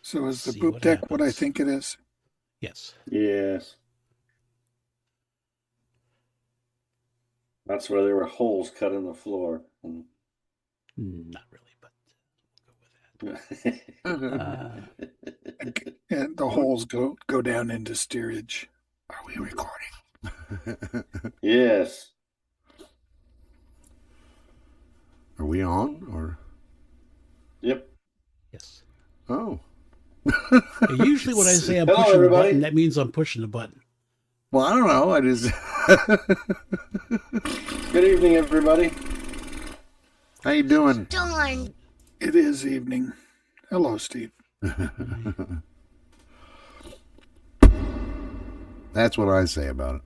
So is the boop deck what I think it is? Yes. Yes. That's where there were holes cut in the floor. Not really, but we'll go with that. And the holes go down into steerage. Are we recording? Yes. Are we on or? Yep. Yes. Oh. Usually when I say I'm Hello, pushing everybody. the button, that means I'm pushing the button. Well, I don't know. I just. Good evening, everybody. How you doing? Darn. It is evening. Hello, Steve. That's what I say about it.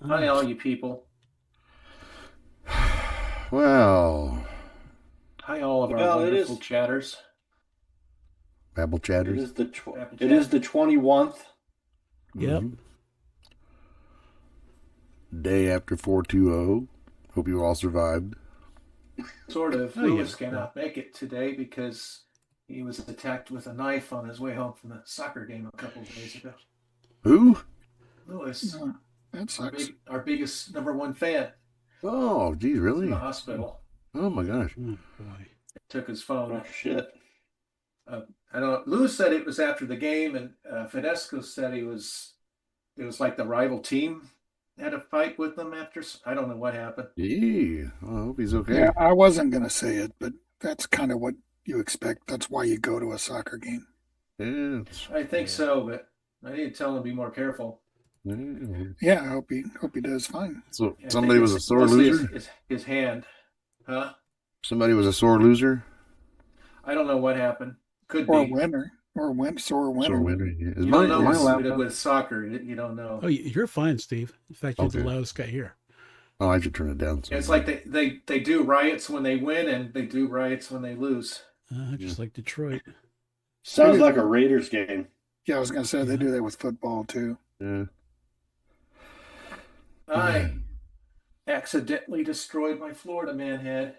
Hi, all you people. Well, Hi, all of our Well, it wonderful is- chatters. Babble It chatters. is the 21st. Yep. Mhm. Day after 420. Hope you all survived. Sort of. Oh, Lewis yeah. cannot make it today because he was attacked with a knife on his way home from the soccer game a couple of days ago. Who? Lewis, That our, sucks. our biggest #1 fan, Oh, geez, in really? the hospital. Oh my gosh. Oh, boy. Took his phone. Oh, shit. I don't. Lewis said it was after the game, and Fedesco said it was like the rival team had a fight with them after. I don't know what happened. Gee. Well, I hope he's okay. Yeah, I wasn't going to say it, but that's kind of what you expect. That's why you go to a soccer game. Yeah. I think so, but I need to tell him to be more careful. Yeah. Yeah, I hope he does fine. So I somebody think was a it's sore mostly loser? His hand, huh? Somebody was a sore loser? I don't know what happened. Could Or a be. winner. Or sore winner. Sore winner. Yeah. Is You my, don't know my with, laptop? with soccer. You don't know. Oh, you're fine, Steve. In fact, you're the Okay. loudest guy here. Oh, I should turn it down. It's like they do riots when they win and they do riots when they lose. Just like Detroit. Sounds like a Raiders game. Yeah, I was going to say they do that with football too. Yeah. I accidentally destroyed my Florida man head.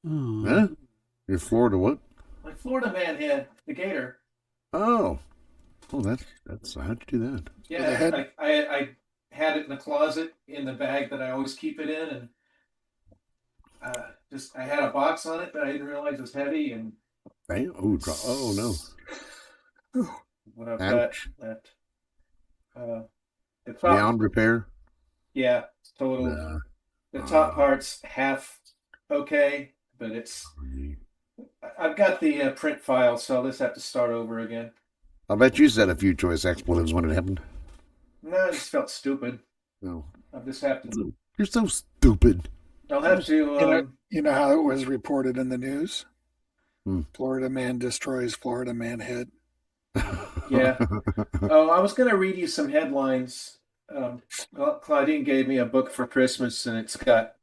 Oh. Huh? Your Florida what? My Florida man head, the gator. Oh. Oh, that's how'd you do that? the Yeah, head? I had it in the closet in the bag that I always keep it in, and just I had a box on it, but I didn't realize it was heavy. And Right? Oh, oh no. what I've Ouch. got the top, Beyond repair? yeah, total. Nah. The top part's half okay, but I've got the print file, so I'll just have to start over again. I'll bet you said a few choice expletives when it happened. No, I just felt stupid. No. I'll just have to. You're so stupid. I'll have to. You know how it was reported in the news? Hmm. Florida man destroys Florida man head. Yeah. Oh, I was going to read you some headlines. Well, Claudine gave me a book for Christmas, and it's got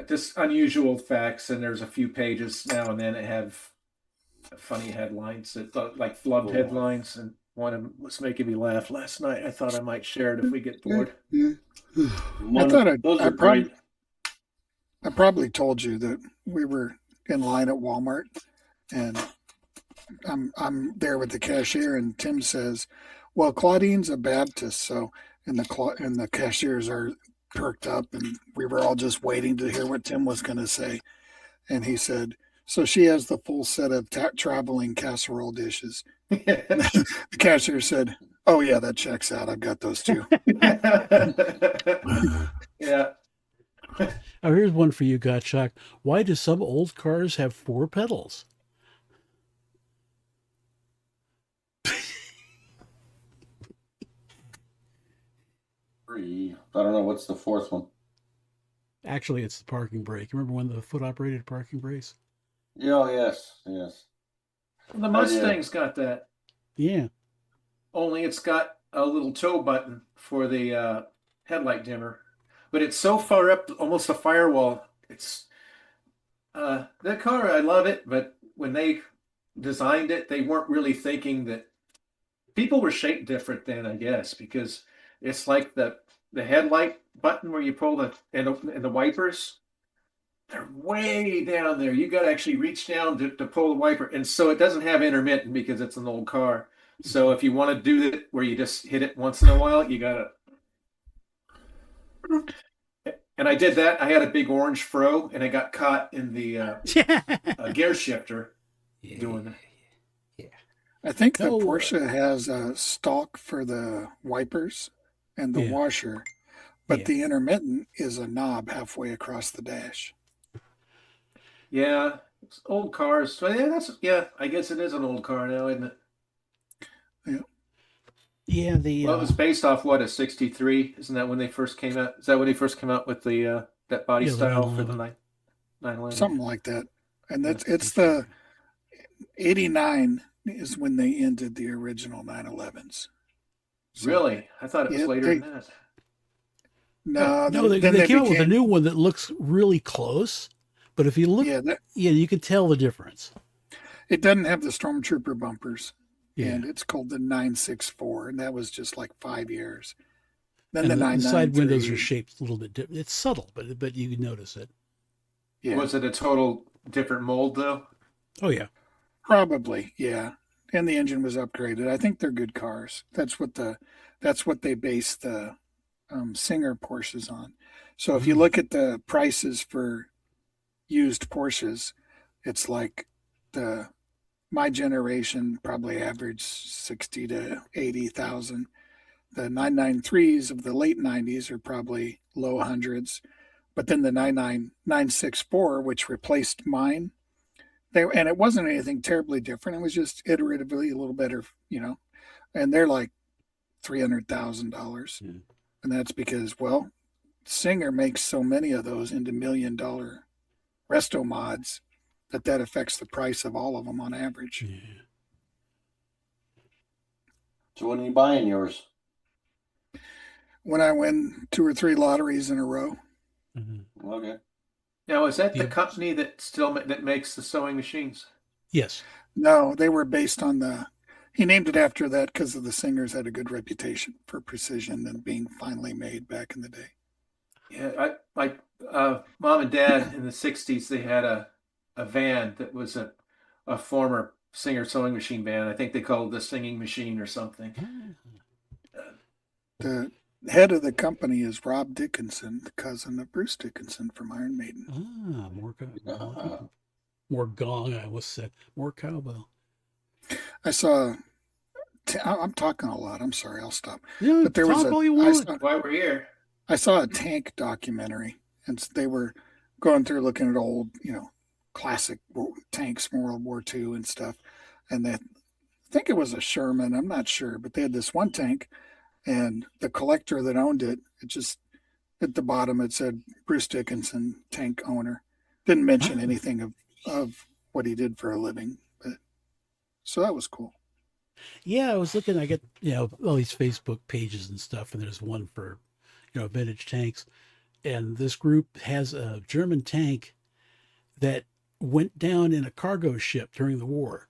just unusual facts, and there's a few pages now and then that have funny headlines, that like flubbed headlines, and one of them was making me laugh last night. I thought I might share it if we get bored. Those are great. I probably told you that we were in line at Walmart, and I'm there with the cashier, and Tim says, "Well, Claudine's a Baptist, so," and the cashiers are perked up, and we were all just waiting to hear what Tim was going to say, and he said, "So she has the full set of traveling casserole dishes." The cashier said, "Oh yeah, that checks out. I've got those too." Yeah. Oh, here's one for you, Gottschalk. Why do some old cars have 4 pedals? Three. I don't know what's the fourth one. Actually, it's the parking brake. Remember when the foot-operated parking brakes? Oh, yes. The Mustang's got that. Yeah. Only it's got a little tow button for the headlight dimmer, but it's so far up, almost a firewall. It's that car. I love it, but when they designed it, they weren't really thinking that people were shaped different then, I guess, because it's like the headlight button where you pull and the wipers. they're way down there. You got to actually reach down to pull the wiper, and so it doesn't have intermittent because it's an old car. So if you want to do it where you just hit it once in a while, you gotta. And I did that. I had a big orange fro, and I got caught in the gear shifter doing that. Yeah. I think the No, Porsche has a stalk for the wipers and the Yeah. washer, but Yeah. the intermittent is a knob halfway across the dash. Yeah, it's old cars. So I guess it is an old car now, isn't it? Yeah, the Well, it was based off what, a 63? Isn't that when they first came out? Is that when they first came out with the that body Yeah, the style for the 911. 911? Something like that. And Yeah, it's the 89 is when they ended the original 911s. So, Really? I thought it was yeah, later than that. no, no, then they came out with a became, new one that looks really close, but if you look, yeah, you can tell the difference. it doesn't have the Stormtrooper bumpers. Yeah, And it's called the 964, and that was just like 5 years. Then and the the side windows are 993. shaped a little bit different. It's subtle, but you can notice it. Yeah, Was it a total different mold though? Oh yeah, probably, yeah. And the engine was upgraded. I think they're good cars. That's what they base the Singer Porsches on. So if you Mm. look at the prices for used Porsches, it's like the my generation probably averaged 60 to 80,000. The 993s of the late 90s are probably low hundreds, but then the 99964, which replaced mine, and it wasn't anything terribly different. It was just iteratively a little better, and they're like $300,000. Mm. And that's because, well, Singer makes so many of those into $1 million resto mods that affects the price of all of them on average. yeah. So when are you buying yours? When I win 2 or 3 lotteries in a row, Mhm. Okay. Now, is that the Yep. company that makes the sewing machines? Yes. no, they were based on he named it after that because of the Singers had a good reputation for precision and being finely made back in the day. Yeah, my mom and dad in the 60s, they had a van that was a former Singer sewing machine band. I think they called it the Singing Machine or something. The head of the company is Rob Dickinson, the cousin of Bruce Dickinson from Iron Maiden. Ah, Uh, more gong. I almost said more cowbell. I saw. I'm talking a lot. I'm sorry. I'll stop. Yeah, But there was talk all you want. Why we're here? I saw a tank documentary, and they were going through looking at old, classic tanks from World War II and stuff. And I think it was a Sherman. I'm not sure, but they had this one tank, and the collector that owned it, it just at the bottom it said Bruce Dickinson, tank owner. Didn't mention Ah. anything of what he did for a living, but so that was cool. Yeah, I was looking. I get all these Facebook pages and stuff, and there's one for vintage tanks, and this group has a German tank that went down in a cargo ship during the war,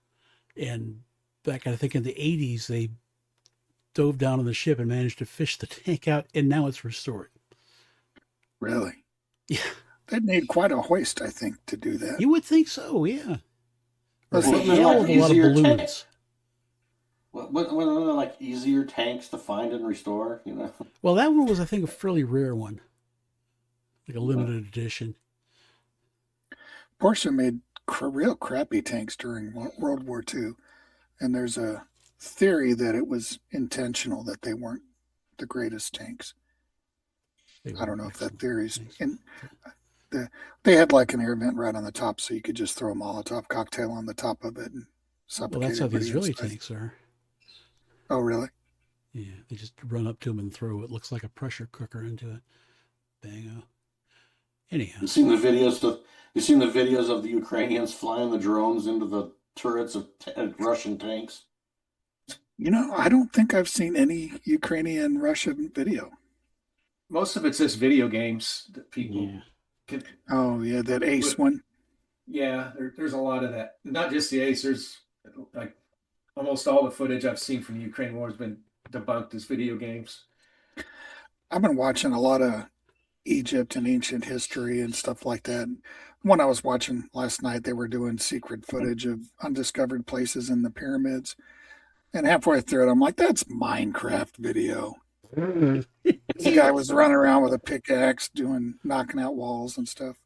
and back I think in the 80s they dove down on the ship and managed to fish the tank out, and now it's restored. Really, Yeah, they'd need quite a hoist, I think, to do that. you would think so. Yeah, or a Listen, Wasn't there hell like of a lot of easier balloons. tanks? Wasn't there like easier tanks to find and restore? Well, that one was I think a fairly rare one, like a limited edition. Porsche made real crappy tanks during World War II, and there's a theory that it was intentional that they weren't the greatest tanks. I don't know if that theory's in. They had like an air vent right on the top, so you could just throw a Molotov cocktail on the top of it and suffocate Well, that's how the everybody Israeli inside. tanks are. Oh, really? Yeah, they just run up to them and throw what looks like a pressure cooker into it. Bango. Anyhow, You seen the videos of the Ukrainians flying the drones into the turrets of Russian tanks? I don't think I've seen any Ukrainian Russian video. Most of it's just video games that people yeah. can. Oh, yeah, that Ace one. Yeah, there's a lot of that. Not just the Ace. There's like almost all the footage I've seen from the Ukraine war has been debunked as video games. I've been watching a lot of Egypt and ancient history and stuff like that. One I was watching last night, they were doing secret footage of undiscovered places in the pyramids. And halfway through it, I'm like, that's Minecraft video. The guy was running around with a pickaxe knocking out walls and stuff.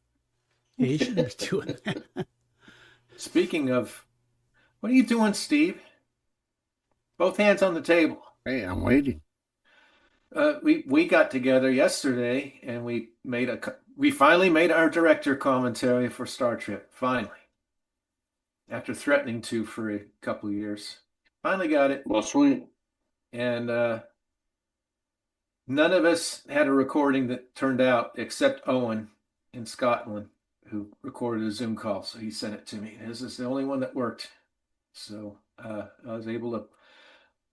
Yeah, you shouldn't be doing that. Speaking of, what are you doing, Steve? Both hands on the table. Hey, I'm waiting. We got together yesterday and we finally made our director commentary for Star Trek. Finally, after threatening to for a couple of years, finally got it. Well, sweet. And none of us had a recording that turned out except Owen in Scotland, who recorded a Zoom call. So he sent it to me. This is the only one that worked. So I was able to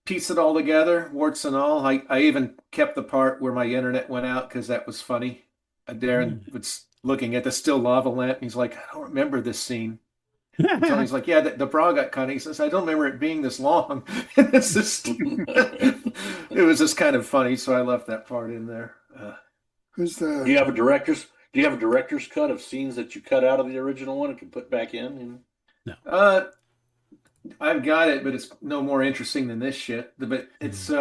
piece it all together, warts and all. I even kept the part where my internet went out because that was funny. Darren was looking at the still lava lamp and he's like, I don't remember this scene. And Tony's like, yeah, the bra got cut. He says, I don't remember it being this long. And it's just, it was just kind of funny. So I left that part in there. Who's the? Do you have a director's cut of scenes that you cut out of the original one and can put back in? I've got it, but it's no more interesting than this shit. But it's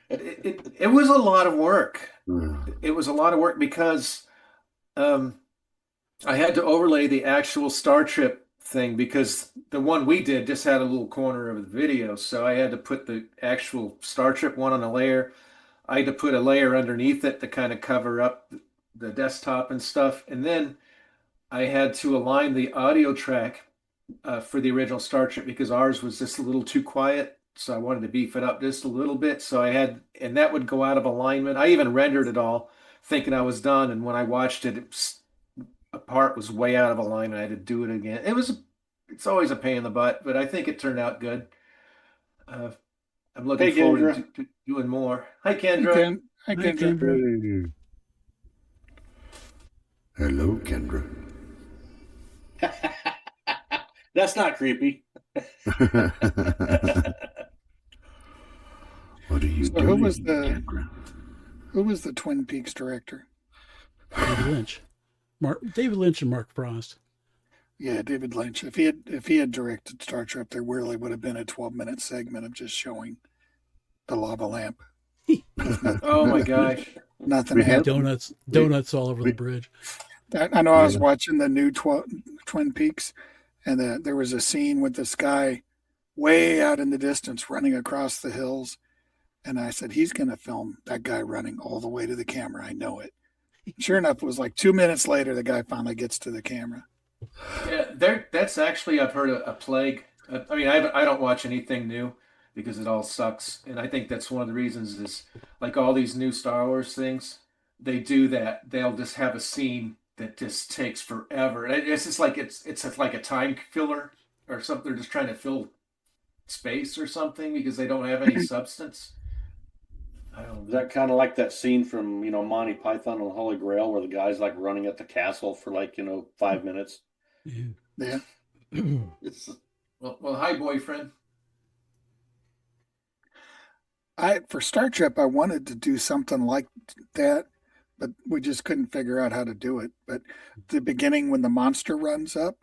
it was a lot of work. It was a lot of work because I had to overlay the actual Star Trek thing because the one we did just had a little corner of the video. So I had to put the actual Star Trek one on a layer. I had to put a layer underneath it to kind of cover up the desktop and stuff. And then I had to align the audio track for the original Star Trek because ours was just a little too quiet. So I wanted to beef it up just a little bit. So and that would go out of alignment. I even rendered it all thinking I was done. And when I watched it, a part was way out of alignment. I had to do it again. It's always a pain in the butt, but I think it turned out good. I'm looking forward to doing more. Hi, Kendra. Hi, Kendra. Hello, Kendra. That's not creepy. What are you So doing, Kendra? Who was the Twin Peaks director? David Lynch. David Lynch and Mark Frost. Yeah, David Lynch. If he had directed Star Trek, there really would have been a 12-minute segment of just showing the lava lamp. Oh my gosh. Nothing We had happened. Donuts all over the bridge. I know I was watching the new Twin Peaks, and there was a scene with this guy way out in the distance running across the hills. And I said, he's going to film that guy running all the way to the camera. I know it. Sure enough, it was like 2 minutes later, the guy finally gets to the camera. Yeah, that's actually, I've heard a plague. I mean, I don't watch anything new because it all sucks. And I think that's one of the reasons is like all these new Star Wars things, they do that. They'll just have a scene that just takes forever. And it's just like it's like a time filler or something. They're just trying to fill space or something because they don't have any substance. I don't Is know. that kind of like that scene from, Monty Python and the Holy Grail where the guy's like running at the castle for 5 minutes? Yeah. It's Well, hi, boyfriend. For Star Trek, I wanted to do something like that, but we just couldn't figure out how to do it. But the beginning when the monster runs up,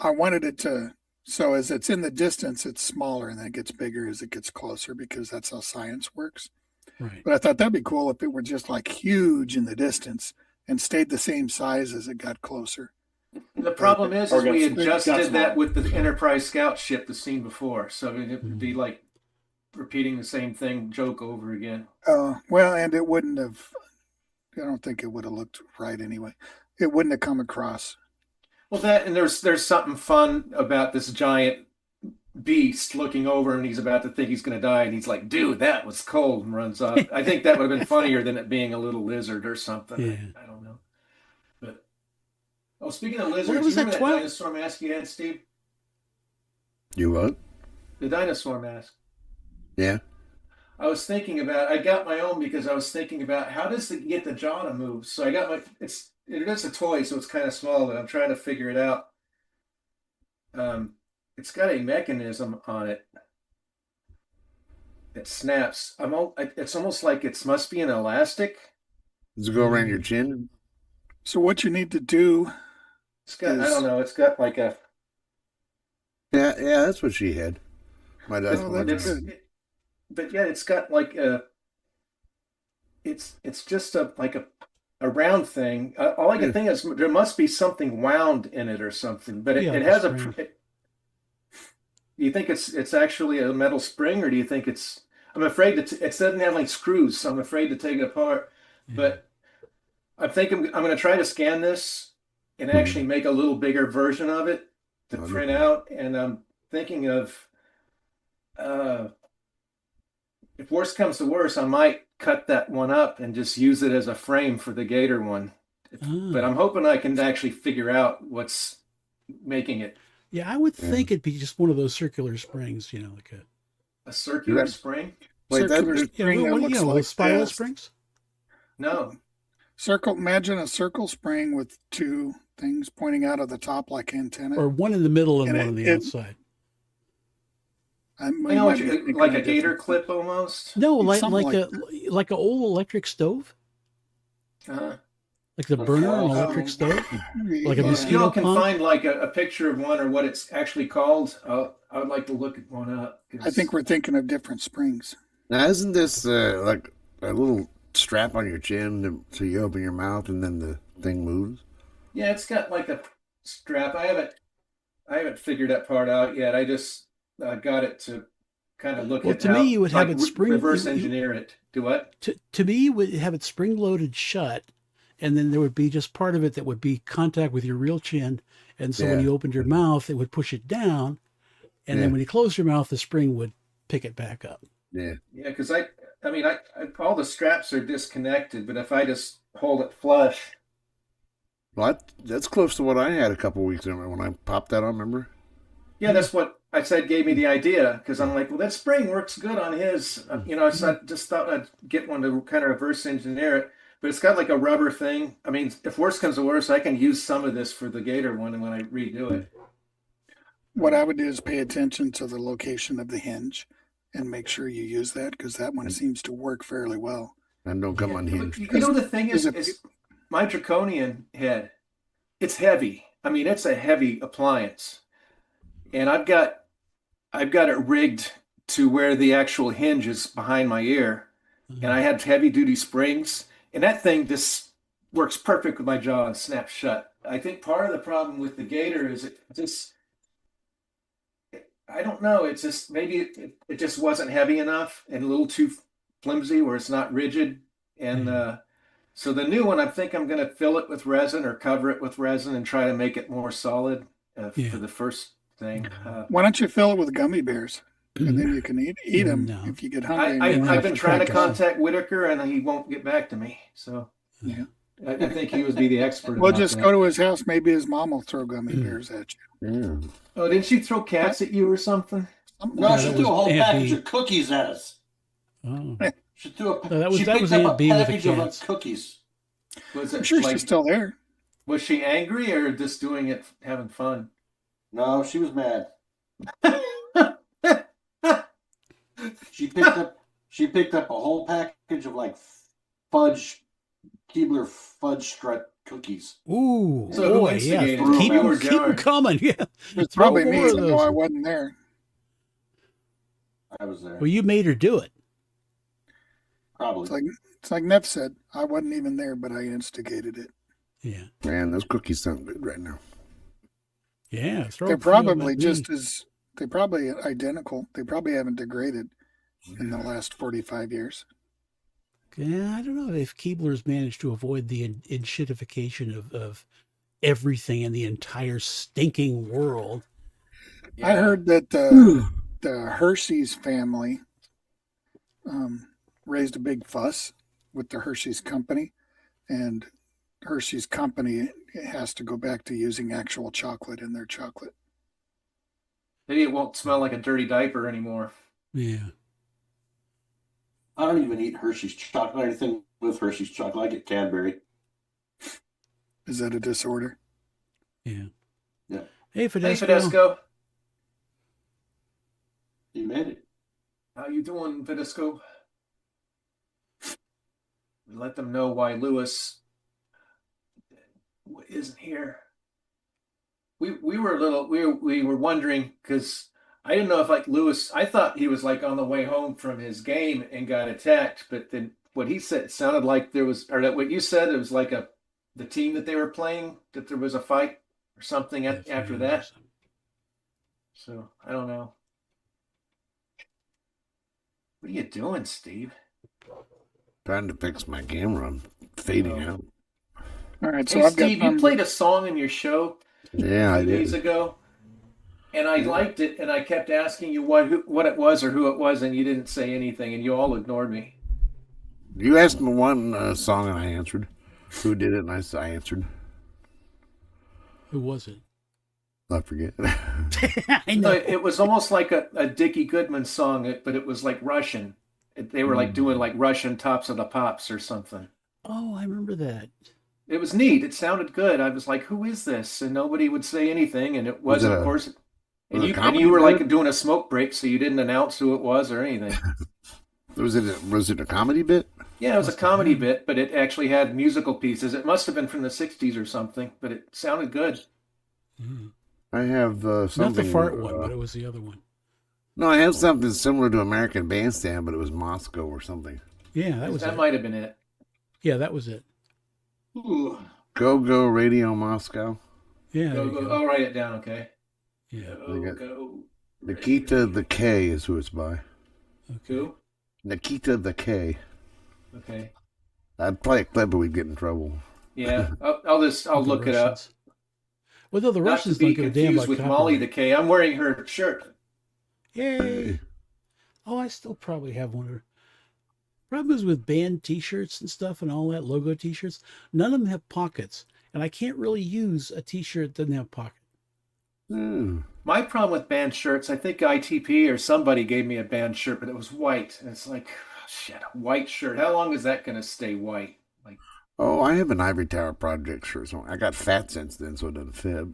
I wanted it to, so as it's in the distance, it's smaller and then it gets bigger as it gets closer because that's how science works. Right. But I thought that'd be cool if it were just like huge in the distance and stayed the same size as it got closer. The problem is Or we got- had just got did that small. with the Enterprise scout ship the scene before, so it would be like repeating the same thing joke over again. Well, and it wouldn't have, I don't think it would have looked right anyway. It wouldn't have come across. Well, that and there's something fun about this giant beast looking over and he's about to think he's going to die and he's like, dude, that was cold, and runs off. I think that would have been funnier than it being a little lizard or something. Yeah. I don't know. But speaking of lizards, What was you that remember that dinosaur mask you had, Steve? You what? The dinosaur mask. Yeah. I got my own because I was thinking about how does it get the jaw to move. So I got it is a toy, so it's kind of small, but I'm trying to figure it out. It's got a mechanism on it that snaps. It's almost like it must be an elastic, Does it go around your chin? So what you need to do It's got, I is, don't know, it's got like a, Yeah, that's what she had. That's oh, what that's it's, good. but yeah, it's got like a, it's just a like a round thing. All I can Yeah. think is there must be something wound in it or something. But Yeah, it like a has spring. do you think it's actually a metal spring, or do you think it's? I'm afraid that it doesn't have like screws, so I'm afraid to take it apart. Yeah. But I think I'm going to try to scan this and actually make a little bigger version of it to print Wonderful. out. And I'm thinking of uh, if worst comes to worst, I might cut that one up and just use it as a frame for the Gator one. But Ah. I'm hoping I can actually figure out what's making it Yeah, I would Yeah. think it'd be just one of those circular springs, like a circular That- spring. Wait, Circular there's spring that looks like those spiral this. springs. No, Imagine a circle spring with two things pointing out of the top like antenna. Or one in the middle and And one on the it- outside. I I might know what be thinking like of a Gator different clip things. almost. No, like Something like like a old electric stove, Uh-huh. like the A burner on an fall electric spring. stove, Maybe, like a yeah. If mosquito y'all can pump. find like a picture of one or what it's actually called, I would like to look at one up. I think we're thinking of different springs. now isn't this like a little strap on your chin so you open your mouth and then the thing moves? Yeah, it's got like a strap. I haven't figured that part out yet. I just got it to kind of look Well, at to me, how you would have like it spring. reverse engineer it. Do what? To me, you would have it spring loaded shut, and then there would be just part of it that would be contact with your real chin, and so when Yeah. you opened your mouth, it would push it down, and then Yeah. when you closed your mouth, the spring would pick it back up. Yeah. Yeah, because I mean, I all the straps are disconnected, but if I just hold it flush, Well, that's close to what I had a couple weeks ago when I popped that on. Remember? yeah, that's what I said gave me the idea because I'm like, well, that spring works good on his. So I just thought I'd get one to kind of reverse engineer it, but it's got like a rubber thing. I mean, if worse comes to worse, I can use some of this for the Gator one when I redo it. What I would do is pay attention to the location of the hinge and make sure you use that because that one seems to work fairly well. And don't come Yeah. unhinged. You know, the thing Is is, it- my draconian head, it's heavy. I mean, it's a heavy appliance, and I've got it rigged to where the actual hinge is behind my ear, and I had heavy duty springs, and that thing just works perfect with my jaw and snaps shut. I think part of the problem with the Gator is it just, I don't know, it's just maybe it just wasn't heavy enough and a little too flimsy where it's not rigid. And so the new one, I think I'm going to fill it with resin or cover it with resin and try to make it more solid Yeah. for the first thing. Why don't you fill it with gummy bears? And then you can eat them No. if you get hungry. I've been trying to practice. contact Whitaker and he won't get back to me. So Yeah. I think he would be the expert. We'll about just that. go to his house. Maybe his mom will throw gummy bears at you. Yeah. Oh, didn't she throw cats at you or something? Something No, like she that threw a was whole Aunt package B. of cookies at us. Oh. She threw a. No, that was- she that picked was up Aunt a B with the package of cats. cookies. Was I'm it sure like, she's still there. was she angry or just doing it, having fun? No, she was mad. She picked up a whole package of like Keebler fudge strut cookies. Ooh, So who boy, instigated it? keep You them, or keep 'em Jared? coming. Yeah, It's Throw probably me, more of even though I those. wasn't there. I was there. Well, you made her do it. Probably. It's like Neff said. I wasn't even there, but I instigated it. Yeah, Man, those cookies sound good right now. yeah. Throw They're a few of 'em probably at me. just as they're probably identical. They probably haven't degraded in the last 45 years. Yeah, I don't know if Keebler's managed to avoid the enshittification of everything in the entire stinking world. I heard that the Hershey's family raised a big fuss with the Hershey's company, and Hershey's company has to go back to using actual chocolate in their chocolate. Maybe it won't smell like a dirty diaper anymore. Yeah. I don't even eat Hershey's chocolate or anything with Hershey's chocolate. I get Cadbury. Is that a disorder? Yeah. Yeah. Hey, Hey, Fidesco. Fidesco. You made it. How you doing, Fidesco? let them know why Lewis isn't here. We were a little we were wondering because I didn't know if like Lewis. I thought he was like on the way home from his game and got attacked, but then what he said sounded like there was, or that what you said, it was like the team that they were playing, that there was a fight or something after that. So I don't know. What are you doing, Steve? Trying to fix my camera. I'm fading out. All right, so Hey, I've got Steve, you played a song in your show Yeah, a I few days did. ago, and I liked it, and I kept asking you what it was or who it was, and you didn't say anything, and you all ignored me. You asked me one song and I answered. Who did it? And I answered. Who was it? I forget. I No, know. it was almost like a Dickie Goodman song, but it was like Russian. They were like doing like Russian Tops of the Pops or something. Oh, I remember that. It was neat. It sounded good. I was like, "Who is this?" And nobody would say anything. And it Was was, it of a course, and was it a you comedy were bit? like doing a smoke break, so you didn't announce who it was or anything. Was it a comedy bit? Yeah, it was a Must have comedy been. bit, but it actually had musical pieces. It must have been from the '60s or something, but it sounded good. Mm. I have Not the something. fart one, but it was the other one. No, I have something similar to American Bandstand, but it was Moscow or something. Yeah, that was That it. might have been it. Yeah, that was it. Ooh. Go Go Radio Moscow. Yeah, there Go, you go. go. I'll write it down, okay? Yeah. Go. Nikita the K is who it's by. Okay. Who? Nikita the K. Okay. I'd play a clip, but we'd get in trouble. Yeah, I'll With look the it up. Russians. Well, though the Not to Russians be don't give a damn confused about with copyright. Molly the K. I'm wearing her shirt. Yay! Oh, I still probably have one of her. Problem is with band T-shirts and stuff and all that logo T-shirts, none of them have pockets, and I can't really use a T-shirt that doesn't have pocket. My problem with band shirts, I think ITP or somebody gave me a band shirt, but it was white. And it's like, oh, shit, a white shirt. How long is that going to stay white? Like, Oh, I have an Ivory Tower Project shirt. So I got fat since then, so it doesn't fit.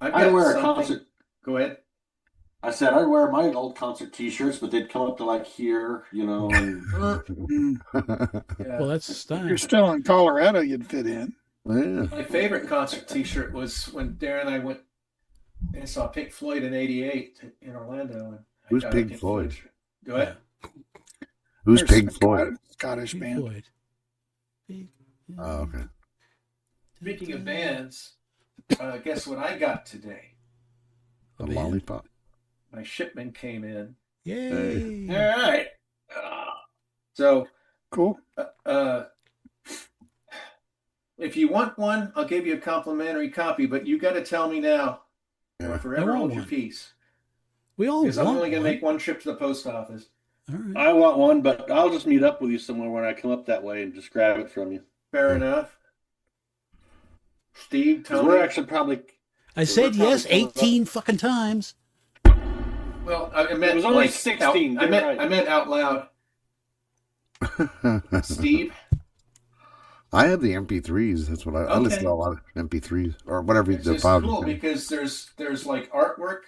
I've I'd got wear a something. concert. Go ahead. I said I'd wear my old concert T-shirts, but they'd come up to like here, you know. And Mm, Yeah. Well, that's the if style. you're still in Colorado, you'd fit in. Yeah. My favorite concert T-shirt was when Darren and I went and saw Pink Floyd in '88 in Orlando. And I Who's got a Pink Floyd? shirt. Go ahead. Who's There's Pink some Floyd? Scottish Pink band. Floyd. Pink- Oh, okay. Speaking of bands, guess what I got today? A A band? lollipop. My shipment came in. Yay! All right. So, Cool. if you want one, I'll give you a complimentary copy, but you got to tell me now, or Yeah. forever I want hold your one. peace. We all Because I'm want only going to one. make one trip to the post office. All right. I want one, but I'll just meet up with you somewhere when I come up that way and just grab it from you. Fair Yeah. enough. Steve, Because Tony. we're actually probably. I said probably yes coming up. 18 fucking times. Well, I meant It was only like 16, I you're meant right. I meant out loud. Steve. I have the MP3s. That's what I listen to a lot of MP3s or whatever It's the just files. cool because there's like artwork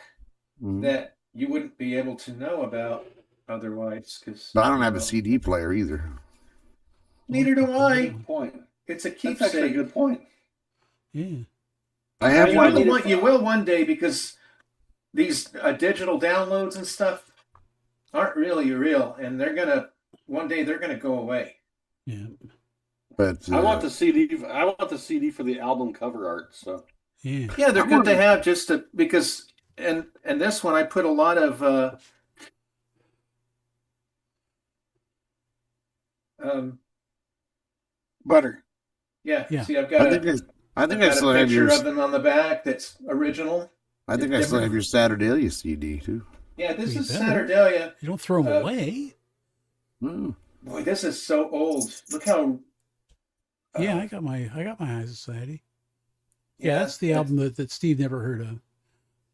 Mhm. that you wouldn't be able to know about otherwise. Because But I don't have a CD player either. Neither do I. Good point. It's a That's actually a keepsake. good point. Yeah. I have You one. might need it. You will one day because these digital downloads and stuff aren't really real, and one day they're gonna go away. Yeah. But I want the CD. I want the CD for the album cover art. So Yeah. Yeah, they're I'm good to wondering- have just to because and this one I put a lot of Butter. yeah. Yeah. See, I've got I think I I've think I got still a have picture yours. of them on the back that's original. I think I still different- have your Saturdalia CD too. Yeah, this You is better. Saturdalia. You don't throw them Uh, away. Mm. Boy, this is so old. Look how. Yeah, I got my High Society. Yeah, that's the album that Steve never heard of.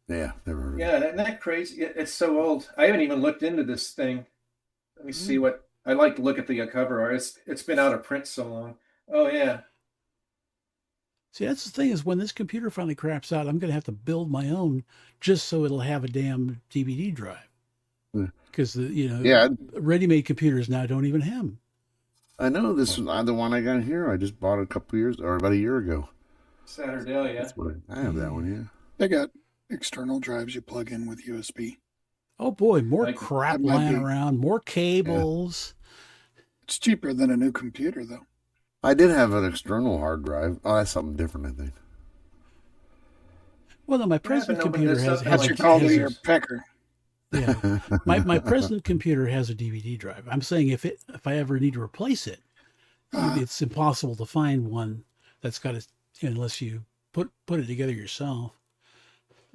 Yeah, never heard of it. Yeah, isn't that crazy? It's so old. I haven't even looked into this thing. Let me see what I like to look at the cover art. It's been out of print so long. Oh yeah. See, that's the thing is when this computer finally craps out, I'm going to have to build my own just so it'll have a damn DVD drive. because Yeah, ready-made computers now don't even have them. I know this is the one I got here. I just bought it about a year ago. Saturday, yeah. That's what I have that one, yeah. They got external drives you plug in with USB. Oh boy, more Like, crap that might lying be- around, more cables. It's cheaper than a new computer, though. I did have an external hard drive. Oh, that's something different, I think. Well, no, my present opened computer this has, up. has What a you call has me a- your pecker. yeah. My present computer has a DVD drive. I'm saying if I ever need to replace it, it's impossible to find one that's got it unless you put it together yourself.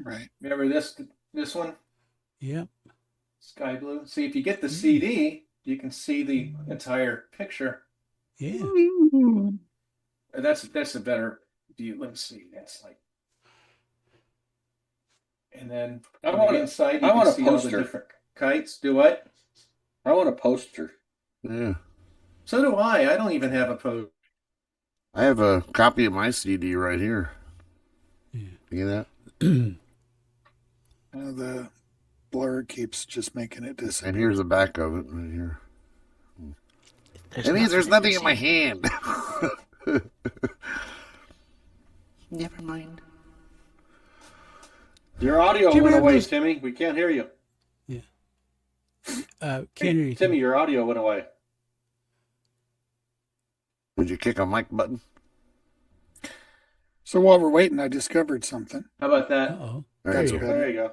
Right. Remember this one? Yeah. Sky blue. See, if you get the CD, you can see the entire picture. Yeah. That's a better view. Let me see. That's like, and then I on want the a- inside you I can want a see all the poster. different kites. Do what? I want a poster. Yeah. So do I. I don't even have a post. I have a copy of my CD right here. Yeah. You get that? The blur keeps just making it disappear. And here's the back of it right here. There's It means there's nothing in my hand. hand. Never mind. Your audio Do you went remember away, those- Timmy. We can't hear you. Can't hear you. Timmy, your audio went away. Did you kick a mic button? So while we're waiting, I discovered something. How about that? Uh-oh. There you go. go. There you go.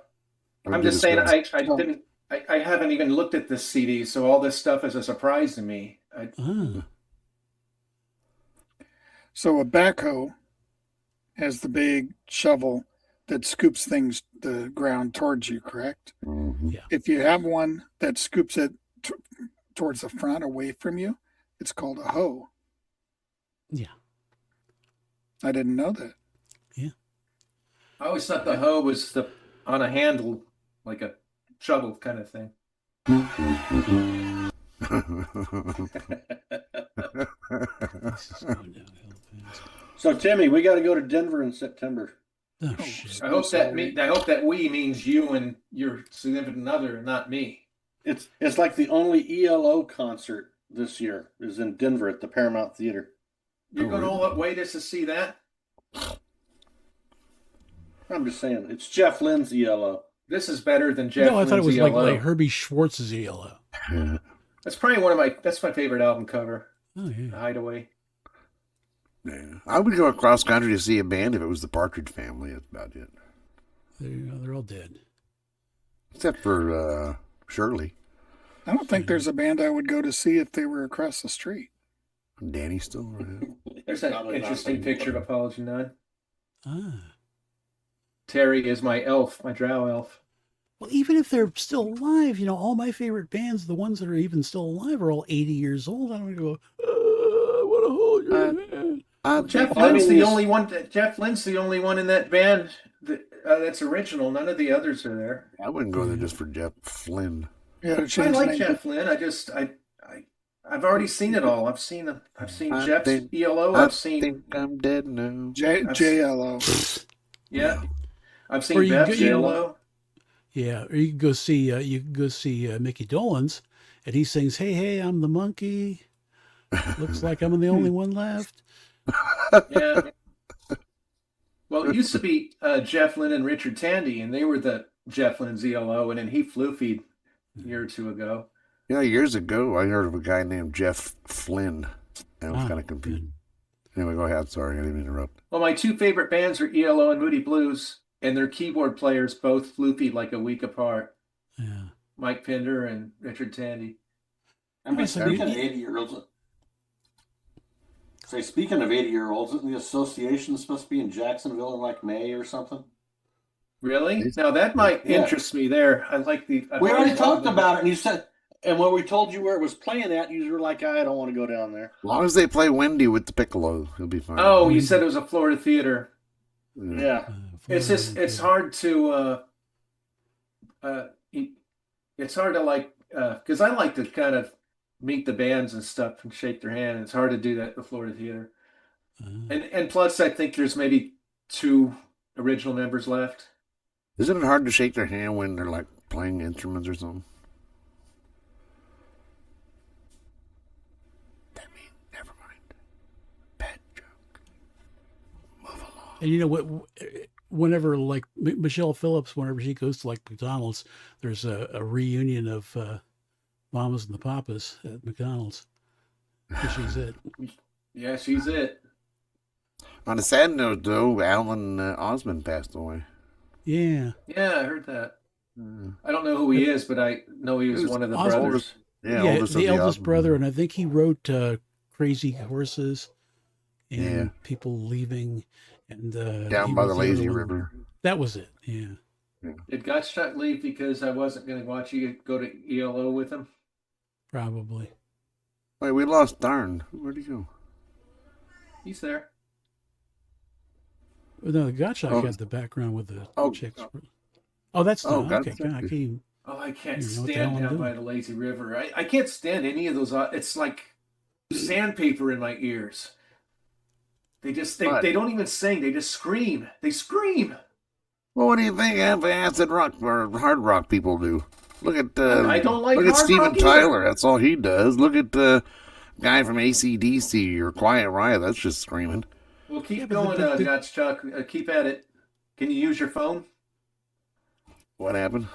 I'm just saying I haven't even looked at this CD, so all this stuff is a surprise to me. So a backhoe has the big shovel that scoops the ground towards you, correct? Mhm. Yeah. If you have one that scoops it towards the front away from you, it's called a hoe. Yeah. I didn't know that. I always thought the hoe was on a handle, like a shovel kind of thing. This is going downhill fast. So, Timmy, we got to go to Denver in September. Oh, shit. I hope that we means you and your significant other, not me. It's like the only ELO concert this year is in Denver at the Paramount Theater. You're going all that way just to see that? I'm just saying, it's Jeff Lynne's ELO. This is better than Jeff. No, I thought it was Lindsay like ELO. Herbie Schwartz's ELO. That's probably that's my favorite album cover. Oh, The yeah. Hideaway. Yeah. I would go across country to see a band if it was the Partridge Family. That's about it. They're all dead. Except for Shirley. I don't think there's a band I would go to see if they were across the street. Danny's still around. There's an Probably not interesting very picture of Apology None. Ah. Terry is my elf, my drow elf. Well, even if they're still alive, all my favorite bands, the ones that are even still alive, are all 80 years old. I don't go, I want to hold your hand. Jeff I Lynne's mean, the this- only one. Jeff Lynne's the only one in that band that's original. None of the others are there. I wouldn't go there just for Jeff Flynn. Yeah, to I change the like name. Jeff Lynne. I've already seen it all. I've seen I Jeff's think- ELO. I I've seen think I'm dead now. JLO. yeah. I've Or seen you Bev's go- ELO. Yeah, or you can go see Mickey Dolenz, and he sings, "Hey, hey, I'm the monkey. Looks like I'm the only one left." Yeah. Well, it used to be Jeff Lynne and Richard Tandy, and they were the Jeff Lynne's ELO, and then he floofied a year or two ago. Years ago, I heard of a guy named Jeff Flynn. I was kind of confused. Anyway, go ahead. Sorry, I didn't interrupt. Well, my two favorite bands are ELO and Moody Blues, and their keyboard players both floofied like a week apart. Yeah. Mike Pinder and Richard Tandy. I mean, Listen, speaking of you- 80-year-olds, speaking of 80-year-olds, isn't the association supposed to be in Jacksonville in like May or something? Really? Yes. Now that might Yeah. interest me there. I like the. I've We already always talked loved about it, and you said, and when we told you where it was playing at, you were like, I don't want to go down there. As long as they play Wendy with the piccolo, he'll be fine. Oh, you said it was a Florida theater. Yeah. It's just it's hard to it's hard to like because I like to kind of meet the bands and stuff and shake their hand. It's hard to do that at the Florida Theater. And plus I think there's maybe 2 original members left. Isn't it hard to shake their hand when they're like playing instruments or something? And you know what? Whenever like Michelle Phillips, whenever she goes to like McDonald's, there's a reunion of Mamas and the Papas at McDonald's. 'Cause she's it. Yeah, she's it. On a sad note, though, Alan Osmond passed away. Yeah. Yeah, I heard that. I don't know who he is, but I know he was one of the Oswald. brothers. Yeah, Yeah, oldest of the eldest Osmond. brother, and I think he wrote Crazy Horses and Yeah. People Leaving and Down he by wrote the other lazy one. river. That was it. Yeah. Did Gottschalk leave because I wasn't going to watch you go to ELO with him? Probably. Wait, we lost Darn. Where'd he go? He's there. No, the Gottschalk Oh. had the background with the Oh. chicks. Oh, that's Oh, not okay. Gottschalk. God, I can't even, Oh, I can't You know what the stand hell I'm down by doing. the lazy river. I can't stand any of those. It's like sandpaper in my ears. They just What? they don't even sing. They just scream. They scream. Well, what do you think acid rock or hard rock people do? Look at I don't like look at hard Steven rock either. Tyler. That's all he does. Look at the guy from AC/DC or Quiet Riot. That's just screaming. Well, keep Yeah, but going, the- Gottschalk. Keep at it. Can you use your phone? What happened?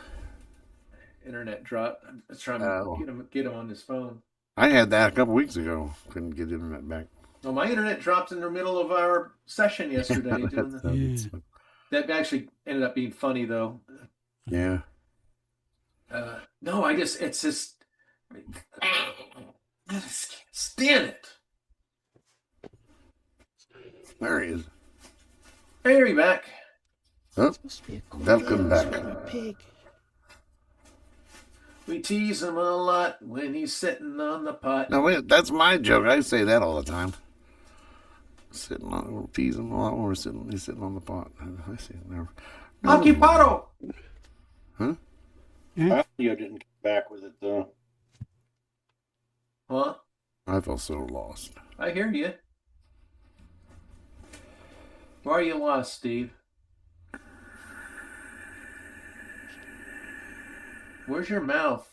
Internet drop. I'm trying Oh. to get him on his phone. I had that a couple weeks ago. Couldn't get the internet back. Well, my internet dropped in the middle of our session yesterday. Doing the, Yeah. that actually ended up being funny, though. Yeah. No, it's just, I just can't stand it. There he is. Hey, are you back? Huh? supposed to be a Welcome back. a pig. We tease him a lot when he's sitting on the pot. No, wait, that's my joke. I say that all the time. Sitting on, we'll tease him a lot when he's sitting on the pot. I say it never. Occupado! Huh? Yeah. You didn't come back with it though. Huh? I felt so lost. I hear you. Why are you lost, Steve? Where's your mouth?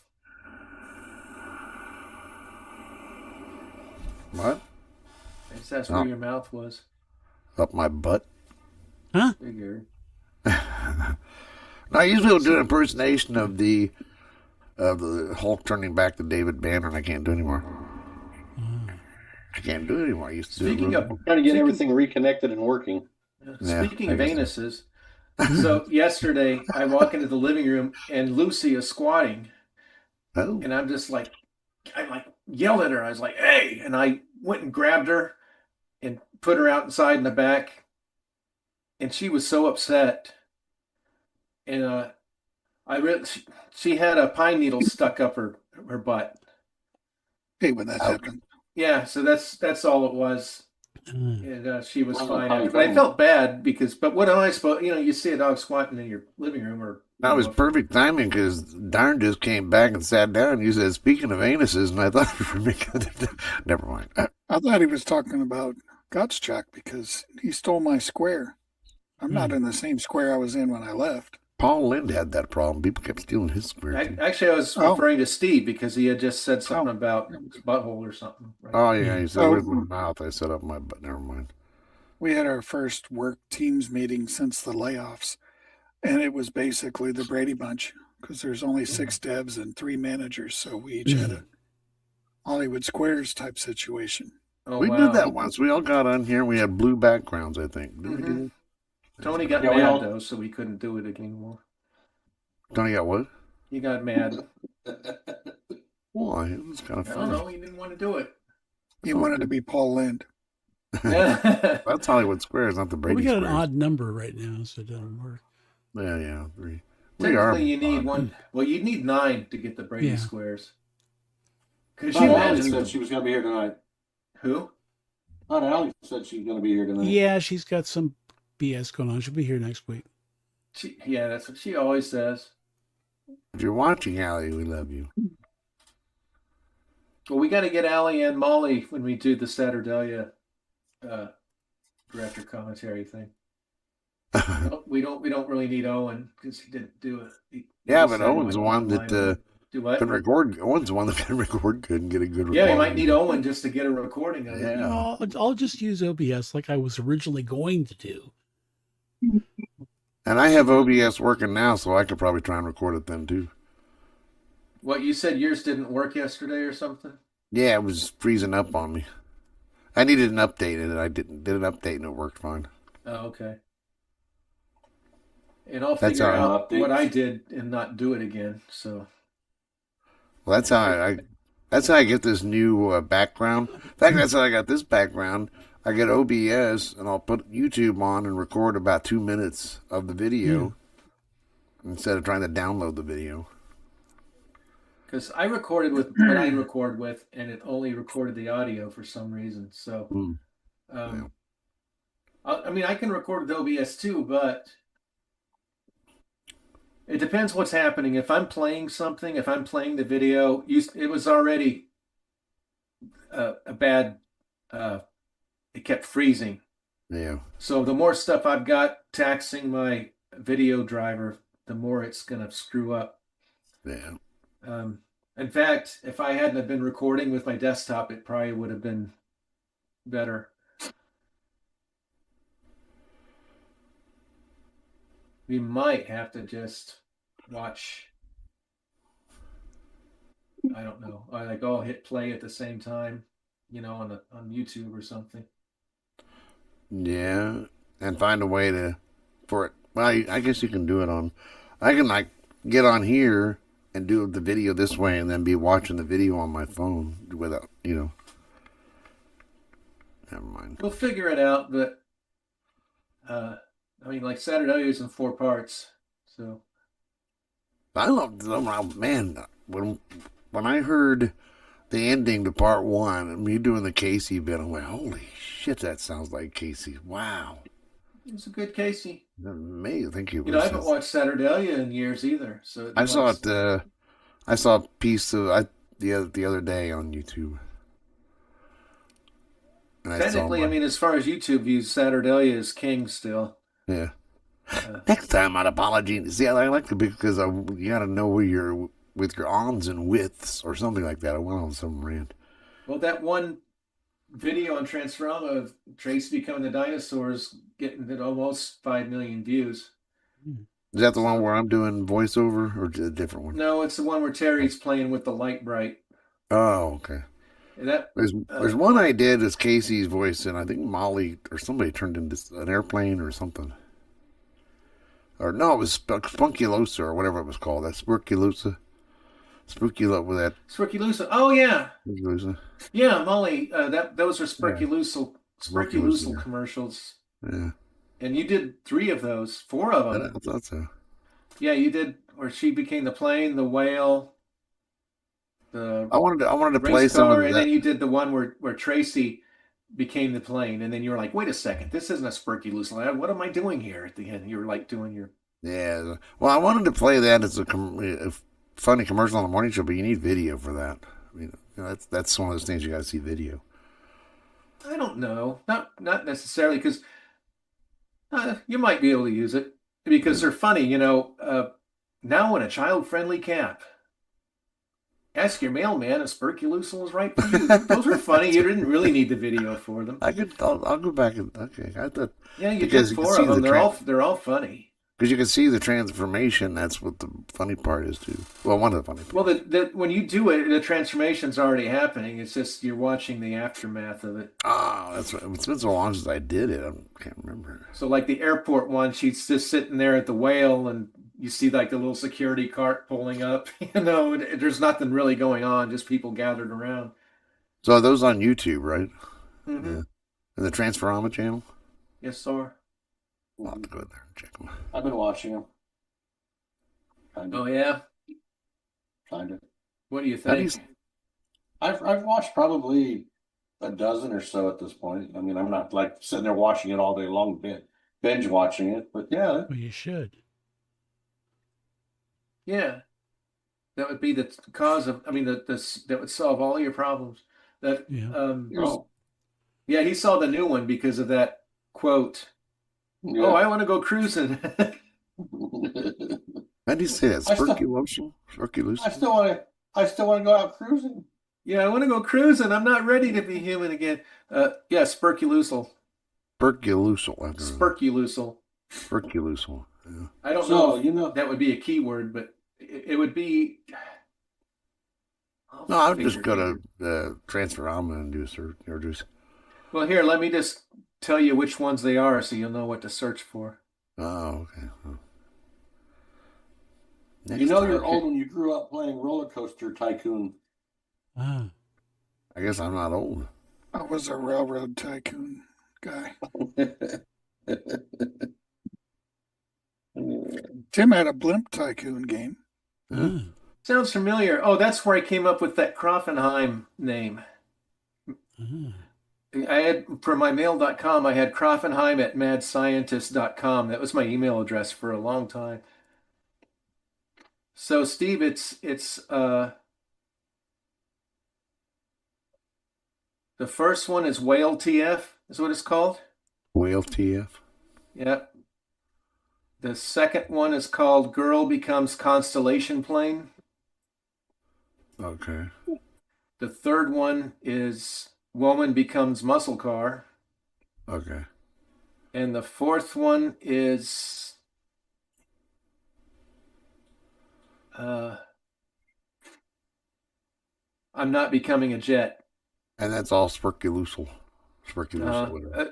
What? I just asked Oh. where your mouth was. Up my butt? Huh? Figured. No, I usually will do an impersonation of the Hulk turning back to David Banner, and I can't do it anymore. I can't do it anymore. I used to Speaking do it. of Trying to get Speaking- everything reconnected and working. Yeah, Speaking I of guess anuses, so yesterday I walk into the living room and Lucy is squatting, Oh, and I'm like yelled at her. I was like, "Hey!" And I went and grabbed her and put her outside in the back, and she was so upset. And she had a pine needle stuck up her butt. Hey, when that Ouch. happened. Yeah, so that's all it was. Mm. And she was Well, fine how you after. But I feeling? felt bad but what am I supposed? You see a dog squatting in your living room, or that was perfect timing because Darn just came back and sat down. And you said, "Speaking of anuses," and I thought, never mind. I thought he was talking about Gottschalk because he stole my square. I'm not in the same square I was in when I left. Paul Lind had that problem. People kept stealing his square. too. Actually, I was Oh. referring to Steve because he had just said something Oh. about his butthole or something. Right? Oh yeah, he said, Oh. "Where's my mouth?" I said, "Up my butt." Never mind. We had our first work teams meeting since the layoffs, and it was basically the Brady Bunch because there's only 6 devs and 3 managers, so we each had a Hollywood Squares type situation. Oh, We wow. did that once. We all got on here. We had blue backgrounds, I think. Did we do Mhm. Tony got Yeah, we mad all- though, so we couldn't do it anymore. that? Tony got what? He got mad. Why? It was kind of I fun. don't know. He didn't want to do it. He wanted to be Paul Lind. yeah, That's Hollywood Squares, not the Well, Brady we got an Squares. odd number right now, so it doesn't work. Yeah, 3. We are. technically you need one. Well, you need 9 to get the Brady Yeah. squares. Could Thought you Allie imagine said she was going to be here tonight. who? Thought Allie said she was going to be here tonight. Yeah, she's got some BS going on. She'll be here next week. Yeah, that's what she always says. If you're watching, Allie, we love you. Well, we got to get Allie and Molly when we do the Saturdalia director commentary thing. We don't really need Owen because he didn't do it. Yeah, but Owen's the one that do what? couldn't record. Owen's the one that couldn't record, couldn't get a good Yeah, recording. we might need Owen just to get a recording of it. Yeah. I'll just use OBS like I was originally going to do. And I have OBS working now, so I could probably try and record it then too. What you said yours didn't work yesterday or something? Yeah, it was freezing up on me. I needed an update, and I did an update, and it worked fine. Oh, okay. And I'll That's figure how. out what I Updates. did and not do it again. So Well, that's how I. That's how I get this new background. In fact, that's how I got this background. I get OBS, and I'll put YouTube on and record about 2 minutes of the video instead of trying to download the video. because I recorded with what I record with, and it only recorded the audio for some reason. So, Mm. um, I mean, I can record with OBS too, but it depends what's happening. If I'm playing something, if I'm playing the video, it was already a bad. It kept freezing. Yeah. So the more stuff I've got taxing my video driver, the more it's gonna screw up. Yeah. In fact, if I hadn't have been recording with my desktop, it probably would have been better. We might have to just watch. I don't know. I like all hit play at the same time, on YouTube or something. Yeah. And find a way for it. Well, I guess you can do it on. I can like get on here and do the video this way, and then be watching the video on my phone without, Never mind. We'll figure it out, but I mean, like Saturday is in 4 parts, so I love, man, when I heard the ending to part one and me doing the Casey bit, I'm like, holy shit, that sounds like Casey. Wow. it's a good Casey. Amazing. Thank you. I haven't watched Saturdalia in years either, so I saw it. I saw a piece of the other day on YouTube. And technically, I mean, as far as YouTube views, Saturdalia is king still. Yeah. Next time on Apology. See, I like it because you got to know where you're with your ons and widths or something like that. I went on some rant. Well, that one video on Transforma of Tracy becoming the dinosaurs getting at almost 5 million views. Is that the one where I'm doing voiceover or a different one? No, it's the one where Terry's playing with the light bright. Oh, okay. There's one I did as Casey's voice, and I think Molly or somebody turned into an airplane or something. Or no, it was Spunkulosa or whatever it was called. That Spurkulosa. With that. Spurkulosa. Oh yeah. Spurkulosa. Yeah, Molly. Those are Spurkulosa Spurkulosa, yeah. commercials. Yeah. And you did 3 of those, 4 of them. I thought so. Yeah, you did where she became the plane, the whale, I wanted to race play some of car, that. and then you did the one where Tracy became the plane, and then you were like, wait a second, this isn't a Spurkulosa. What am I doing here at the end? You were like doing your Yeah. Well, I wanted to play that as a funny commercial on the morning show, but you need video for that. I mean, that's one of those things you got to see video. I don't know, not necessarily, because you might be able to use it because they're funny. Now in a child-friendly cap. Ask your mailman if Spurkulosa was right for you. Those were funny. You didn't really need the video for them. I'll go back and okay. I thought Yeah, you did 4 of them. They're all funny. Because you can see the transformation. That's what the funny part is too. Well, one of the funny parts. Well, when you do it, the transformation's already happening. It's just you're watching the aftermath of it. Oh, that's right. It's been so long since I did it. I can't remember. So, like the airport one, she's just sitting there at the whale, and you see like the little security cart pulling up. There's nothing really going on, just people gathered around. So are those on YouTube, right? Mm-hmm. Yeah. And the Transforma channel? Yes, sir. I'll have to go there and check them. I've been watching them. Oh yeah. Kind of. What do you think? I've watched probably a dozen or so at this point. I mean, I'm not like sitting there watching it all day long, binge watching it, but yeah. Well, you should. Yeah, that would be the cause of. I mean, that would solve all your problems. That yeah, he saw the new one because of that quote. Yeah. Oh, I want to go cruising. How do you say that? Spurkulosa? I still want to go out cruising. Yeah, I want to go cruising. I'm not ready to be human again. Yeah, Spurkulosa. Spurkulosa. Spurkulosa. Spirkuloosal. Yeah. I don't So, know if that would be a keyword, but it would be. No, I'm just going to Transferama and do a search or just. Well, here, let me just tell you which ones they are, so you'll know what to search for. Oh, okay. You know you're old when you grew up playing Roller Coaster Tycoon. Ah. I guess I'm not old. I was a railroad tycoon guy. Tim had a blimp tycoon game. Ah. Sounds familiar. Oh, that's where I came up with that Croffenheim name. Ah. I had for my mail.com, I had Croffenheim at madscientist.com. That was my email address for a long time. So Steve, it's the first one is Whale TF, is what it's called. Whale TF. Yep. The second one is called Girl Becomes Constellation Plane. Okay. The third one is Woman Becomes Muscle Car. Okay. And the fourth one is I'm Not Becoming a Jet. And that's all spirkuloosal.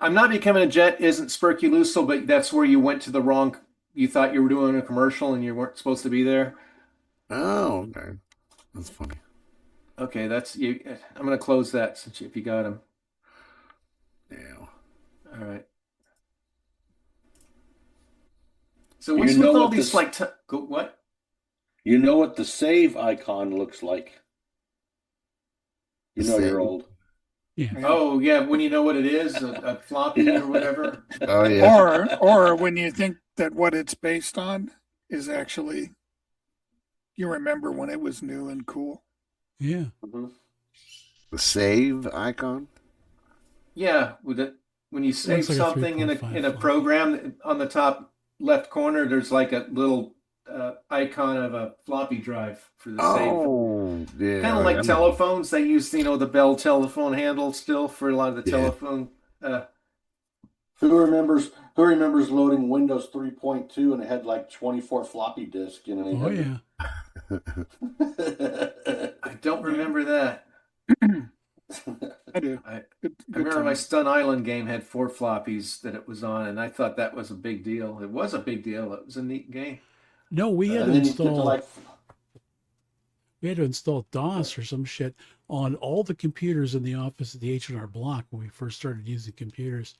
I'm Not Becoming a Jet isn't spirkuloosal, but that's where you went to the wrong. You thought you were doing a commercial and you weren't supposed to be there. Oh, okay. That's funny. Okay, that's you. I'm going to close that since if you got them. Yeah. All right. So what's with all these what? You know what the save icon looks like? You know you're old. Yeah. Oh yeah, when you know what it is, a floppy or whatever. Oh yeah. Or when you think that what it's based on is actually, you remember when it was new and cool. Yeah. Mm-hmm. The save icon. Yeah, with it when you save like something in a program on the top left corner, there's like a little icon of a floppy drive for the save. Oh, yeah. Kind of like telephones. They use the Bell telephone handle still for a lot of the telephone. Who remembers loading Windows 3.2 and it had like 24 floppy disks? Oh yeah. I don't remember that. I do. I Good remember my time. Stun Island game had 4 floppies that it was on, and I thought that was a big deal. It was a big deal. It was a neat game. No, we had to and then you get to install. We had to install DOS or some shit on all the computers in the office at the H&R Block when we first started using computers.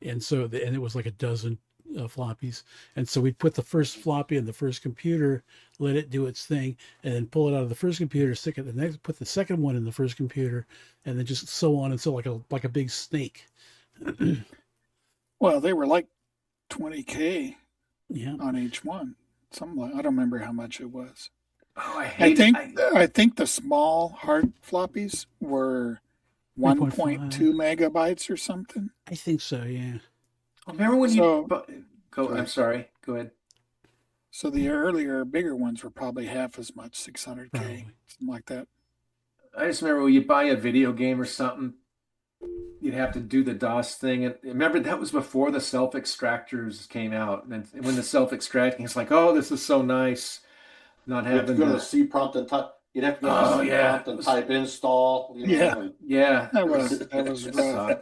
And so, and it was like a dozen floppies. And so we'd put the first floppy in the first computer, let it do its thing, and then pull it out of the first computer, stick it in the next, put the second one in the first computer, and then just so on and so like a big snake. Well, they were like 20K Yeah. on each one. Something like, I don't remember how much it was. Oh, I think the small hard floppies were 1.2 megabytes or something. I think so, yeah. Remember when I'm sorry. Go ahead. So the earlier, bigger ones were probably half as much, 600K, Probably. something like that. I just remember when you buy a video game or something, you'd have to do the DOS thing. And remember, that was before the self-extractors came out. And when the self-extracting, it's like, oh, this is so nice. Not You have to having go to C prompt and type. You'd have to go to C prompt and type install. Yeah. That was rough.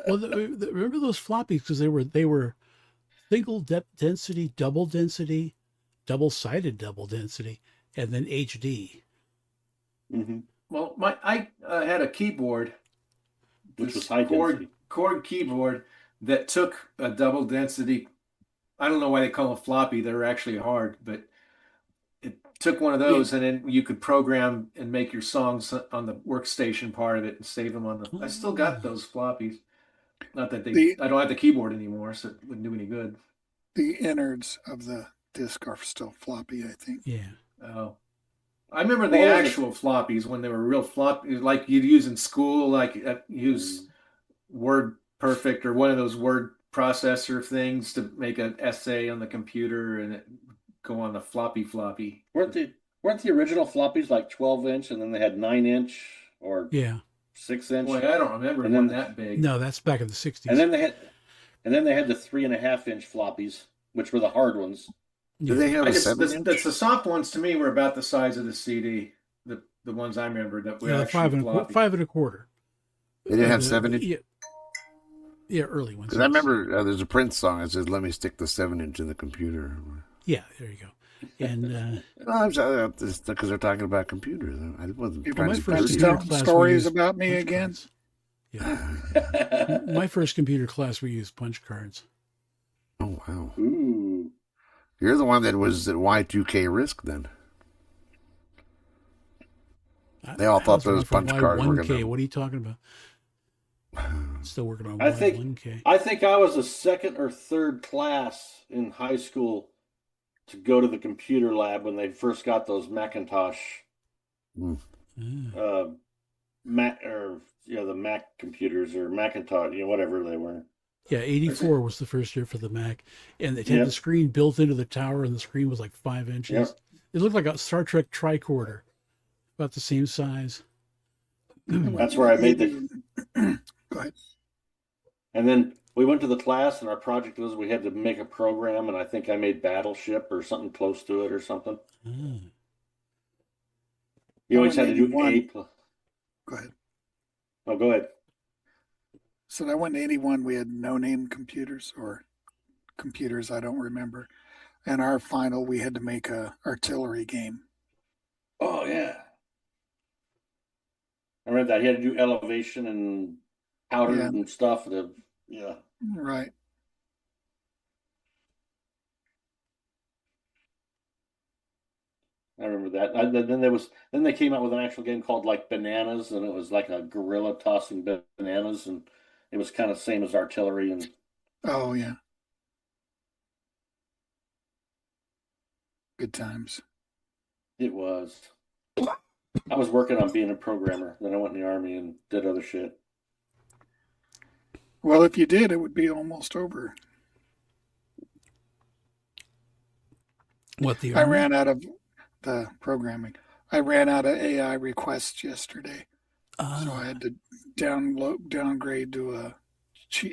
Well, remember those floppies because they were single density, double density, double-sided double density, and then HD. Mm-hmm. Well, I had a keyboard, which was high density chord keyboard that took a double density. I don't know why they call them floppy. They're actually hard, but it took one of those, and then you could program and make your songs on the workstation part of it and save them on the. I still got those floppies. Not that I don't have the keyboard anymore, so it wouldn't do any good. The innards of the disc are still floppy, I think. Yeah. Oh. I remember the actual floppies when they were real floppy, like you'd use in school, like use Word Perfect or one of those word processor things to make an essay on the computer and it go on the floppy. Weren't the original floppies like 12-inch and then they had 9-inch or 6-inch? Boy, I don't remember one that big. No, that's back in the 60s. And then they had And then they had the 3.5-inch floppies, which were the hard ones. Do they have a 7-inch? The soft ones to me were about the size of the CD. The ones I remember that were actually floppy. 5.25. They didn't have 7-inch? Yeah, early ones. Because I remember there's a Prince song that says, "Let me stick the 7-inch in the computer." Yeah, there you go. And just because they're talking about computers. I wasn't People trying to trying to be tell class stories we used about me punch again. cards. Yeah. My first computer class, we used punch cards. Oh, wow. Ooh. You're the one that was at Y2K Risk then. They all thought those punch cards were going to... What are you talking about? Still working on I Y1K. think I was the second or third class in high school to go to the computer lab when they first got those Macintosh the Mac computers or Macintosh, whatever they were. Yeah, 84 was the first year for the Mac, and it had the screen built into the tower, and the screen was like 5 inches. Yep. It looked like a Star Trek tricorder, about the same size. That's where I made the. Go ahead. And then we went to the class, and our project was we had to make a program, and I think I made Battleship or something close to it or something. You always had to do A. Go ahead. Oh, go ahead. So that went in 81. We had no-name computers or computers I don't remember. And our final, we had to make a artillery game. Oh, yeah. I remember that. He had to do elevation and powder and stuff. Yeah. Right. I remember that. Then they came out with an actual game called like Bananas, and it was like a gorilla tossing bananas, and it was kind of same as artillery. And oh yeah, good times. It was. I was working on being a programmer. Then I went in the Army and did other shit. Well, if you did, it would be almost over. What the I Army? ran out of the programming. I ran out of AI requests yesterday, so I had to downgrade to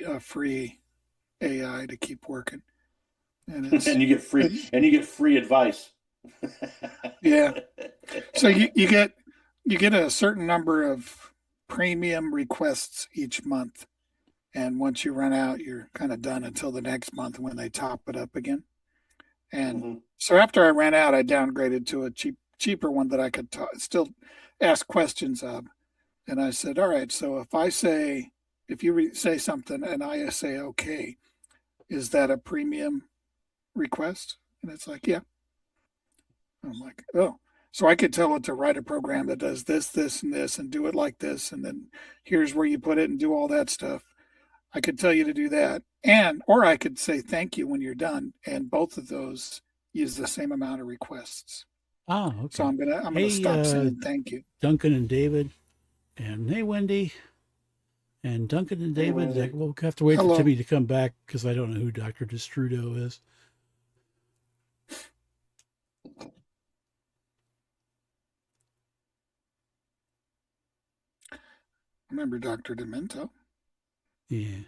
a free AI to keep working. And you get free advice. Yeah. So you get a certain number of premium requests each month, and once you run out, you're kind of done until the next month when they top it up again. And so after I ran out, I downgraded to a cheaper one that I could still ask questions of. And I said, all right, so if you say something and I say, okay, is that a premium request? And it's like, yeah. I'm like, oh. So I could tell it to write a program that does this, this, and this, and do it like this. And then here's where you put it and do all that stuff. I could tell you to do that. Or I could say thank you when you're done. And both of those use the same amount of requests. Oh, okay. So I'm gonna stop saying thank you. Duncan and David, and hey Wendy, and Duncan and David. We'll have to wait for Timmy to come back because I don't know who Dr. Distrudo is. Remember Dr. Demento? Yeah.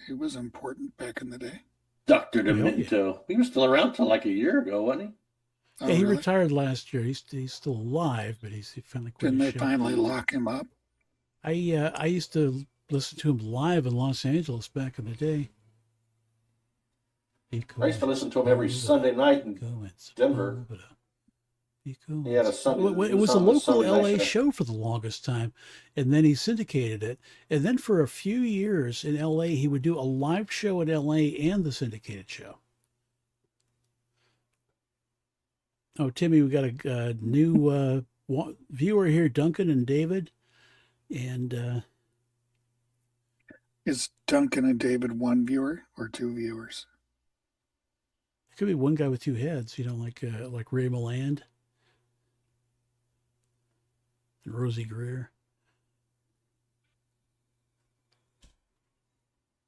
It was important back in the day. Dr. Demento. Yeah. He was still around till like a year ago, wasn't he? Yeah, he retired last year. He's still alive, but he finally quit. Didn't they finally lock him up? I used to listen to him live in Los Angeles back in the day. I used to listen to him every Sunday night in Denver. He had a Sunday. It was a local LA show for the longest time, and then he syndicated it. And then for a few years in LA, he would do a live show in LA and the syndicated show. Oh, Timmy, we got a new viewer here, Duncan and David. And is Duncan and David one viewer or two viewers? It could be one guy with two heads, like Ray Milland and Rosie Greer.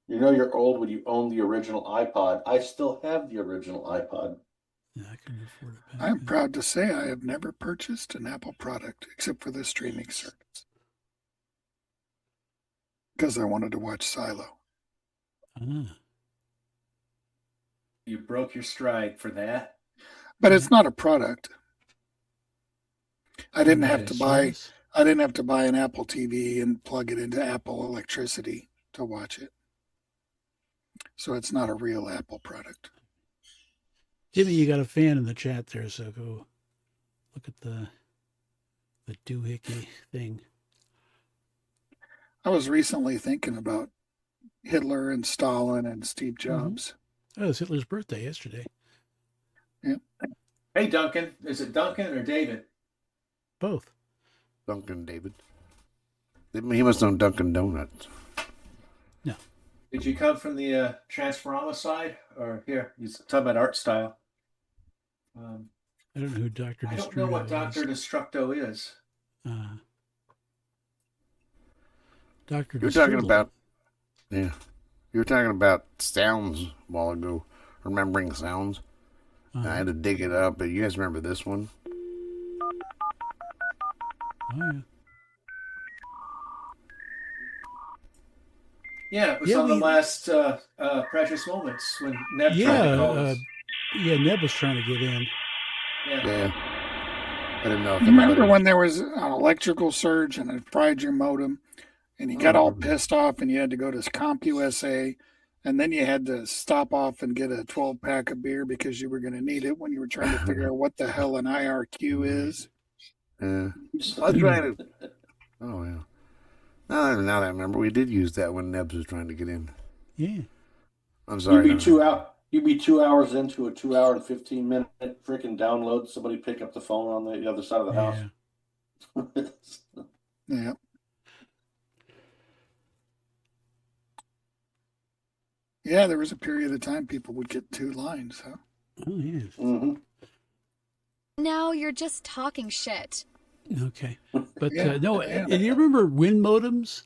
You're old when you own the original iPod. I still have the original iPod. Yeah, I can afford it. I'm proud to say I have never purchased an Apple product except for the streaming service because I wanted to watch Silo. You broke your stride for that. But it's not a product. I didn't Right, have a to buy. service? I didn't have to buy an Apple TV and plug it into Apple electricity to watch it. So it's not a real Apple product. Jimmy, you got a fan in the chat there, so go look at the doohickey thing. I was recently thinking about Hitler and Stalin and Steve Jobs. Oh, it was Hitler's birthday yesterday. Yeah. Hey, Duncan. Is it Duncan or David? Both. Dunkin' David. He must know Dunkin' Donuts. No. Did you come from the Transforma side? Or here, he's talking about art style. I don't know who Dr. I don't know what Dr. is. Destructo is. Dr. You're talking about, yeah. You were talking about sounds a while ago, remembering sounds. I had to dig it up, but you guys remember this one? Oh, yeah. Yeah, it was on the last Precious Moments when Neb tried to call us. Neb was trying to get in. Yeah. I didn't know if You remember when there was an electrical surge and it fried your modem and you got all pissed off and you had to go to CompUSA and then you had to stop off and get a 12-pack of beer because you were going to need it when you were trying to figure out what the hell an IRQ is? Yeah. I was trying to... Oh, yeah. Now that I remember, we did use that when Nebs was trying to get in. Yeah. I'm sorry. You'd be 2 hours into a 2 hour and 15-minute freaking download. Somebody pick up the phone on the other side of the house. Yeah. Yeah, there was a period of time people would get 2 lines, huh? Oh, yeah. Mm-hmm. Now you're just talking shit. Okay. But and you remember Win modems?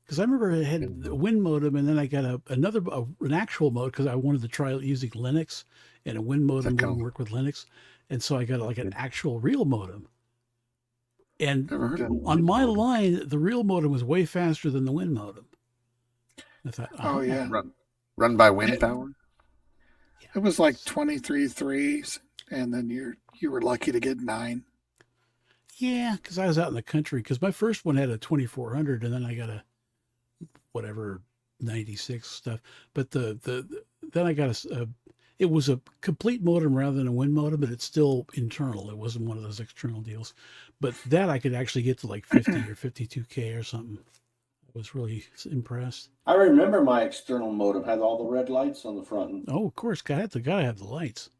Because I remember I had a Win modem and then I got an actual modem because I wanted to try using Linux and a Win modem wouldn't work with Linux. And so I got like an actual real modem. And on my line, the real modem was way faster than the Win modem. I thought, oh yeah. Run by wind power? It was like 23 threes, and then you were lucky to get 9. Yeah, because I was out in the country. Because my first one had a 2400, and then I got a 96 stuff. But then I got it was a complete modem rather than a Win modem, but it's still internal. It wasn't one of those external deals. But that I could actually get to like 50 or 52K or something. I was really impressed. I remember my external modem had all the red lights on the front. Oh, of course, gotta have the lights.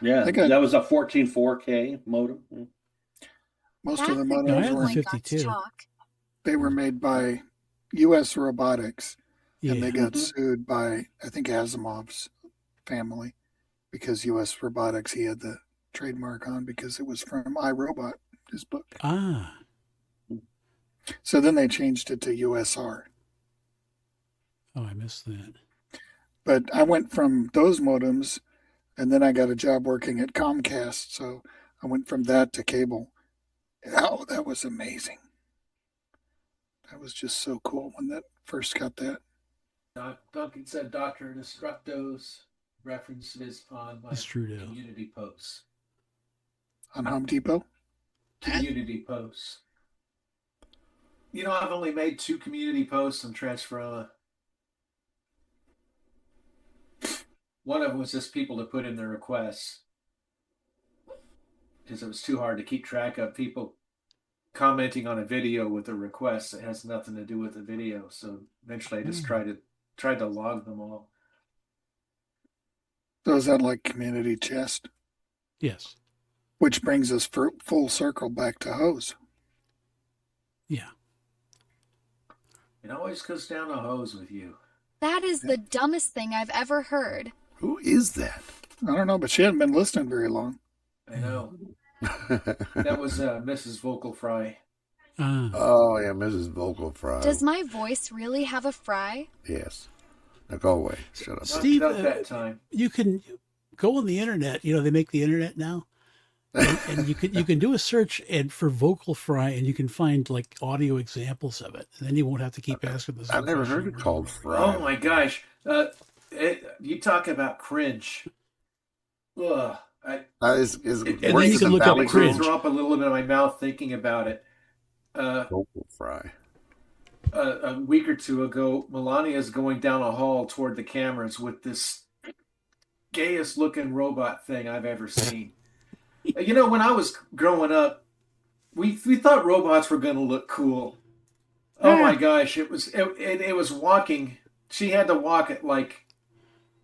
Yeah, that was a 14.4K modem. Most of the modems were 52. They were made by U.S. Robotics, and they got sued by, I think, Asimov's family, because U.S. Robotics, he had the trademark on because it was from iRobot, his book. Ah. So then they changed it to USR. Oh, I missed that. But I went from those modems, and then I got a job working at Comcast, so I went from that to cable. Oh, that was amazing. That was just so cool when that first got that. Duncan said Dr. Destructo's reference is on my community posts. On Home Depot? Community posts. You know, I've only made 2 community posts on Transferella. One of them was just people to put in their requests, because it was too hard to keep track of people commenting on a video with a request that has nothing to do with the video. So eventually I just tried to log them all. So is that like community chest? Yes. Which brings us full circle back to hose. Yeah. It always goes down to hose with you. That is the dumbest thing I've ever heard. Who is that? I don't know, but she hadn't been listening very long. I know. That was Mrs. Vocal Fry. Oh, yeah, Mrs. Vocal Fry. Does my voice really have a fry? Yes. Now go away. Shut up. Steve, Not that time. You can go on the internet. You know, they make the internet now. And you can do a search for vocal fry, and you can find like audio examples of it, and then you won't have to keep asking this. I've never heard it called fry. Oh my gosh! You talk about cringe. Ugh. Is It And then you worse makes can than look up Valley makes me cringe. Girl? throw up a little bit in my mouth thinking about it. Vocal fry. A week or two ago, Melania's going down a hall toward the cameras with this gayest looking robot thing I've ever seen. You know, when I was growing up, we thought robots were going to look cool. Oh my Ah, gosh, it was walking. She had to walk at like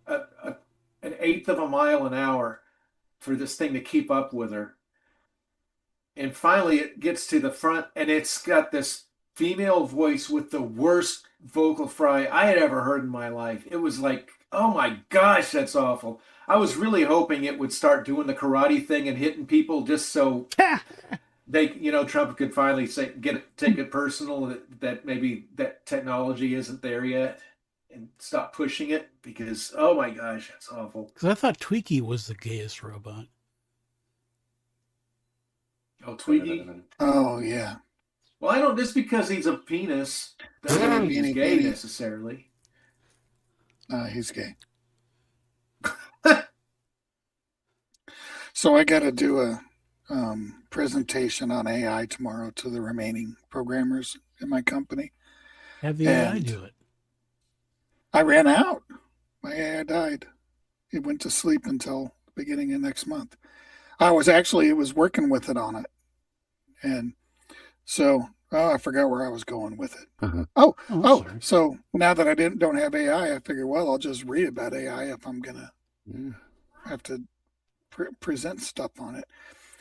an eighth of a mile an hour for this thing to keep up with her. And finally, it gets to the front, and it's got this female voice with the worst vocal fry I had ever heard in my life. It was like, oh my gosh, that's awful. I was really hoping it would start doing the karate thing and hitting people just so they, Trump could finally take it personal that maybe that technology isn't there yet and stop pushing it because, oh my gosh, that's awful. because I thought Tweaky was the gayest robot. Oh, Twiggy. Oh yeah. Well, I don't, just because he's a penis doesn't mean he's Beanie, gay beanie. necessarily. He's gay. So I got to do a presentation on AI tomorrow to the remaining programmers in my company. Have the AI And do it. I ran out. My AI died. It went to sleep until the beginning of next month. It was working with it on it. And so, I forgot where I was going with it. Uh-huh. Sorry. So now that I don't have AI, I figured, well, I'll just read about AI if I'm going to have to present stuff on it.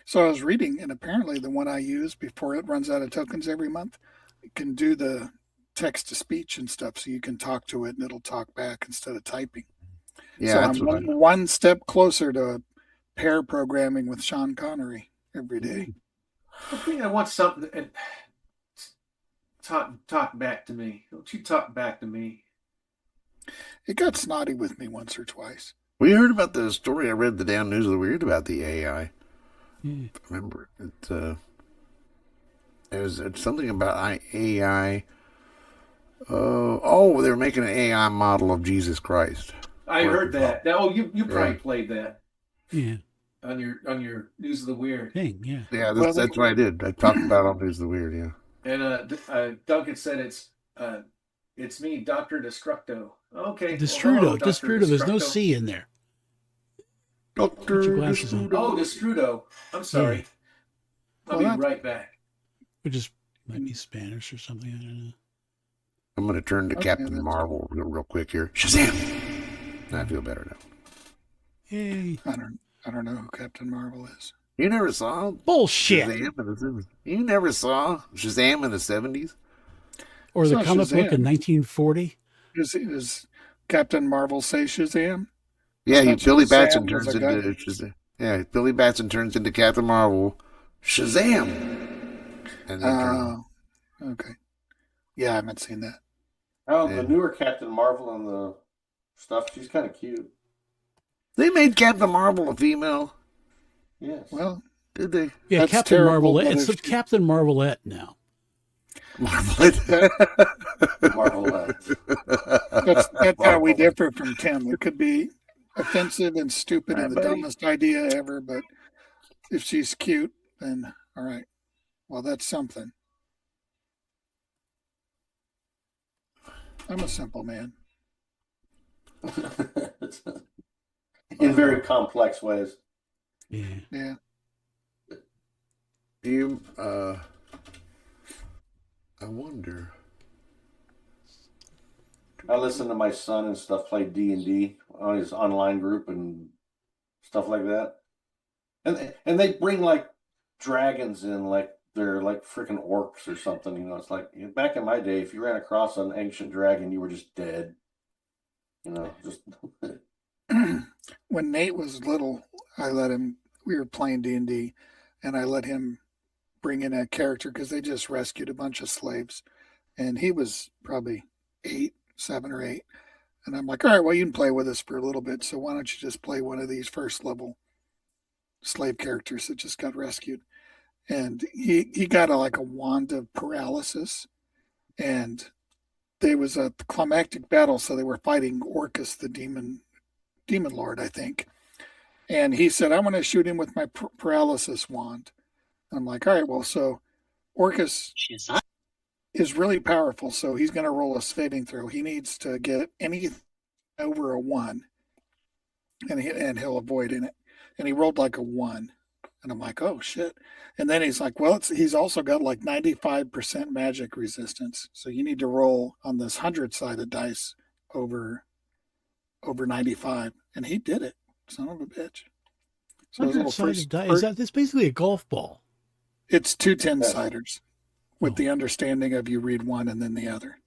So I was reading, and apparently the one I use before it runs out of tokens every month, it can do the text to speech and stuff, so you can talk to it and it'll talk back instead of typing. Yeah, so that's I'm what one step closer to pair programming with Sean Connery every day. I think I want something and talk back to me. Don't you talk back to me? It got snotty with me once or twice. We heard about the story I read the damn news of the weird about the AI. Yeah. Remember it's something about AI. They were making an AI model of Jesus Christ. I heard that. You probably Yeah. played that Yeah. on your News of the Weird. Thing, yeah. Yeah, that's what I did. I talked about it on News of the Weird, yeah. And Duncan said it's me, Dr. Destructo. Okay. Destrudo. Well, hello, Dr. Destrudo. There's no Destructo. C in there. Dr. Put your glasses on. Oh, Destrudo. I'm sorry. I'll Well, be right back. It just might be Spanish or something. I don't know. I'm going to turn to Okay, Captain that's Marvel real quick here. Shazam! I feel better now. Yay. I don't know who Captain Marvel is. You never saw Bullshit. Shazam in the 70s? You never saw Shazam in the 70s? Or It's the not comic book in Shazam. 1940. Does Captain Marvel say Shazam? Yeah, Not Billy Shazam Batson was turns a guy. into Shazam. Yeah, Billy Batson turns into Captain Marvel. Shazam! And then turns. Okay. Yeah, I haven't seen that. Oh, Yeah. the newer Captain Marvel and the stuff, she's kind of cute. They made Captain Marvel a female. Yes. Well, Did they? Yeah, That's Captain terrible, Marvelette. but It's the if she- Captain Marvelette now. Marvel. Marvelette. That's how we differ from Tim. It could be offensive and stupid and the buddy. dumbest idea ever, but if she's cute, then all right. Well, that's something. I'm a simple man. In very complex ways. Yeah. Yeah. Do you, I wonder. I listen to my son and stuff play D&D on his online group and stuff like that. And they bring like dragons in like they're like freaking orcs or something, you know. It's like back in my day, if you ran across an ancient dragon, you were just dead. You know, just When Nate was little, we were playing D&D, and I let him bring in a character because they just rescued a bunch of slaves. And he was probably 7 or 8. And I'm like, all right, well, you can play with us for a little bit. So why don't you just play one of these first level slave characters that just got rescued? And he got like a wand of paralysis, and there was a climactic battle, so they were fighting Orcus, the demon lord, I think. And he said, "I'm going to shoot him with my paralysis wand." I'm like, all right, well, so Orcus is really powerful, so he's going to roll a saving throw. He needs to get anything over a 1, and he'll avoid in it. And he rolled like a 1. And I'm like, oh, shit. And then he's like, well, he's also got like 95% magic resistance. So you need to roll on this 100-sided dice over 95. And he did it. Son of a bitch. So his little 100-sided dice. That's basically a golf ball. It's 2 10-siders with the understanding of you read one and then the other.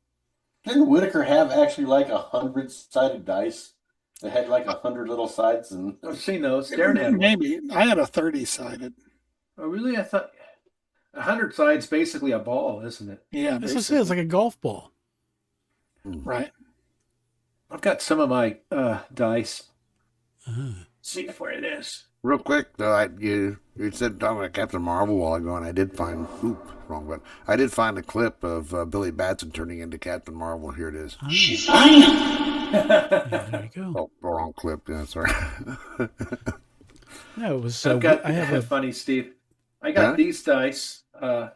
Didn't Whitaker have actually like 100-sided dice that had like 100 little sides? And I've seen those. Darren had one. Maybe. I had a 30-sided. Oh, really? I thought 100 sides basically a ball, isn't it? Yeah, that's what I said. It's like a golf ball. Right. I've got some of my dice. See where it is. Real quick, though, you said talking about Captain Marvel a while ago, and I did find, but I did find a clip of Billy Batson turning into Captain Marvel. Here it is. Yeah, there you go. Oh, wrong clip. Yeah, sorry. No, it was. I have funny, Steve. I got these dice. Your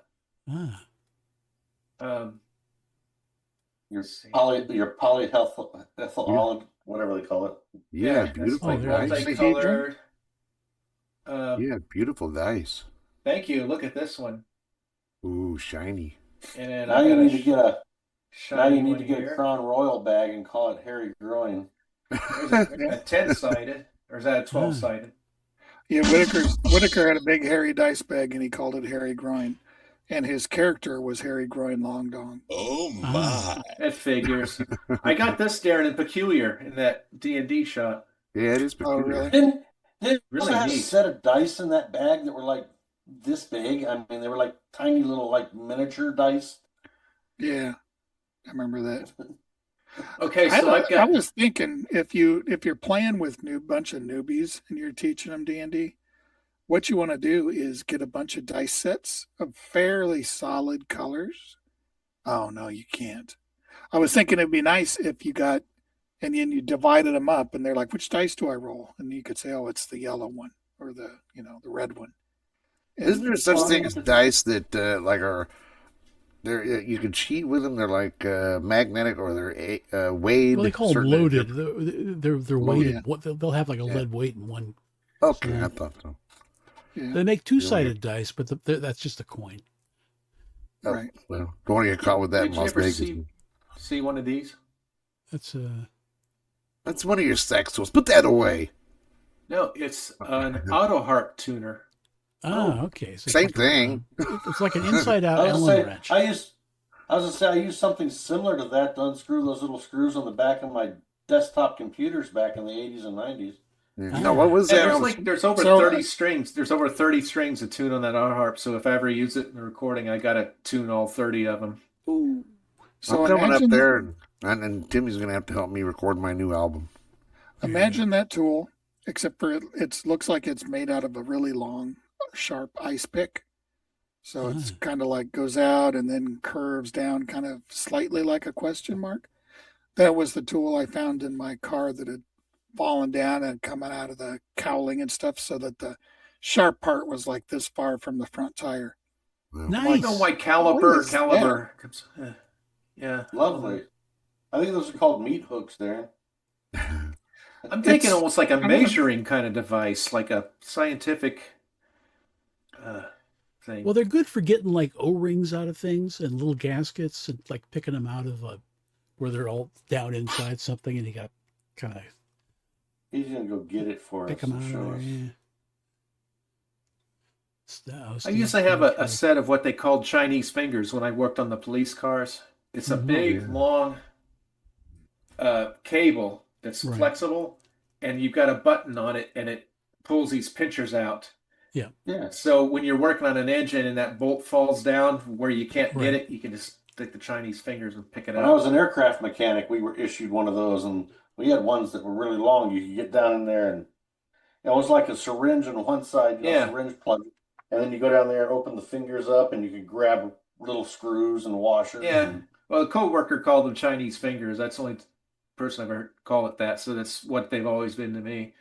polyethyl, whatever they call it. Yeah, beautiful dice. Multicolored. Yeah, beautiful dice. Thank you. Look at this one. Ooh, shiny. And now you need to get a a Crown Royal bag and call it Harry Groin. There's a 10-sided, or is that a 12-sided? Yeah, Whitaker had a big hairy dice bag and he called it Harry Groin. And his character was Harry Groin Long Dong. Oh my! That figures. I got this, Darren, in Peculiar in that D&D shot. Yeah, it is peculiar. Oh, really? Didn't Really have a neat. set of dice in that bag that were like this big? I mean, they were like tiny little like miniature dice. Yeah, I remember that. Okay, so I was thinking if you're playing with bunch of newbies and you're teaching them D&D, what you want to do is get a bunch of dice sets of fairly solid colors. Oh no, you can't. I was thinking it'd be nice if you got, and then you divided them up, and they're like, which dice do I roll? And you could say, oh, it's the yellow one or the red one. And isn't there such thing as dice that are there? You can cheat with them. They're like magnetic, or they're weighed. Well, they call them loaded. They're weighted. Yeah. They'll have like a lead weight in one. Okay, I thought so. Yeah. They make 2-sided dice, but that's just a coin. Right. Well, don't want to get caught with that in Did you Las ever Vegas. see one of these? That's one of your sex tools. Put that away. No, it's an auto harp tuner. Okay. So same thing. It's like an inside-out I was Allen gonna say, wrench. I used something similar to that to unscrew those little screws on the back of my desktop computers back in the 80s and 90s. Yeah. No, what was that? There's over 30 strings. There's over 30 strings to tune on that auto harp. So if I ever use it in the recording, I got to tune all 30 of them. Ooh. So I'm coming up there, and Timmy's going to have to help me record my new album. Imagine that tool, except for it looks like it's made out of a really long, sharp ice pick. So it's kind of like goes out and then curves down kind of slightly like a question mark. That was the tool I found in my car that had fallen down and coming out of the cowling and stuff, so that the sharp part was like this far from the front tire. Nice. No white caliber. Yeah. Lovely. I think those are called meat hooks there. I'm thinking almost like a measuring kind of device, like a scientific thing. Well, they're good for getting like O-rings out of things and little gaskets and like picking them out of where they're all down inside something, and you got kind of. He's gonna go get it for pick us. them out of there, yeah. I used to have a set of what they called Chinese fingers when I worked on the police cars. It's a big, long cable that's flexible, and you've got a button on it, and it pulls these pinchers out. Yeah. So when you're working on an engine and that bolt falls down where you can't get it, you can just stick the Chinese fingers and pick it up. When I was an aircraft mechanic, we were issued one of those, and we had ones that were really long. You could get down in there, and it was like a syringe on one side, syringe plug, and then you go down there and open the fingers up, and you can grab little screws and washers. Yeah. And Well, a coworker called them Chinese fingers. That's the only person I've ever call it that. So that's what they've always been to me.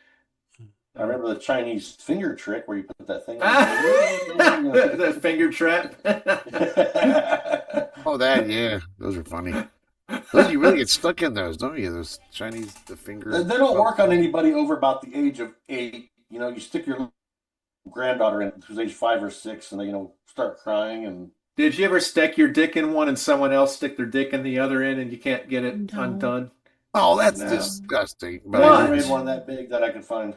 I remember the Chinese finger trick where you put that thing. The finger trap. Oh, that, yeah. Those are funny. Those, you really get stuck in those, don't you? Those Chinese, the finger. They don't work on anybody over about the age of 8. You know, you stick your granddaughter in who's age 5 or 6, and they, start crying. And Did you ever stick your dick in one and someone else stick their dick in the other end and you can't get it undone? Oh, that's No. disgusting. I never made one that big that I could find.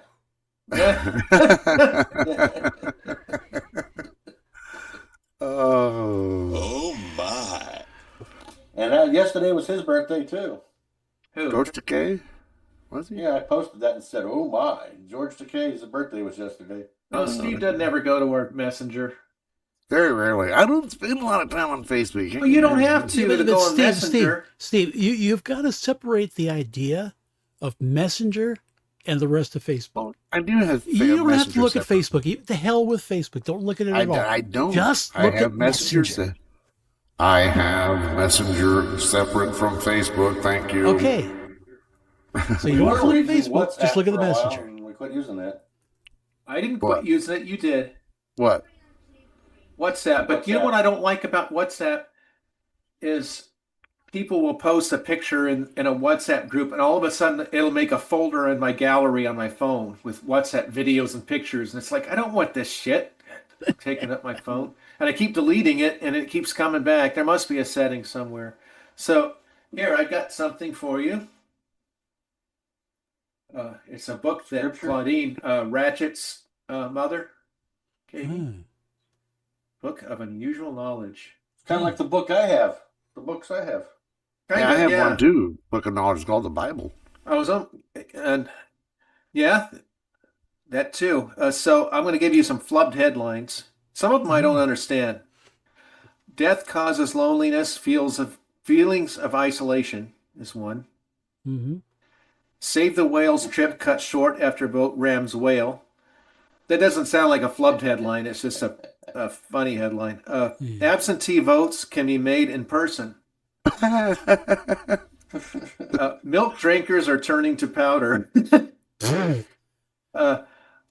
Oh my. And yesterday was his birthday, too. Who? George Takei? Was he? Yeah, I posted that and said, "Oh my, George Takei's birthday was yesterday." Oh, Steve doesn't ever go to our messenger. Very rarely. I don't spend a lot of time on Facebook. Well, you don't have to, Yeah, to go on Messenger. Steve, you've got to separate the idea of Messenger and the rest of Facebook. Well, I do have. You don't have to Messenger look at separate. Facebook. The hell with Facebook. Don't look at it at all. I don't. Just I look have at Messenger. I have Messenger separate from Facebook. Thank you. Okay. So you don't have to look at Facebook. Just look at the WhatsApp for a while, Messenger. and we quit using that. I didn't What? quit using it. You did. What? WhatsApp. But you know what I don't like about WhatsApp is people will post a picture in a WhatsApp group, and all of a sudden it'll make a folder in my gallery on my phone with WhatsApp videos and pictures. And it's like, I don't want this shit taking up my phone. And I keep deleting it, and it keeps coming back. There must be a setting somewhere. So here, I got something for you. It's a book that Claudine, Ratchet's mother, gave me. Book of Unusual Knowledge. Kind of like the book I have. The books I have. Yeah, I have one too. Book of knowledge called the Bible. I was on, and yeah, that too. So I'm going to give you some flubbed headlines. Some of them I don't understand. Death causes loneliness, feelings of isolation is one. Mm-hmm. Save the whale's trip cut short after boat rams whale. That doesn't sound like a flubbed headline. It's just a funny headline. Absentee votes can be made in person. Milk drinkers are turning to powder.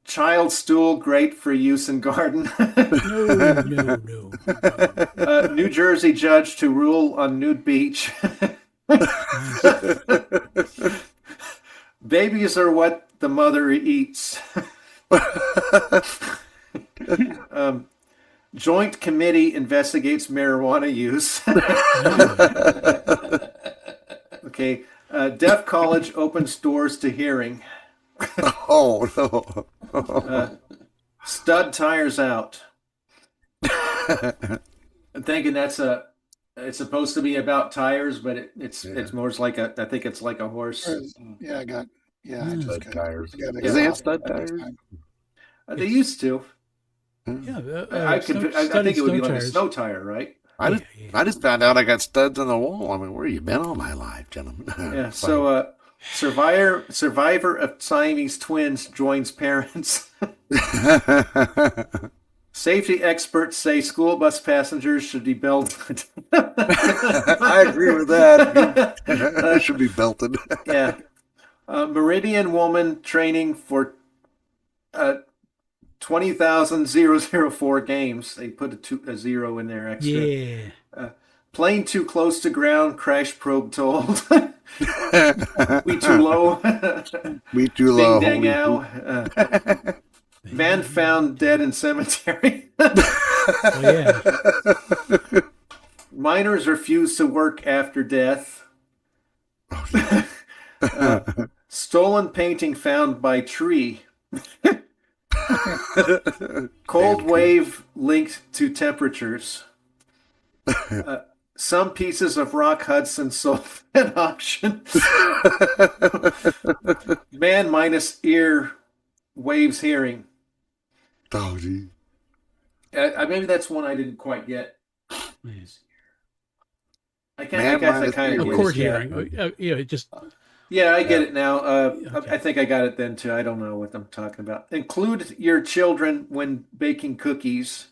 Child stool great for use in garden. No. New Jersey judge to rule on nude beach. Babies are what the mother eats. Joint committee investigates marijuana use. Okay. Deaf college opens doors to hearing. Oh, no. Stud tires out. I'm thinking it's supposed to be about tires, but it's more like I think it's like a horse. Yeah, I just Stud got tires. got Does it have stud tires? They used to. Yeah, I think it would be like a snow tire, right? I just found out I got studs on the wall. I mean, where you been all my life, gentlemen? Yeah. So, survivor of Siamese twins joins parents. Safety experts say school bus passengers should be belted. I agree with that. That should be belted. Yeah. Meridian woman training for 20,004 games. They put a 0 in there extra. Yeah. Plane too close to ground, crash probe told. We too low. We too low. Bing dang ow. Man found dead in cemetery. Oh, yeah. Miners refuse to work after death. Stolen painting found by tree. Cold wave linked to temperatures. Some pieces of rock Hudson sold at auction. Man minus ear waves hearing. Oh, gee. Maybe that's one I didn't quite get. I Man guess I minus kind ear of waves Chord hearing. hearing. Just Yeah, I get it now. Okay. I think I got it then too. I don't know what I'm talking about. Include your children when baking cookies.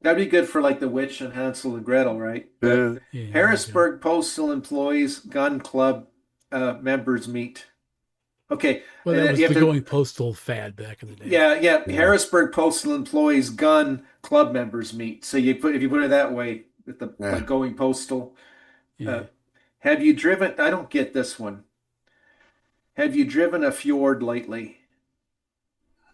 That'd be good for like the witch and Hansel and Gretel, right? Yeah. Yeah, Harrisburg Postal Employees Gun Club members meet. Okay, well, that was you have the to. going postal fad back in the day. Yeah, yeah. Yeah. Harrisburg Postal Employees Gun Club members meet. So if you put it that way, with the Yeah. like going postal. Yeah. Have you driven? I don't get this one. Have you driven a fjord lately?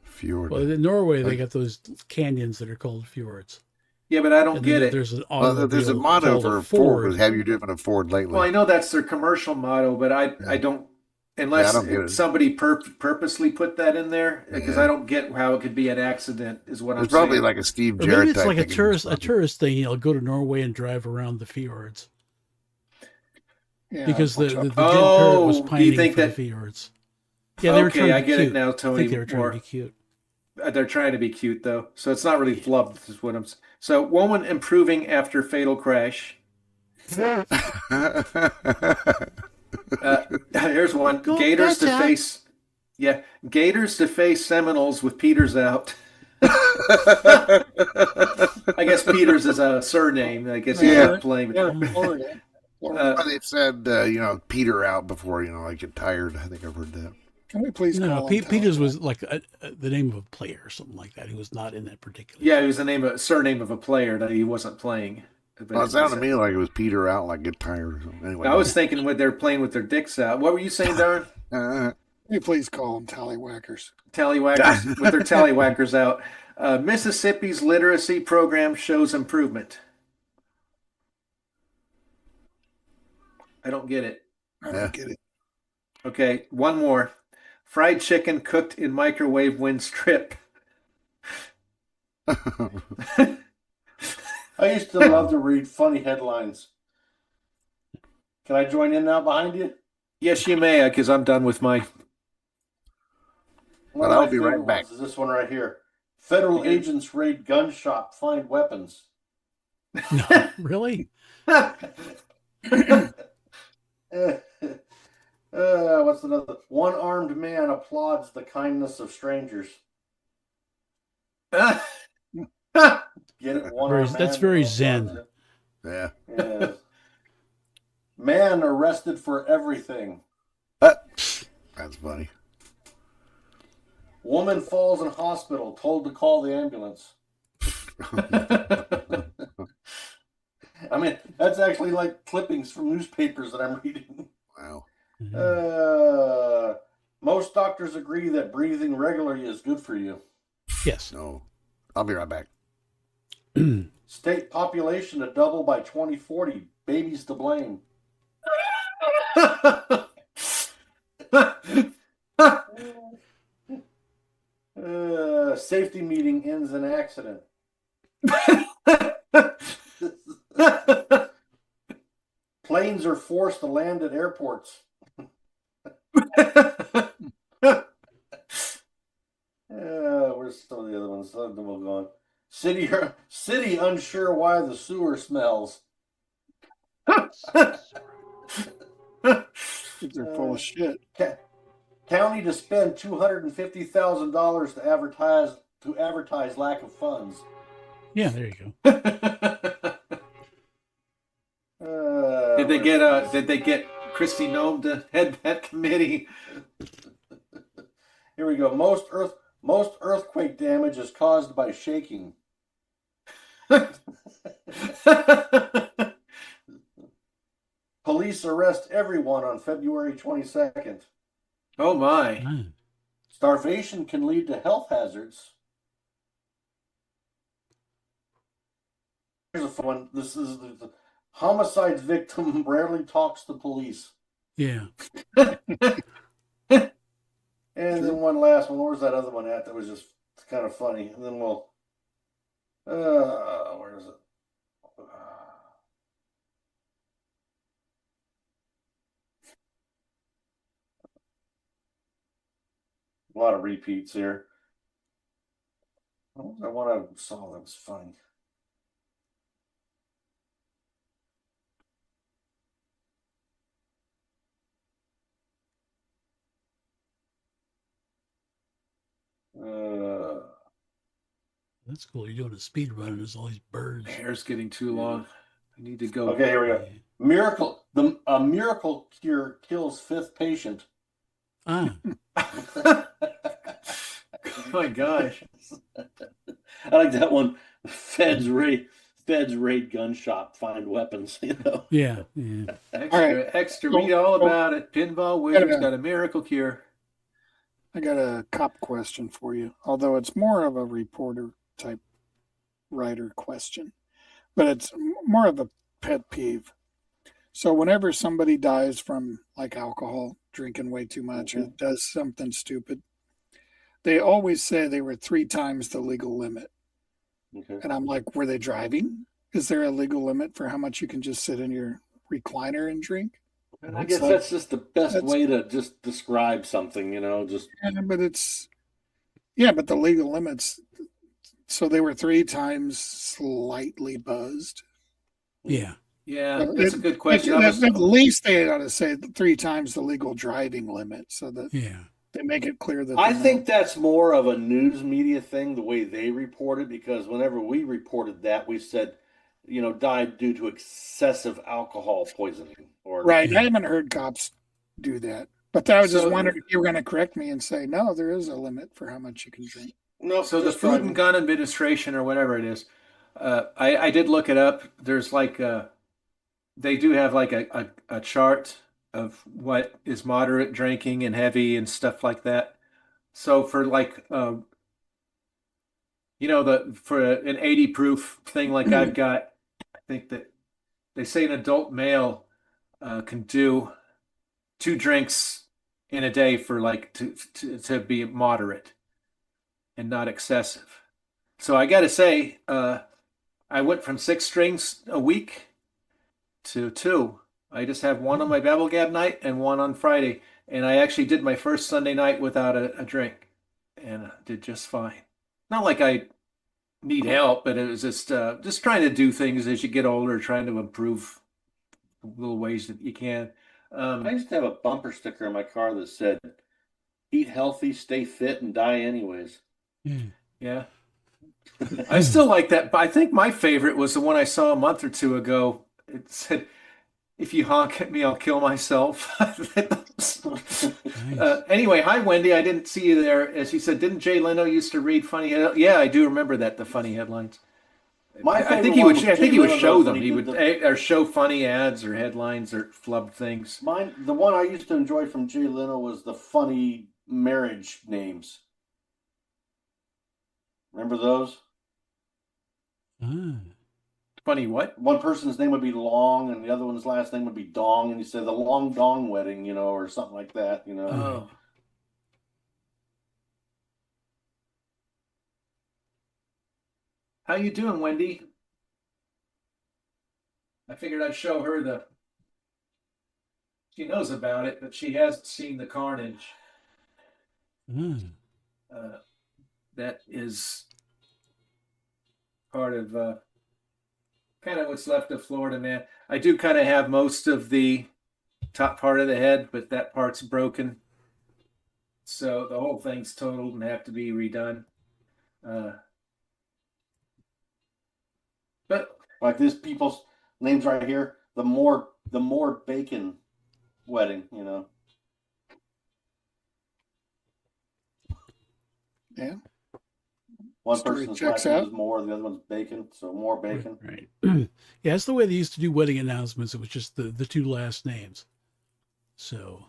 Fjord. Well, in Norway, they Like- got those canyons that are called fjords. Yeah, but I don't And get then it. there's an Well, there's a automobile motto called for a Ford. Ford. Have you driven a Ford lately? Well, I know that's their commercial motto, but I Yeah. don't Yeah, I unless don't get it. somebody purposely put that in there because Yeah. I don't get how it could be an accident is what I'm It's probably saying. like a Steve Or Jarrett maybe it's type like a thing. tourist thing. Go to Norway and drive around the fjords Yeah, because the watch out. Jim Parrott was Oh, do you pining think for the that? fjords. Yeah, they were Okay, trying to I be get cute. it now, I Tony. think they were trying to be cute. They're trying to be cute though, so it's not really flub. This is what I'm. So, woman improving after fatal crash. Here's one. Go Gators to better. face. Yeah, Gators to face Seminoles with Peters out. I guess Peters is a surname. I guess he's Yeah. not playing. Yeah, Florida. Uh, They've said, Peter out before, I get tired. I think I've heard that. Can we please No, call him Peters Talbot? was like the name of a player or something like that. He was not in that particular. yeah, team. it was the surname of a player that he wasn't playing. But Well, it sounded to me like it was Peter out, like get tired or something. Anyway, I was thinking when they're playing with their dicks out. What were you saying, Darren? uh, Can we please call him Tallywhackers? Tallywhackers with their tallywhackers out. Mississippi's literacy program shows improvement. I don't get it. I Yeah. don't get it. Okay, one more. Fried chicken cooked in microwave when strip. I used to love to read funny headlines. Can I join in now behind you? Yes, you may, because I'm done with my. One Well, of I'll my be right favorite back. ones is this one right here. Federal Okay. agents raid gun shop, find weapons. No, really? What's another? One armed man applauds the kindness of strangers. Get it? One armed That's man very applauds zen. it. yeah. Yes. Man arrested for everything. That's funny. Woman falls in hospital, told to call the ambulance. I mean, that's actually like clippings from newspapers that I'm reading. Wow. Most doctors agree that breathing regularly is good for you. Yes. No. I'll be right back. State population to double by 2040. Babies to blame. Safety meeting ends in accident. Planes are forced to land at airports. Where's some of the other ones? Then we'll go on. City unsure why the sewer smells. Kids are full of shit. County to spend $250,000 to advertise lack of funds. Yeah, there you go. Did they get Christy Nome to head that committee? Here we go. Most earthquake damage is caused by shaking. Police arrest everyone on February 22nd. Oh my. Ah. Starvation can lead to health hazards. Here's a fun one. This is the homicides victim rarely talks to police. Yeah. And then one last one. Where's that other one at? That was just kind of funny. And then we'll. Where is it? A lot of repeats here. What was that one I saw that was funny? That's cool. You're doing a speed run and there's all these birds. Hair's getting too long. I need to go. Okay, here we go. Miracle. A miracle cure kills fifth patient. Ah. Oh my gosh. I like that one. Feds raid gun shop, find weapons. Yeah. Extra. Read all about it. Pinball Wizard's got a miracle cure. I got a cop question for you, although it's more of a reporter type writer question, but it's more of a pet peeve. So whenever somebody dies from like alcohol, drinking way too much, or does something stupid, they always say they were 3 times the legal limit. Okay. And I'm like, were they driving? Is there a legal limit for how much you can just sit in your recliner and drink? I guess that's just the best way to just describe something, just. Yeah, but the legal limits. So they were 3 times slightly buzzed. Yeah. Yeah, that's a good question. At least they ought to say 3 times the legal driving limit, so that they make it clear that. I think that's more of a news media thing, the way they report it, because whenever we reported that, we said, died due to excessive alcohol poisoning. Right. I haven't heard cops do that, but I was just wondering if you were going to correct me and say, no, there is a limit for how much you can drink. No. So the Food and Gun Administration or whatever it is, I did look it up. There's they do have like a chart of what is moderate drinking and heavy and stuff like that. So for for an 80 proof thing like I've got, I think that they say an adult male can do 2 drinks in a day for to be moderate and not excessive. So I got to say, I went from 6 drinks a week to 2. I just have one on my BabbleGab night and one on Friday. And I actually did my first Sunday night without a drink and did just fine. Not like I need help, but it was just trying to do things as you get older, trying to improve little ways that you can. I used to have a bumper sticker in my car that said, "Eat healthy, stay fit, and die anyways." Yeah. I still like that, but I think my favorite was the one I saw a month or 2 ago. It said, "If you honk at me, I'll kill myself." Anyway, hi, Wendy. I didn't see you there. As he said, didn't Jay Leno used to read funny headlines? Yeah, I do remember that, the funny headlines. I think he would show them. He would or show funny ads or headlines or flub things. The one I used to enjoy from Jay Leno was the funny marriage names. Remember those? Funny what? One person's name would be Long, and the other one's last name would be Dong, and he said the Long Dong wedding, or something like that, Oh. How you doing, Wendy? I figured I'd show her she knows about it, but she hasn't seen the carnage. That is part of kind of what's left of Florida Man. I do kind of have most of the top part of the head, but that part's broken. So the whole thing's totaled and have to be redone. But like these people's names right here, the more bacon wedding, Yeah. One person's last name is More, the other one's Bacon, so More Bacon. Right. Yeah, that's the way they used to do wedding announcements. It was just the 2 last names. So,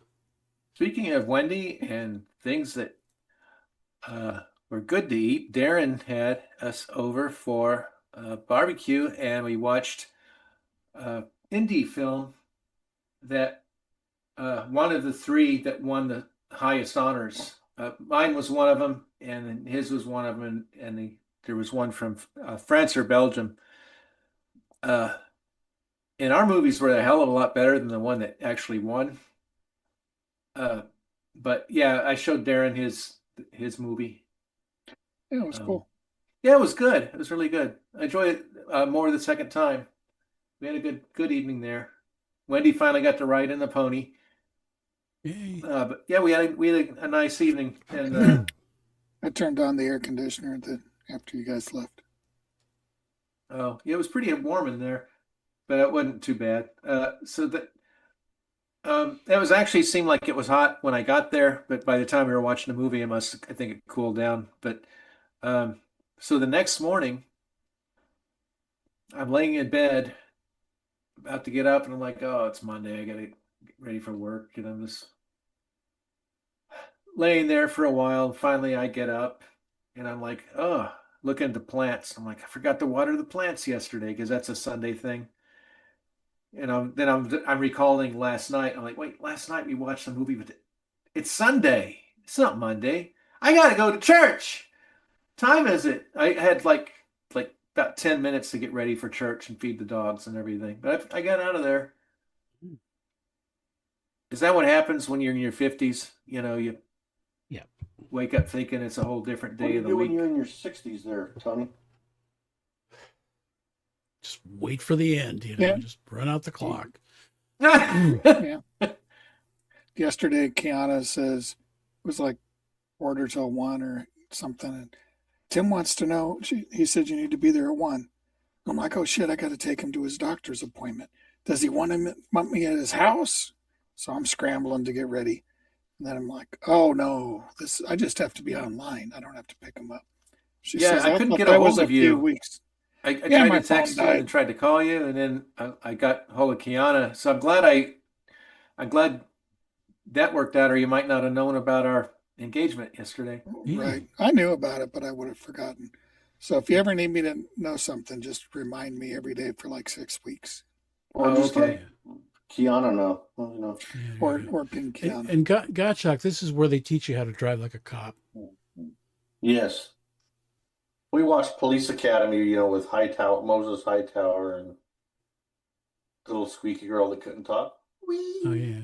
speaking of Wendy and things that were good to eat, Darren had us over for barbecue, and we watched indie film that one of the 3 that won the highest honors. Mine was one of them, and his was one of them, and there was one from France or Belgium. And our movies were a hell of a lot better than the one that actually won. But yeah, I showed Darren his movie. Yeah, it was cool. Yeah, it was good. It was really good. I enjoyed it more the second time. We had a good evening there. Wendy finally got to ride in the pony. But yeah, we had a nice evening, and I turned on the air conditioner at the after you guys left. Oh, yeah, it was pretty warm in there, but it wasn't too bad. That was actually seemed like it was hot when I got there, but by the time we were watching the movie, I think it cooled down. But so the next morning, I'm laying in bed, about to get up, and I'm like, oh, it's Monday. I gotta get ready for work. And I'm just laying there for a while. Finally, I get up, and I'm like, oh, looking at the plants. I'm like, I forgot to water the plants yesterday because that's a Sunday thing. And I'm recalling last night. I'm like, wait, last night we watched a movie, but it's Sunday. It's not Monday. I gotta go to church. Time is it? I had like about 10 minutes to get ready for church and feed the dogs and everything. But I got out of there. Is that what happens when you're in your 50s? You Yeah. wake up thinking it's a whole different What do day you of the do when week. you're in your 60s there, Tony? Just wait for the end, Yeah. just run out the clock. Yeah. Yesterday, Kiana says it was like 1:45 or something, and Tim wants to know. He said you need to be there at 1. I'm like, oh shit, I got to take him to his doctor's appointment. Does he want me at his house? So I'm scrambling to get ready, and then I'm like, oh no, I just have to be online. I don't have to pick him up. She says, I couldn't thought get a that was hold a of few you. weeks. I Yeah, tried my to text phone you and died. tried to call you, and then I got hold of Kiana. So I'm glad that worked out, or you might not have known about our engagement yesterday. Yeah. Right. I knew about it, but I would have forgotten. So if you ever need me to know something, just remind me every day for like 6 weeks, Or Oh, just okay. let Kiana know. Well, Yeah, there you go. or ping Kiana. And Gottschalk, this is where they teach you how to drive like a cop. Yes. We watched Police Academy, with Moses Hightower and the little squeaky girl that couldn't talk. Oh yeah.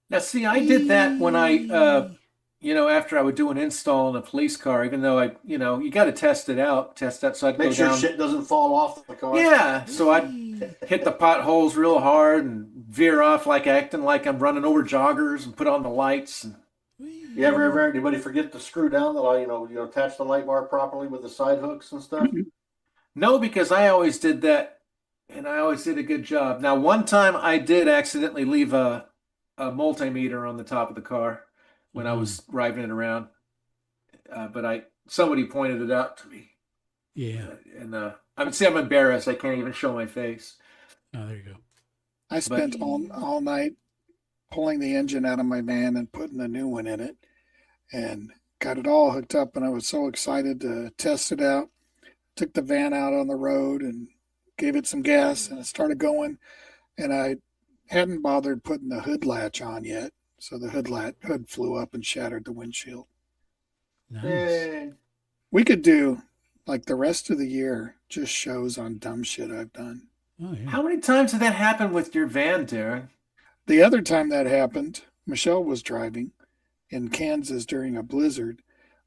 Now, see, I did that when after I would do an install in a police car, even though you got to test that. So I'd Make go sure down. shit doesn't fall off the car. Yeah, so I'd hit the potholes real hard and veer off acting like I'm running over joggers and put on the lights. And You ever anybody forget to screw down the light, attach the light bar properly with the side hooks and stuff? no, because I always did that, and I always did a good job. Now, one time I did accidentally leave a multimeter on the top of the car when I was driving it around, but somebody pointed it out to me. Yeah. And I'm embarrassed. I can't even show my face. Oh, there you go. I spent all night pulling the engine out of my van and putting a new one in it, and got it all hooked up. And I was so excited to test it out. Took the van out on the road and gave it some gas, and it started going. And I hadn't bothered putting the hood latch on yet, so the hood flew up and shattered the windshield. Nice. Yay. We could do like the rest of the year just shows on dumb shit I've done. Oh yeah. How many times did that happen with your van, Darren? The other time that happened, Michelle was driving in Kansas during a blizzard,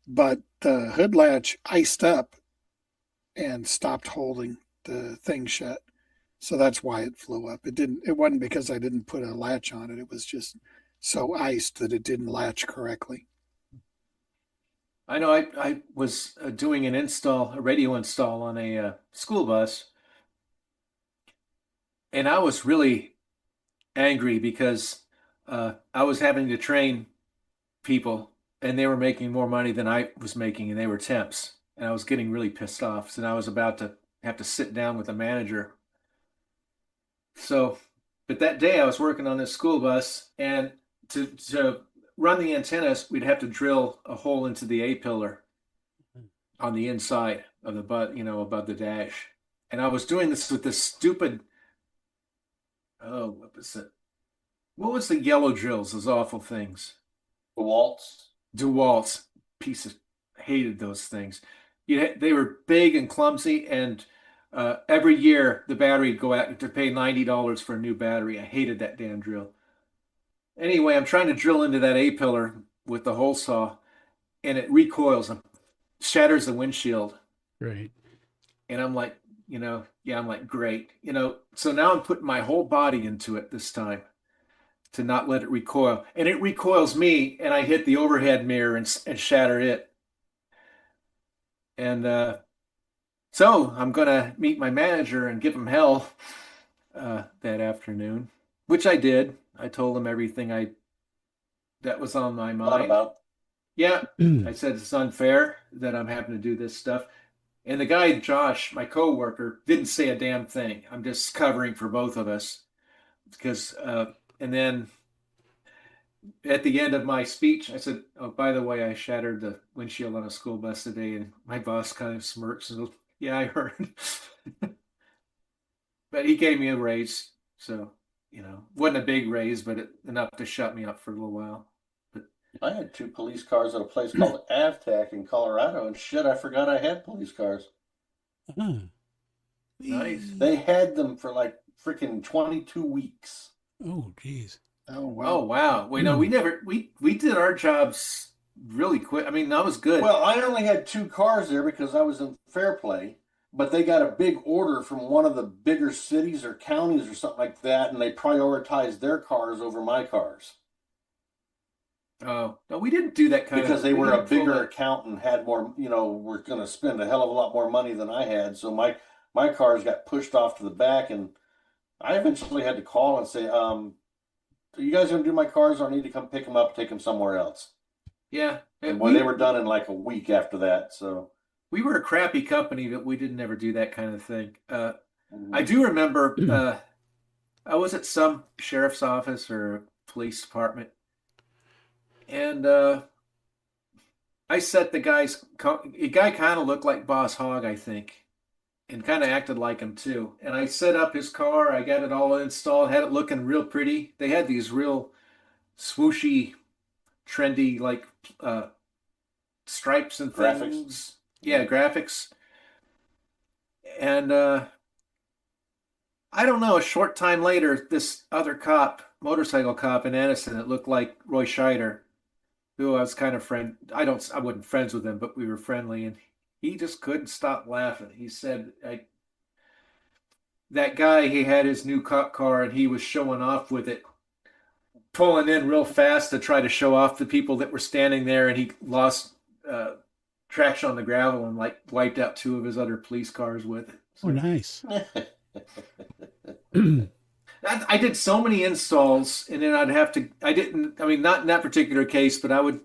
but the hood latch iced up and stopped holding the thing shut. So that's why it flew up. It wasn't because I didn't put a latch on it. It was just so iced that it didn't latch correctly. I know I was doing a radio install on a school bus, and I was really angry because I was having to train people, and they were making more money than I was making, and they were temps, and I was getting really pissed off. So I was about to have to sit down with the manager. So, but that day I was working on this school bus, and to run the antennas, we'd have to drill a hole into the A pillar on the inside of the butt, above the dash. And I was doing this with this stupid, oh, what was it? What was the yellow drills, those awful things? DeWalt's. DeWalt's. Hated those things. They were big and clumsy, and every year the battery would go out to pay $90 for a new battery. I hated that damn drill. Anyway, I'm trying to drill into that A pillar with the hole saw, and it recoils and shatters the windshield. Right. And I'm like, great. So now I'm putting my whole body into it this time to not let it recoil. And it recoils me, and I hit the overhead mirror and shatter it. And So I'm going to meet my manager and give him hell that afternoon, which I did. I told him everything that was on my Thought mind. about. Yeah, I said it's unfair that I'm having to do this stuff. And the guy, Josh, my coworker, didn't say a damn thing. I'm just covering for both of us because, and then at the end of my speech, I said, "Oh, by the way, I shattered the windshield on a school bus today." And my boss kind of smirks and goes, "Yeah, I heard." But he gave me a raise, so wasn't a big raise, but enough to shut me up for a little while. But I had 2 police cars at a place called Avtac in Colorado, and shit, I forgot I had police cars. Nice. They had them for like freaking 22 weeks. Oh, geez. Oh wow. Oh wow. We did our jobs really quick. I mean, that was good. Well, I only had 2 cars there because I was in fair play, but they got a big order from one of the bigger cities or counties or something like that, and they prioritized their cars over my cars. Oh, no, we didn't do that kind because of. they We were a didn't pull bigger that. account and had more, were going to spend a hell of a lot more money than I had. So my cars got pushed off to the back, and I eventually had to call and say, are you guys going to do my cars, or I need to come pick them up, take them somewhere else? Yeah, And boy, they were done in like a week after that. So we were a crappy company, but we didn't ever do that kind of thing. I do remember I was at some sheriff's office or police department, and I set the guy kind of looked like Boss Hogg, I think, and kind of acted like him too. And I set up his car. I got it all installed, had it looking real pretty. They had these real swooshy, trendy like stripes and graphics. things. Yeah, graphics. And I don't know, a short time later, this other cop, motorcycle cop in Addison, that looked like Roy Scheider, who I was kind of I wasn't friends with him, but we were friendly, and he just couldn't stop laughing. He said, that guy, he had his new cop car and he was showing off with it, pulling in real fast to try to show off the people that were standing there, and he lost traction on the gravel and like wiped out 2 of his other police cars with it. So. Oh, nice. I did so many installs, and then I mean, not in that particular case, but I would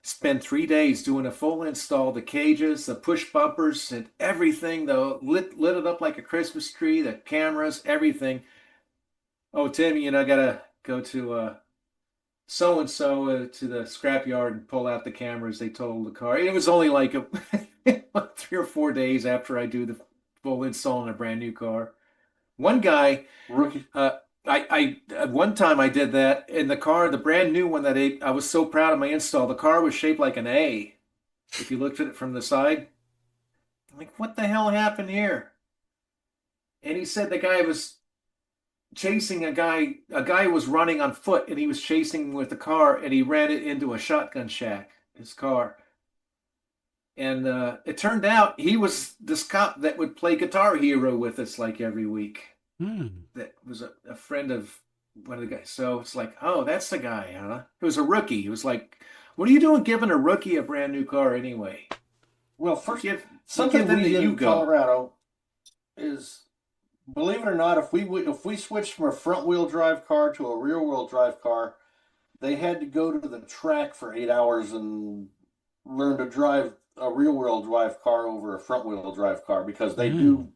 spend 3 days doing a full install, the cages, the push bumpers, and everything, though, lit it up like a Christmas tree, the cameras, everything. Oh, Timmy, I gotta go to so-and-so to the scrapyard and pull out the cameras. They totaled the car. It was only like 3 or 4 days after I do the full install on a brand new car. One guy, Rookie. I one time I did that in the car, the brand new one that I was so proud of my install. The car was shaped like an A. If you looked at it from the side, I'm like, what the hell happened here? And he said the guy was chasing a guy. A guy was running on foot, and he was chasing with the car, and he ran it into a shotgun shack. His car. And it turned out he was this cop that would play Guitar Hero with us like every week. That was a friend of one of the guys. So it's like, oh, that's the guy, huh? It was a rookie. It was like, what are you doing giving a rookie a brand new car anyway? Well, first, something we did in Colorado is, believe it or not, if we switched from a front-wheel drive car to a rear-wheel drive car, they had to go to the track for 8 hours and learn to drive a rear-wheel drive car over a front-wheel drive car, because they do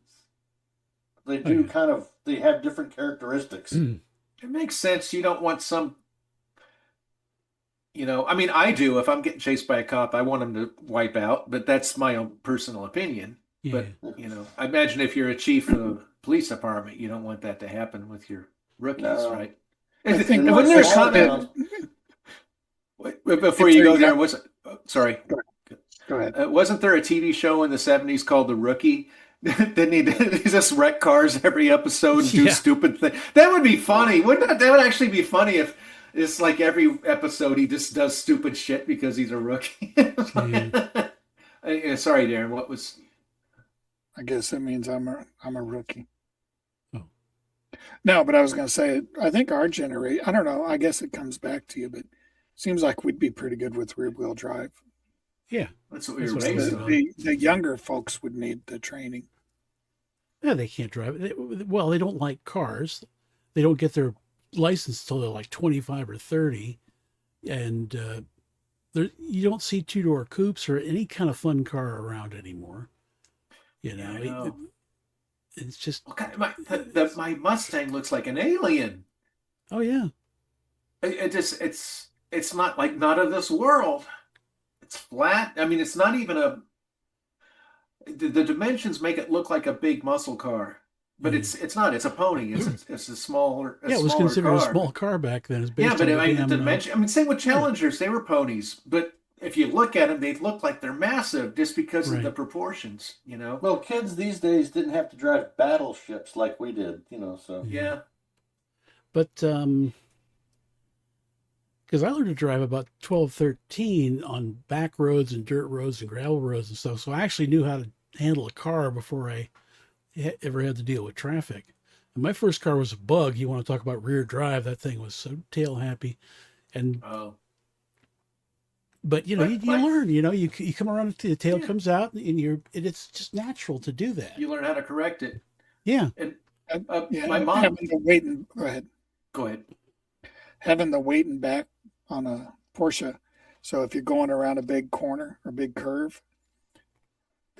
they have different characteristics. It makes sense. You don't want some, I mean, I do. If I'm getting chased by a cop, I want them to wipe out, but that's my own personal opinion. Yeah. But, I imagine if you're a chief of the police department, you don't want that to happen with your rookies, right? I think when there's comment, before you go there, sorry. Go ahead. Wasn't there a TV show in the 70s called The Rookie? Didn't he just wreck cars every episode and do stupid things? That would be funny. Wouldn't that? That would actually be funny if it's like every episode he just does stupid shit because he's a rookie. Sorry, Darren. What was? I guess that means I'm a rookie. Oh. No, but I was going to say, I think our generation, I don't know, I guess it comes back to you, but it seems like we'd be pretty good with rear-wheel drive. Yeah, that's what we were raised on. The younger folks would need the training. Yeah, they can't drive. Well, they don't like cars. They don't get their license till they're like 25 or 30. And you don't see two-door coupes or any kind of fun car around anymore. You know, Yeah, I know. it's just, Okay, my Mustang looks like an alien. oh, yeah. It's not like not of this world. It's flat. I mean, it's not even the dimensions make it look like a big muscle car, but it's not. It's a pony. It's a smaller Yeah, it was smaller considered a car. small car back then. It's Yeah, based but on I mean, the the damn. dimension. I mean, same with Challengers. They were ponies, but if you look at them, they look like they're massive just because of the Right. proportions. You know. Well, kids these days didn't have to drive battleships like we did, so. Yeah. But because I learned to drive about 12, 13 on back roads and dirt roads and gravel roads and stuff. So I actually knew how to handle a car before I ever had to deal with traffic. And my first car was a Bug. You want to talk about rear drive? That thing was so tail happy. And Oh. but you learn. You come around, the tail Yeah. comes out, and it's just natural to do that. You learn how to correct it. Yeah. And Yeah, my mom. having the weight and go ahead. Go ahead. Having the weight and back on a Porsche. So if you're going around a big corner or big curve,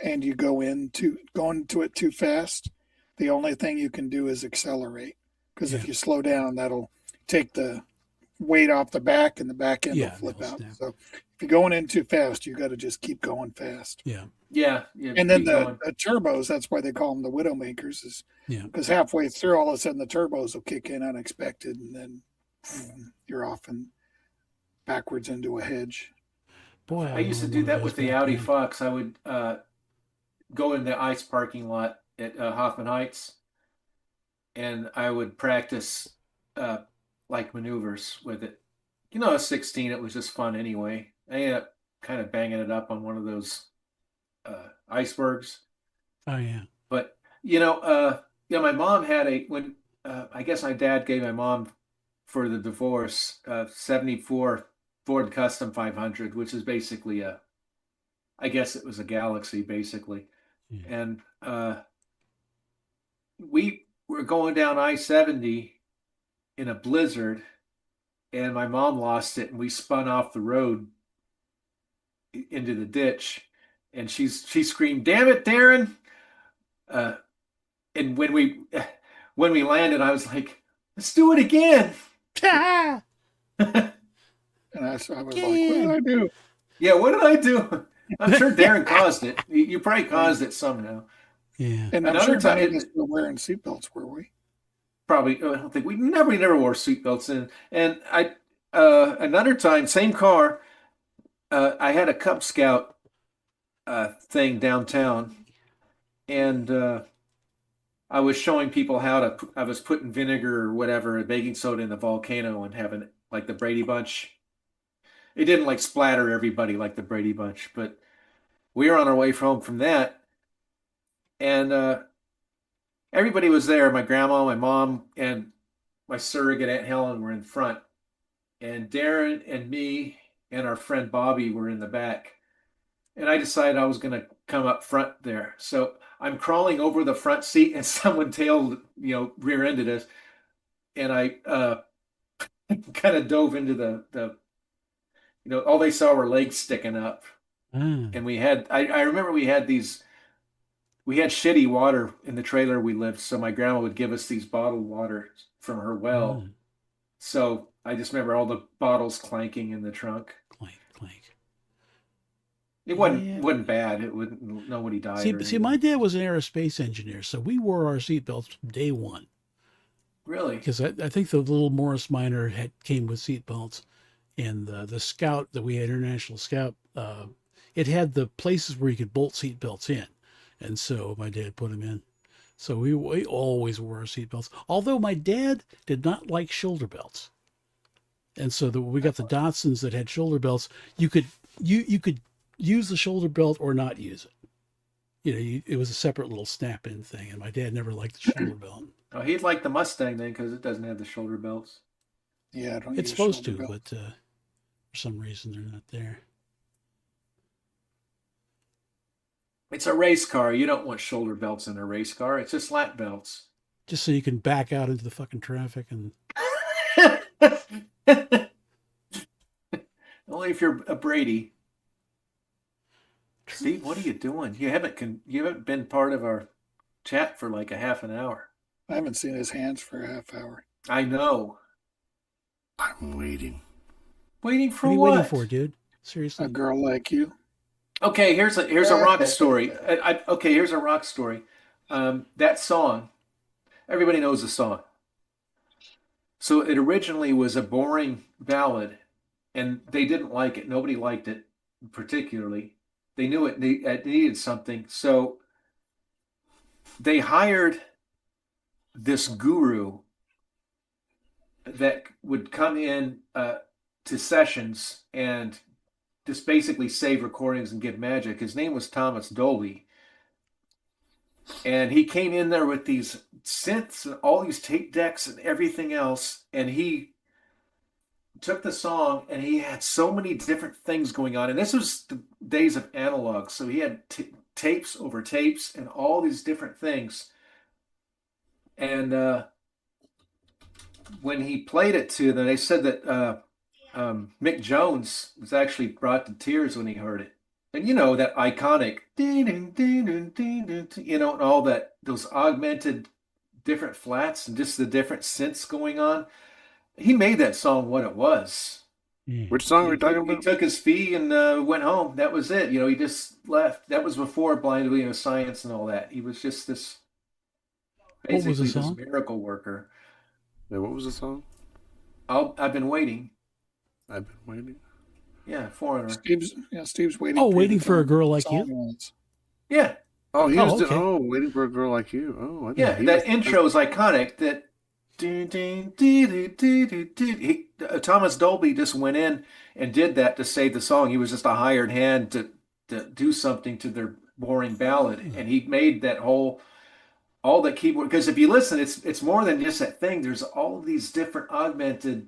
and you go into it too fast, the only thing you can do is accelerate. Because if Yeah. you slow down, that'll take the weight off the back, and the back end Yeah, will flip it'll out. snap. So if you're going in too fast, you got to just keep going fast. Yeah. Yeah. And then keep the, going. the turbos, that's why they call them the Widowmakers, is Yeah. because halfway through, all of a sudden the turbos will kick in unexpected, and then you're off and backwards into a hedge. Boy, I used to do that with the Audi Fox. I would go in the ICE parking lot at Hoffman Heights, and I would practice like maneuvers with it. I was 16. It was just fun anyway. I ended up kind of banging it up on one of those icebergs. Oh yeah. But my mom had when I guess my dad gave my mom for the divorce 74 Ford Custom 500, which is basically I guess it was a Galaxy basically. Yeah. And we were going down I-70 in a blizzard, and my mom lost it, and we spun off the road into the ditch, and she screamed, "Damn it, Darren!" And when we landed, I was like, "Let's do it again." And I was like, what did I do? Yeah, what did I do? I'm sure Darren caused it. You probably caused it somehow. Yeah. And I'm Another sure time- none of us were wearing seatbelts, were we? Probably, I don't think we never wore seatbelts in. And I another time, same car. I had a Cub Scout thing downtown, and I was showing people I was putting vinegar or whatever, baking soda in the volcano and having like the Brady Bunch. It didn't like splatter everybody like the Brady Bunch, but we were on our way home from that, and everybody was there. My grandma, my mom, and my surrogate Aunt Helen were in front, and Darren and me and our friend Bobby were in the back. And I decided I was going to come up front there. So I'm crawling over the front seat, and someone rear-ended us, and I kind of dove into the all they saw were legs sticking up. And I remember we had shitty water in the trailer we lived, so my grandma would give us these bottled water from her well. So I just remember all the bottles clanking in the trunk. Clank, clank. It wasn't bad. It wouldn't, nobody died. See, my dad was an aerospace engineer, so we wore our seatbelts from day one. Really? Because I think the little Morris Minor came with seatbelts, and the Scout that we had, International Scout, it had the places where you could bolt seatbelts in, and so my dad put them in. So we always wore our seatbelts. Although my dad did not like shoulder belts, and so we got the Datsuns that had shoulder belts. You could use the shoulder belt or not use it. It was a separate little snap-in thing, and my dad never liked the shoulder belt. Oh, he'd like the Mustang then because it doesn't have the shoulder belts. Yeah, I don't. It's use supposed to, shoulder but for some reason they're not there. It's a race car. You don't want shoulder belts in a race car. It's just lap belts. Just so you can back out into the fucking traffic and. Only if you're a Brady. Steve, what are you doing? You haven't been part of our chat for like a half an hour. I haven't seen his hands for a half hour. I know. I'm waiting. Waiting for What are you what? waiting for, dude? Seriously? A girl like you. Okay, here's a rock story. Okay, here's a rock story. That song, everybody knows the song. So it originally was a boring ballad, and they didn't like it. Nobody liked it particularly. They knew it needed something. So they hired this guru that would come in to sessions and just basically save recordings and give magic. His name was Thomas Dolby. And he came in there with these synths and all these tape decks and everything else. And he took the song and he had so many different things going on. And this was the days of analog. So he had tapes over tapes and all these different things. And when he played it to them, they said that Mick Jones was actually brought to tears when he heard it. And you know, that iconic, you know, and all that, those augmented different flats and just the different synths going on. He made that song what it was. Which song are we talking about? He took his fee and went home. That was it. You know, he just left. That was before Blind Leading of Science and all that. He was just this, basically this miracle worker. Yeah, what was the song? I've been waiting. I've been waiting. Yeah, Foreigner. Steve's waiting. Oh, waiting for a girl like you. Ones. Yeah. Oh, he was. Okay. Waiting for a girl like you. Oh, yeah. That intro is iconic. That. Thomas Dolby just went in and did that to save the song. He was just a hired hand to do something to their boring ballad, and he made that all that keyboard. Because if you listen, it's more than just that thing. There's all these different augmented.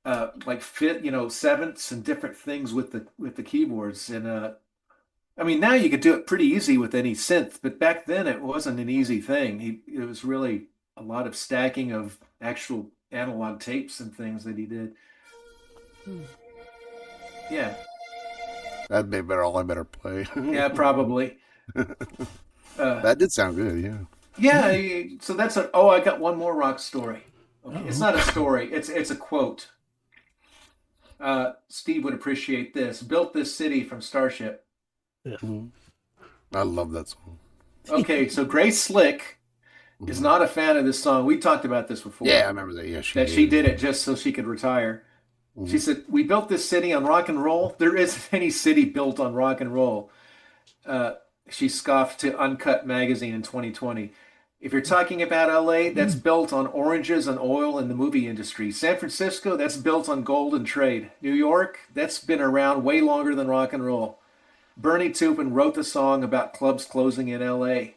Like sevenths and different things with the keyboards, and I mean, now you could do it pretty easy with any synth, but back then it wasn't an easy thing. It was really a lot of stacking of actual analog tapes and things that he did. Yeah, that'd be better. All I better play. Yeah, probably. That did sound good. Yeah. Yeah. So that's I got one more rock story. Okay. It's not a story. It's a quote. Steve would appreciate this. Built this city from Starship. Yeah. I love that song. Okay, so Grace Slick is not a fan of this song. We talked about this before. Yeah, I remember that. Yeah, she did it just so she could retire. She said, "We built this city on rock and roll. There isn't any city built on rock and roll." She scoffed to Uncut magazine in 2020. If you're talking about LA, that's built on oranges and oil in the movie industry. San Francisco, that's built on gold and trade. New York, that's been around way longer than rock and roll. Bernie Taupin wrote the song about clubs closing in LA,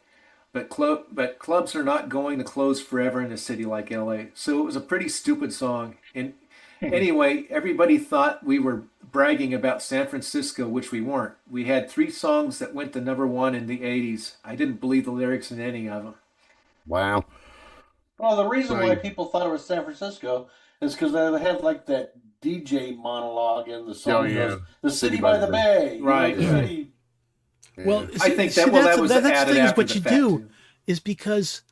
but clubs are not going to close forever in a city like LA. So it was a pretty stupid song. And anyway, everybody thought we were bragging about San Francisco, which we weren't. We had 3 songs that went to #1 in the 80s. I didn't believe the lyrics in any of them. Wow. Well, the reason why people thought it was San Francisco is because they have like that DJ monologue in the song. Goes, the city by the bay. Right. City. Well, I think that was added after what the you fact, do too. is because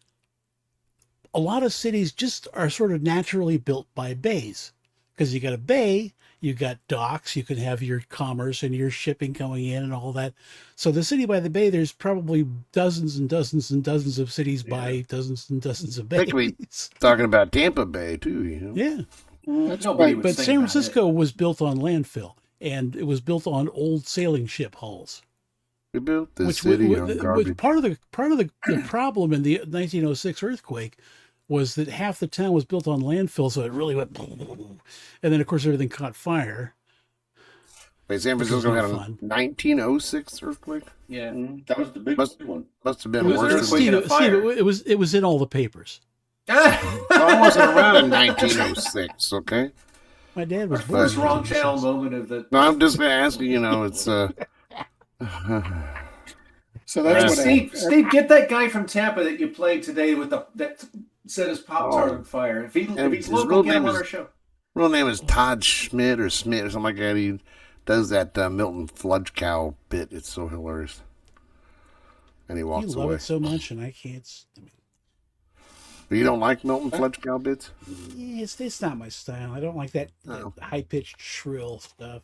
a lot of cities just are sort of naturally built by bays. Because you got a bay, you got docks, you can have your commerce and your shipping coming in and all that. So the city by the bay, there's probably dozens and dozens and dozens of cities by dozens and dozens of bays. Talking about Tampa Bay too, you know. Yeah. But San Francisco was built on landfill, and it was built on old sailing ship hulls. We built this city on garbage. Part of the problem in the 1906 earthquake was that half the town was built on landfill, so it really went, and then of course everything caught fire. Wait, San Francisco had a 1906 earthquake? Yeah, that was the biggest one. Must have been worse. Steve, it was in all the papers. I wasn't around in 1906. Okay. My dad was born. First wrong channel moment of the. No, I'm just asking. You know, it's So that's Hey, what Steve, get that guy from Tampa that you played today with that set his Pop Tart on fire. If he's local, get him on our show. Real name is Todd Schmidt or Smith or something like that. He does that Milton Fludge Cow bit. It's so hilarious. And he walks You love away. it so much, and I can't. But you don't like Milton Fludge Cow bits? Yeah, it's not my style. I don't like that high pitched shrill stuff.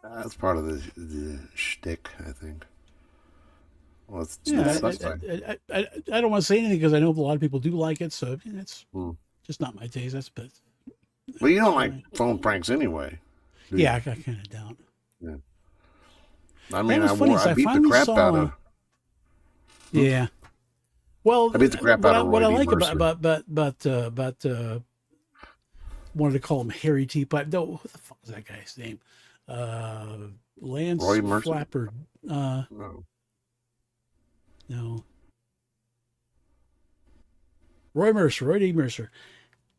That's part of the shtick, I think. Well, it's I don't want to say anything because I know a lot of people do like it, so it's just not my taste. That's but. Well, you don't like phone pranks anyway. Yeah, I kind of don't. Yeah. I mean, I beat the crap out of. Yeah. Well, I beat the crap out of what I like Mercer. about wanted to call him Harry T. Pipe. No, what the fuck was that guy's name? Lance Roy Mercer? Flapper. No. No. Roy D. Mercer.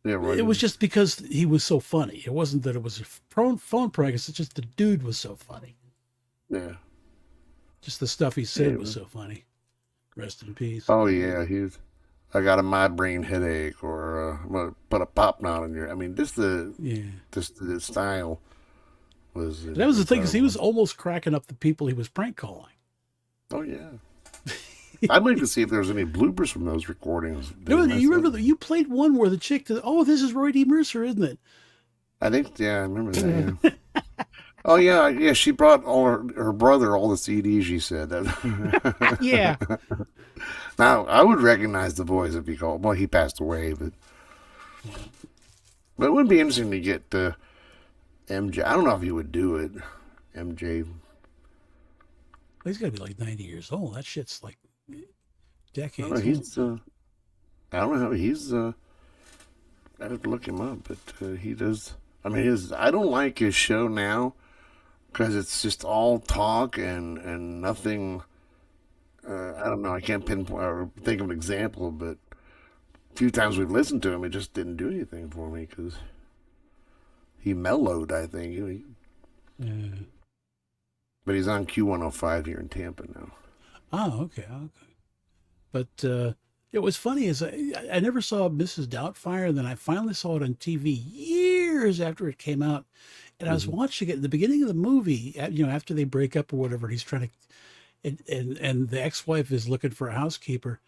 Yeah, Roy. It was just because he was so funny. It wasn't that it was a phone prank. It's just the dude was so funny. Yeah. Just the stuff he said was so funny. Rest in peace. Oh yeah, I got a migraine headache, or I'm gonna put a pop knot in your. I mean, just the style was. That was the thing, because he was almost cracking up the people he was prank calling. Oh yeah. I'd like to see if there's any bloopers from those recordings. No, you remember you played one where the chick, this is Roy D. Mercer, isn't it? I think, I remember that. Yeah. Oh yeah. She brought her brother all the CDs. She said that. Yeah. Now I would recognize the voice if he called. Well, he passed away, but it would be interesting to get MJ. I don't know if he would do it. MJ. Well, he's got to be like 90 years old. That shit's like decades. Well, he's. I don't know how he's. I have to look him up, but he does. I mean, I don't like his show now because it's just all talk and nothing. I don't know. I can't pinpoint or think of an example, but a few times we've listened to him, it just didn't do anything for me because he mellowed, I think. But he's on Q105 here in Tampa now. Oh, okay. But it was funny is I never saw Mrs. Doubtfire, and then I finally saw it on TV years after it came out, and I was watching it in the beginning of the movie. After they break up or whatever, and he's trying to, and the ex-wife is looking for a housekeeper,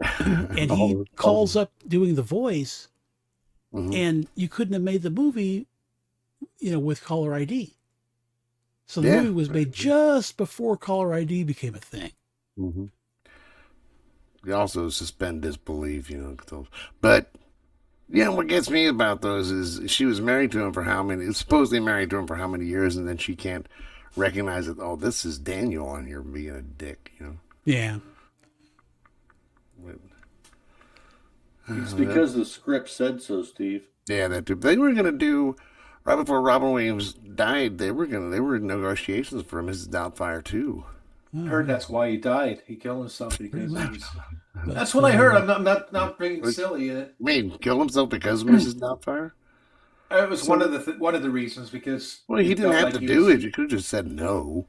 and he calls up doing the voice, and you couldn't have made the movie, with caller ID. So the movie was made just before caller ID became a thing. Mm-hmm. You also suspend disbelief, But, what gets me about those is she was married to him for how many, supposedly married to him for how many years, and then she can't recognize that, this is Daniel on here being a dick, Yeah. But, it's because the script said so, Steve. Yeah, that too. They were going to do, right before Robin Williams died, they were in negotiations for Mrs. Doubtfire too. I heard that's why he died. He killed himself because that's what I heard. I'm not being silly. I mean, kill himself because of Mrs. Doubtfire? It was one of the reasons because. Well, he didn't have to do it. You could have just said no.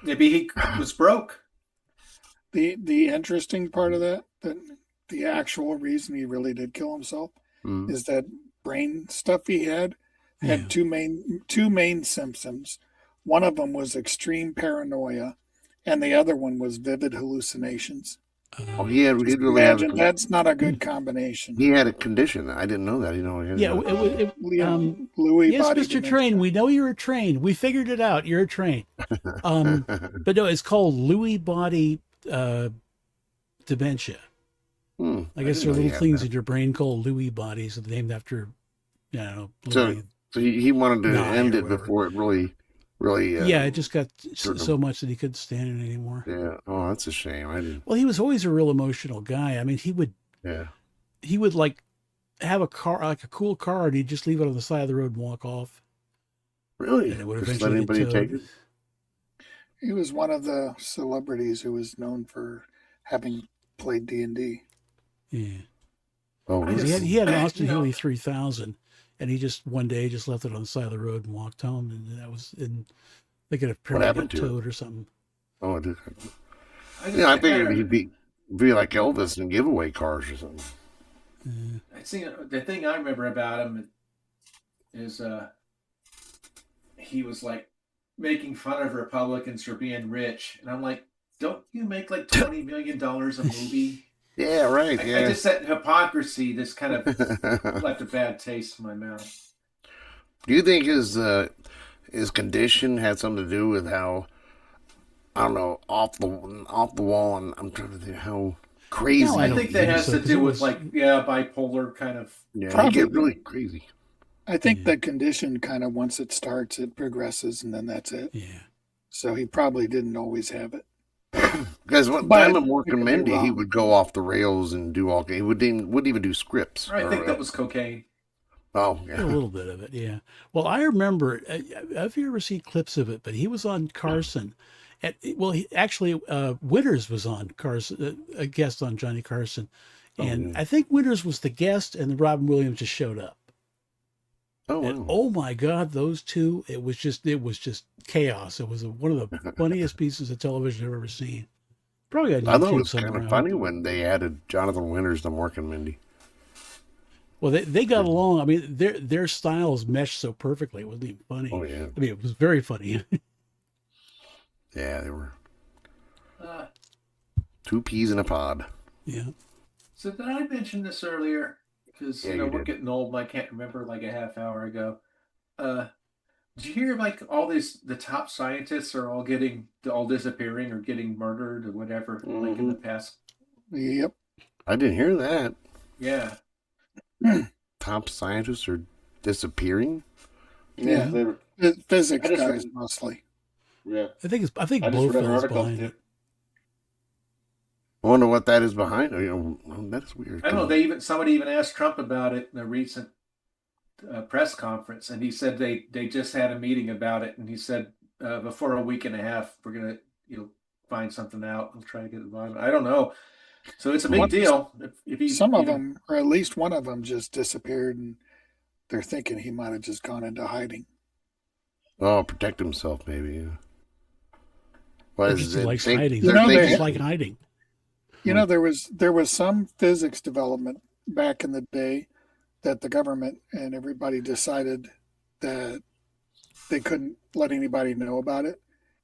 Maybe he was broke. The interesting part of that the actual reason he really did kill himself is that brain stuff he had two main symptoms. One of them was extreme paranoia, and the other one was vivid hallucinations. That's not a good combination. He had a condition. I didn't know that. Louis. Yes, Mr. Train. We know you're a train. We figured it out. You're a train. But no, it's called Lewy body dementia. I guess there are little things in your brain called Lewy bodies, named after, Louis. So he wanted to end it before it really. It just got so much that he couldn't stand it anymore. Yeah. Oh, that's a shame. Well, he was always a real emotional guy. I mean, he would like have a car, like a cool car, and he'd just leave it on the side of the road and walk off. Really? And it would just let anybody take it? He was one of the celebrities who was known for having played D&D. Yeah. Oh, he had an Austin Healey 3000. And he just one day just left it on the side of the road and walked home, and that was they could have probably got towed or something. Oh, I did. I figured he'd be like Elvis and give away cars or something. I see the thing I remember about him is he was like making fun of Republicans for being rich, and I'm like, don't you make like $20 million a movie? Yeah, right. I just that hypocrisy just kind of left a bad taste in my mouth. Do you think his condition had something to do with how, I don't know, off the wall? And I'm trying to think how crazy. No, I think that has to do with bipolar kind of. Yeah, he get really crazy. I think the condition kind of, once it starts, it progresses, and then that's it. Yeah. So he probably didn't always have it. Because one time in Mork and Mindy, he would go off the rails and do all. He wouldn't even do scripts. I think that was cocaine. Oh, yeah. A little bit of it, yeah. Well, I remember. Have you ever seen clips of it? But he was on Carson. Winters was on Carson, a guest on Johnny Carson, and I think Winters was the guest, and Robin Williams just showed up. Oh, wow. And, oh my God, those two! It was just chaos. It was one of the funniest pieces of television I've ever seen. Probably on YouTube. I thought it was kind somewhere. of funny when they added Jonathan Winters to Mork and Mindy. Well, they got along. I mean, their styles meshed so perfectly. It wasn't even funny. Oh, yeah. I mean, it was very funny. Yeah, they were two peas in a pod. Yeah. So did I mention this earlier? Because we're did. getting old, and I can't remember like a half hour ago. Did you hear like all the top scientists are all disappearing or getting murdered or whatever, like in the past? Yep. I didn't hear that. Yeah. Top scientists are disappearing? Yeah. Physics guys mostly. Yeah. I think I just read an Blofeld's article. behind it. I wonder what that is behind. That is weird. I don't know. Somebody even asked Trump about it in a recent press conference, and he said they just had a meeting about it, and he said before a week and a half we're gonna find something out and try to get the bottom. I don't know. So it's a big deal. Some of them, or at least one of them, just disappeared, and they're thinking he might have just gone into hiding. Oh, protect himself, maybe. Yeah. What is he it? likes hiding. You know, They just like hiding. You know, there was some physics development back in the day that the government and everybody decided that they couldn't let anybody know about it,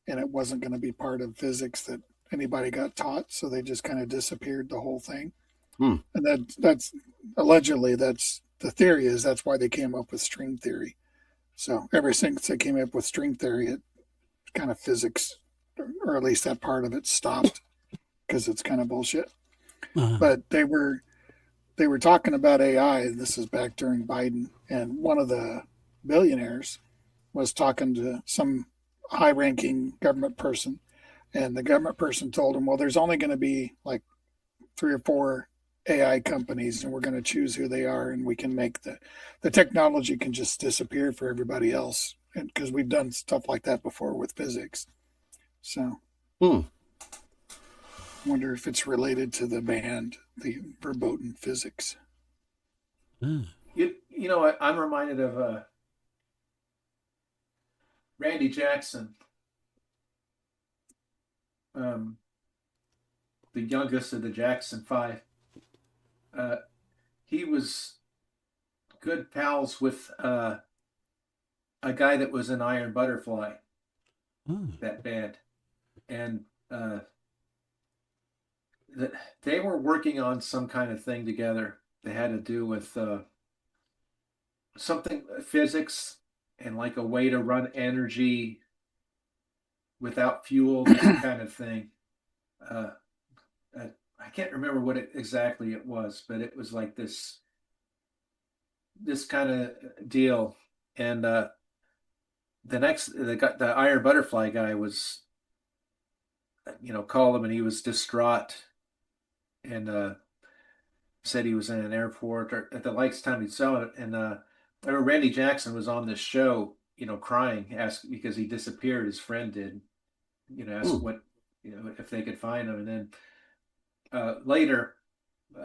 and it wasn't going to be part of physics that anybody got taught, so they just kind of disappeared the whole thing. And that's allegedly, that's the theory, is that's why they came up with string theory. So ever since they came up with string theory, it kind of physics, or at least that part of it, stopped because it's kind of bullshit. But they were talking about AI. This is back during Biden, and one of the billionaires was talking to some high-ranking government person, and the government person told him, well, there's only going to be like 3 or 4 AI companies, and we're going to choose who they are, and we can make the technology can just disappear for everybody else, and because we've done stuff like that before with physics. So wonder if it's related to the band, the verboten physics. I'm reminded of Randy Jackson, the youngest of the Jackson 5. He was good pals with a guy that was in Iron Butterfly, that band, and they were working on some kind of thing together that had to do with something physics and like a way to run energy without fuel, that kind of thing. I can't remember what exactly it was, but it was like this kind of deal. And the Iron Butterfly guy was, called him, and he was distraught, and said he was in an airport or at the last time he saw it. And I remember Randy Jackson was on this show, crying, asked because he disappeared. His friend did, asked what, if they could find him. And then later,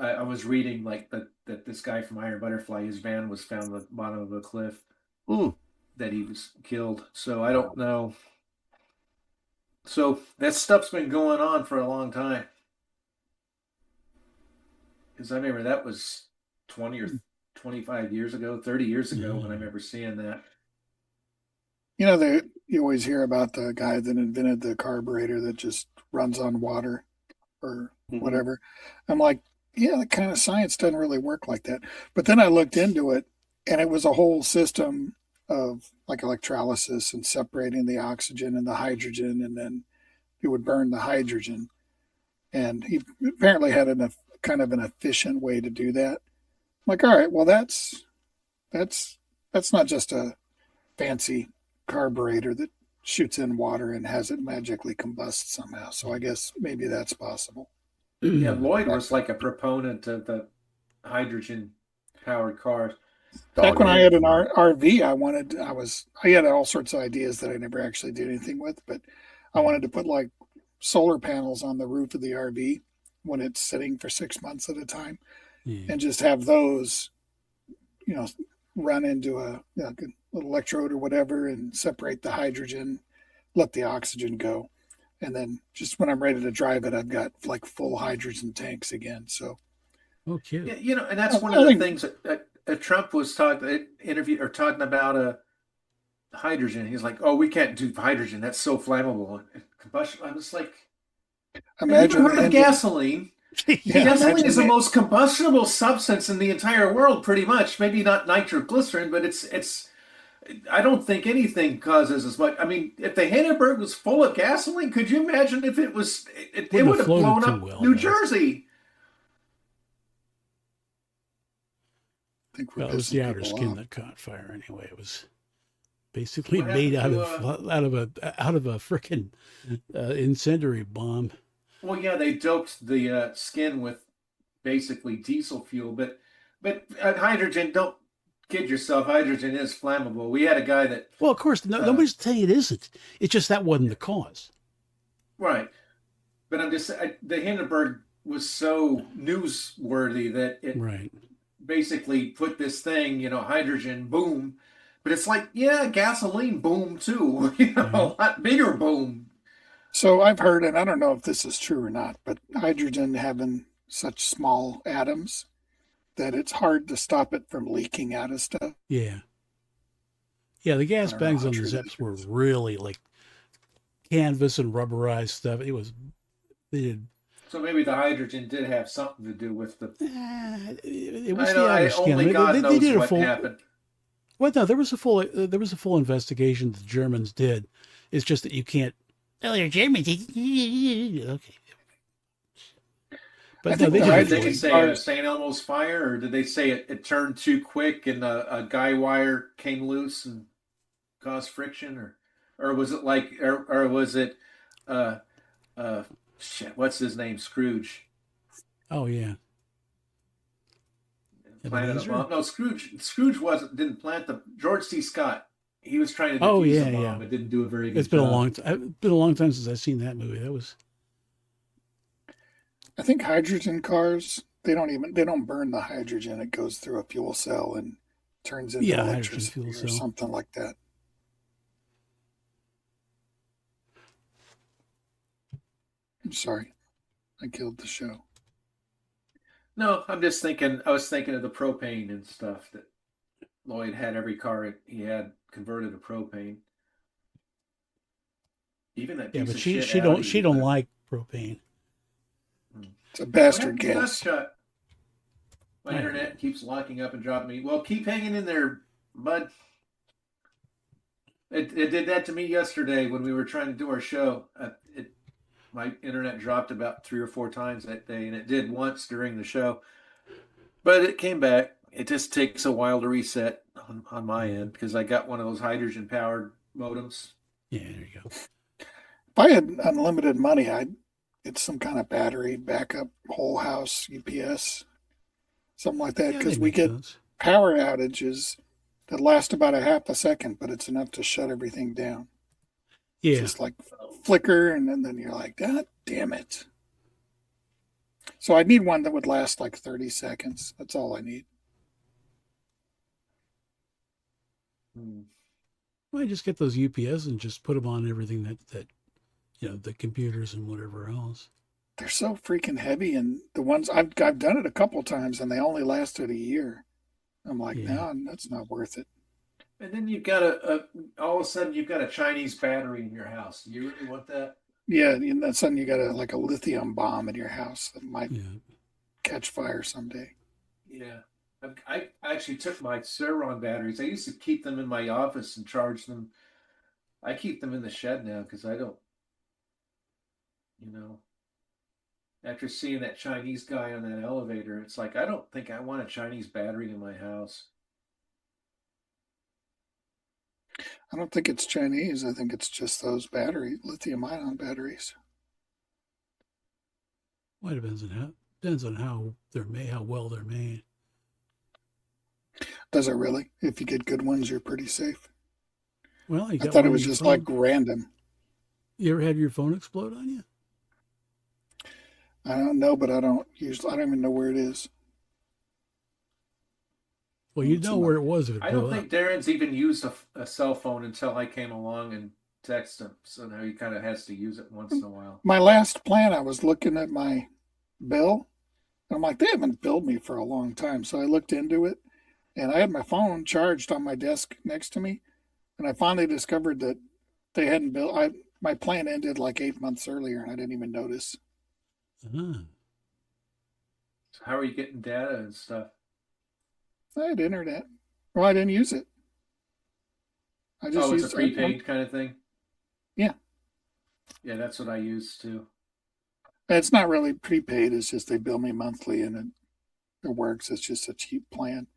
I was reading like that this guy from Iron Butterfly, his van was found at the bottom of a cliff, that he was killed. So I don't know. So that stuff's been going on for a long time. Because I remember that was 20 or 25 years ago, 30 years ago when I remember seeing that. You know, you always hear about the guy that invented the carburetor that just runs on water or whatever. I'm like, yeah, that kind of science doesn't really work like that. But then I looked into it, and it was a whole system of like electrolysis and separating the oxygen and the hydrogen, and then it would burn the hydrogen. And he apparently had kind of an efficient way to do that. I'm like, all right, well, that's not just a fancy carburetor that shoots in water and has it magically combust somehow. So I guess maybe that's possible. Yeah, Lloyd was like a proponent of the hydrogen powered cars. Back when I had an RV, I had all sorts of ideas that I never actually did anything with, but I wanted to put like solar panels on the roof of the RV when it's sitting for 6 months at a time, and just have those, run into a little electrode or whatever and separate the hydrogen, let the oxygen go. And then just when I'm ready to drive it, I've got like full hydrogen tanks again. So, cute. Yeah, and that's one of the things that Trump was talking about hydrogen. He's like, "Oh, we can't do hydrogen. That's so flammable and combustion." I was like, imagine "Have you heard of gasoline? Gasoline is the most combustible substance in the entire world, pretty much. Maybe not nitroglycerin, but it's. I don't think anything causes as much. I mean, if the Hindenburg was full of gasoline, could you imagine if it was? It would have blown up New Jersey. Well, it was the outer skin that caught fire anyway. It was basically made out of a frickin' incendiary bomb. Well, yeah, they doped the skin with basically diesel fuel, but hydrogen. Don't kid yourself. Hydrogen is flammable. We had a guy that. Well, of course, nobody's saying it isn't. It's just that wasn't the cause. Right, but I'm just the Hindenburg was so newsworthy that it basically put this thing, hydrogen boom. But it's like, yeah, gasoline boom too. A lot bigger boom. So I've heard, and I don't know if this is true or not, but hydrogen having such small atoms that it's hard to stop it from leaking out of stuff. Yeah. Yeah, the gas bags on the Zeps were really like canvas and rubberized stuff. So maybe the hydrogen did have something to do with the. It was the outer skin. Only God knows what happened. Well, no, there was a full investigation the Germans did. It's just that you can't. Oh, they're Germans. Okay. But no, did they say St. Elmo's fire, or did they say it turned too quick and a guy wire came loose and caused friction, or was it like, or was it, shit, what's his name, Scrooge? Oh yeah. Planted a bomb. No, Scrooge didn't plant the George C. Scott. He was trying to defuse the bomb, but didn't do a very good job. It's been a long time since I've seen that movie. That was. I think hydrogen cars, they don't burn the hydrogen. It goes through a fuel cell and turns into electricity or something like that. I'm sorry. I killed the show. No, I was thinking of the propane and stuff that Lloyd had. Every car he had converted to propane. Even that. Yeah, but she don't like propane. It's a bastard gas. My internet keeps locking up and dropping me. Well, keep hanging in there, bud. It did that to me yesterday when we were trying to do our show. My internet dropped about 3 or 4 times that day, and it did once during the show. But it came back. It just takes a while to reset on my end because I got one of those hydrogen-powered modems. Yeah, there you go. If I had unlimited money, I'd get some kind of battery backup, whole house UPS, something like that, because we get power outages that last about a half a second, but it's enough to shut everything down. Yeah. It's just like flicker, and then you're like, God damn it. So I'd need one that would last like 30 seconds. That's all I need. Well, just get those UPS and just put them on everything that the computers and whatever else. They're so freaking heavy, and the ones I've done it a couple times, and they only lasted a year. I'm like, Yeah. no, that's not worth it. And then you've got all of a sudden you've got a Chinese battery in your house. Do you really want that? Yeah, and then suddenly you got like a lithium bomb in your house that might Yeah. catch fire someday. Yeah. I actually took my Ceron batteries. I used to keep them in my office and charge them. I keep them in the shed now because I don't, you know, after seeing that Chinese guy on that elevator, it's like I don't think I want a Chinese battery in my house. I don't think it's Chinese. I think it's just those lithium ion batteries. Well, it depends on how they're made, how well they're made. Does it really? If you get good ones, you're pretty safe. Well, you I got thought one it on was your just phone. like random. You ever had your phone explode on you? I don't know, but I don't even know where it is. Well, you It's know in where it was if it I blew don't up. think Darren's even used a cell phone until I came along and texted him. So now he kind of has to use it once in a while. My last plan, I was looking at my bill, and I'm like, they haven't billed me for a long time. So I looked into it, and I had my phone charged on my desk next to me, and I finally discovered that they hadn't billed. My plan ended like 8 months earlier, and I didn't even notice. Ah. So how are you getting data and stuff? I had internet. Well, I didn't use it. I just Oh, it's a used. prepaid kind of thing? Yeah, Yeah, that's what I use too. it's not really prepaid. It's just they bill me monthly, and it works. It's just a cheap plan.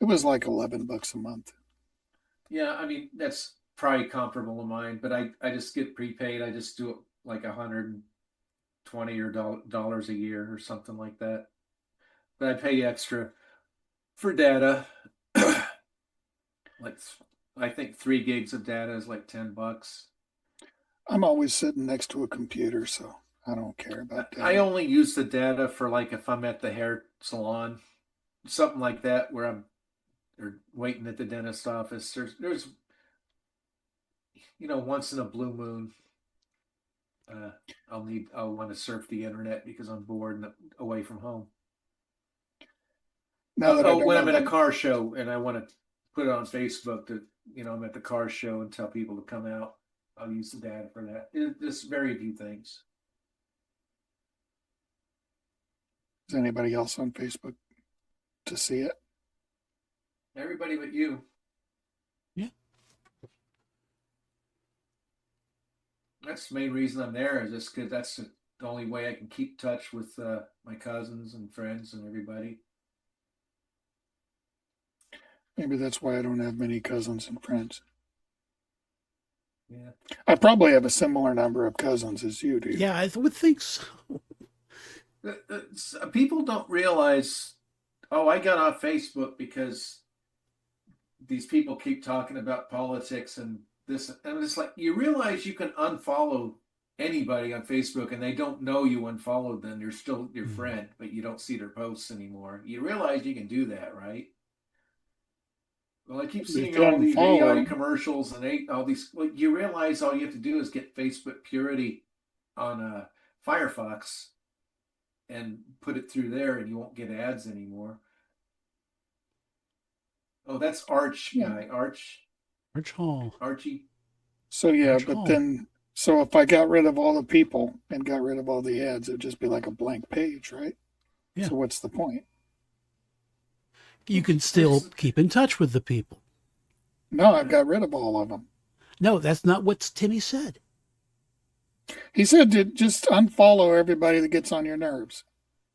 It was like $11 a month. Yeah, I mean that's probably comparable to mine, but I just get prepaid. I just do it like $120 or dollars a year or something like that. But I pay extra for data. Like I think 3 gigs of data is like $10. I'm always sitting next to a computer, so I don't care about I data. only use the data for like if I'm at the hair salon, something like that, where I'm or waiting at the dentist office. There's once in a blue moon, uh, I'll want to surf the internet because I'm bored and away from home. Now that I don't When I'm have at a a, car show and I want to put it on Facebook that I'm at the car show and tell people to come out, I'll use the data for that. It's very few things. is anybody else on Facebook to see it? Everybody but you. Yeah. That's the main reason I'm there is just because that's the only way I can keep touch with my cousins and friends and everybody. Maybe that's why I don't have many cousins and friends. Yeah. I probably have a similar number of cousins as you do. Yeah, I would think so. People don't realize, oh, I got off Facebook because these people keep talking about politics and this. And it's like, you realize you can unfollow anybody on Facebook and they don't know you unfollowed them. They're still your friend, but you don't see their posts anymore. You realize you can do that, right? Well, I keep seeing all these AI commercials and all these. Well, you realize all you have to do is get Facebook Purity on Firefox and put it through there, and you won't get ads anymore. Oh, that's Arch guy, Arch Hall. Archie. So yeah, Arch but Hall. then, so if I got rid of all the people and got rid of all the ads, it'd just be like a blank page, right? Yeah. So what's the point? You can still keep in touch with the people. No, I've got rid of all of them. No, that's not what Timmy said. He said to just unfollow everybody that gets on your nerves.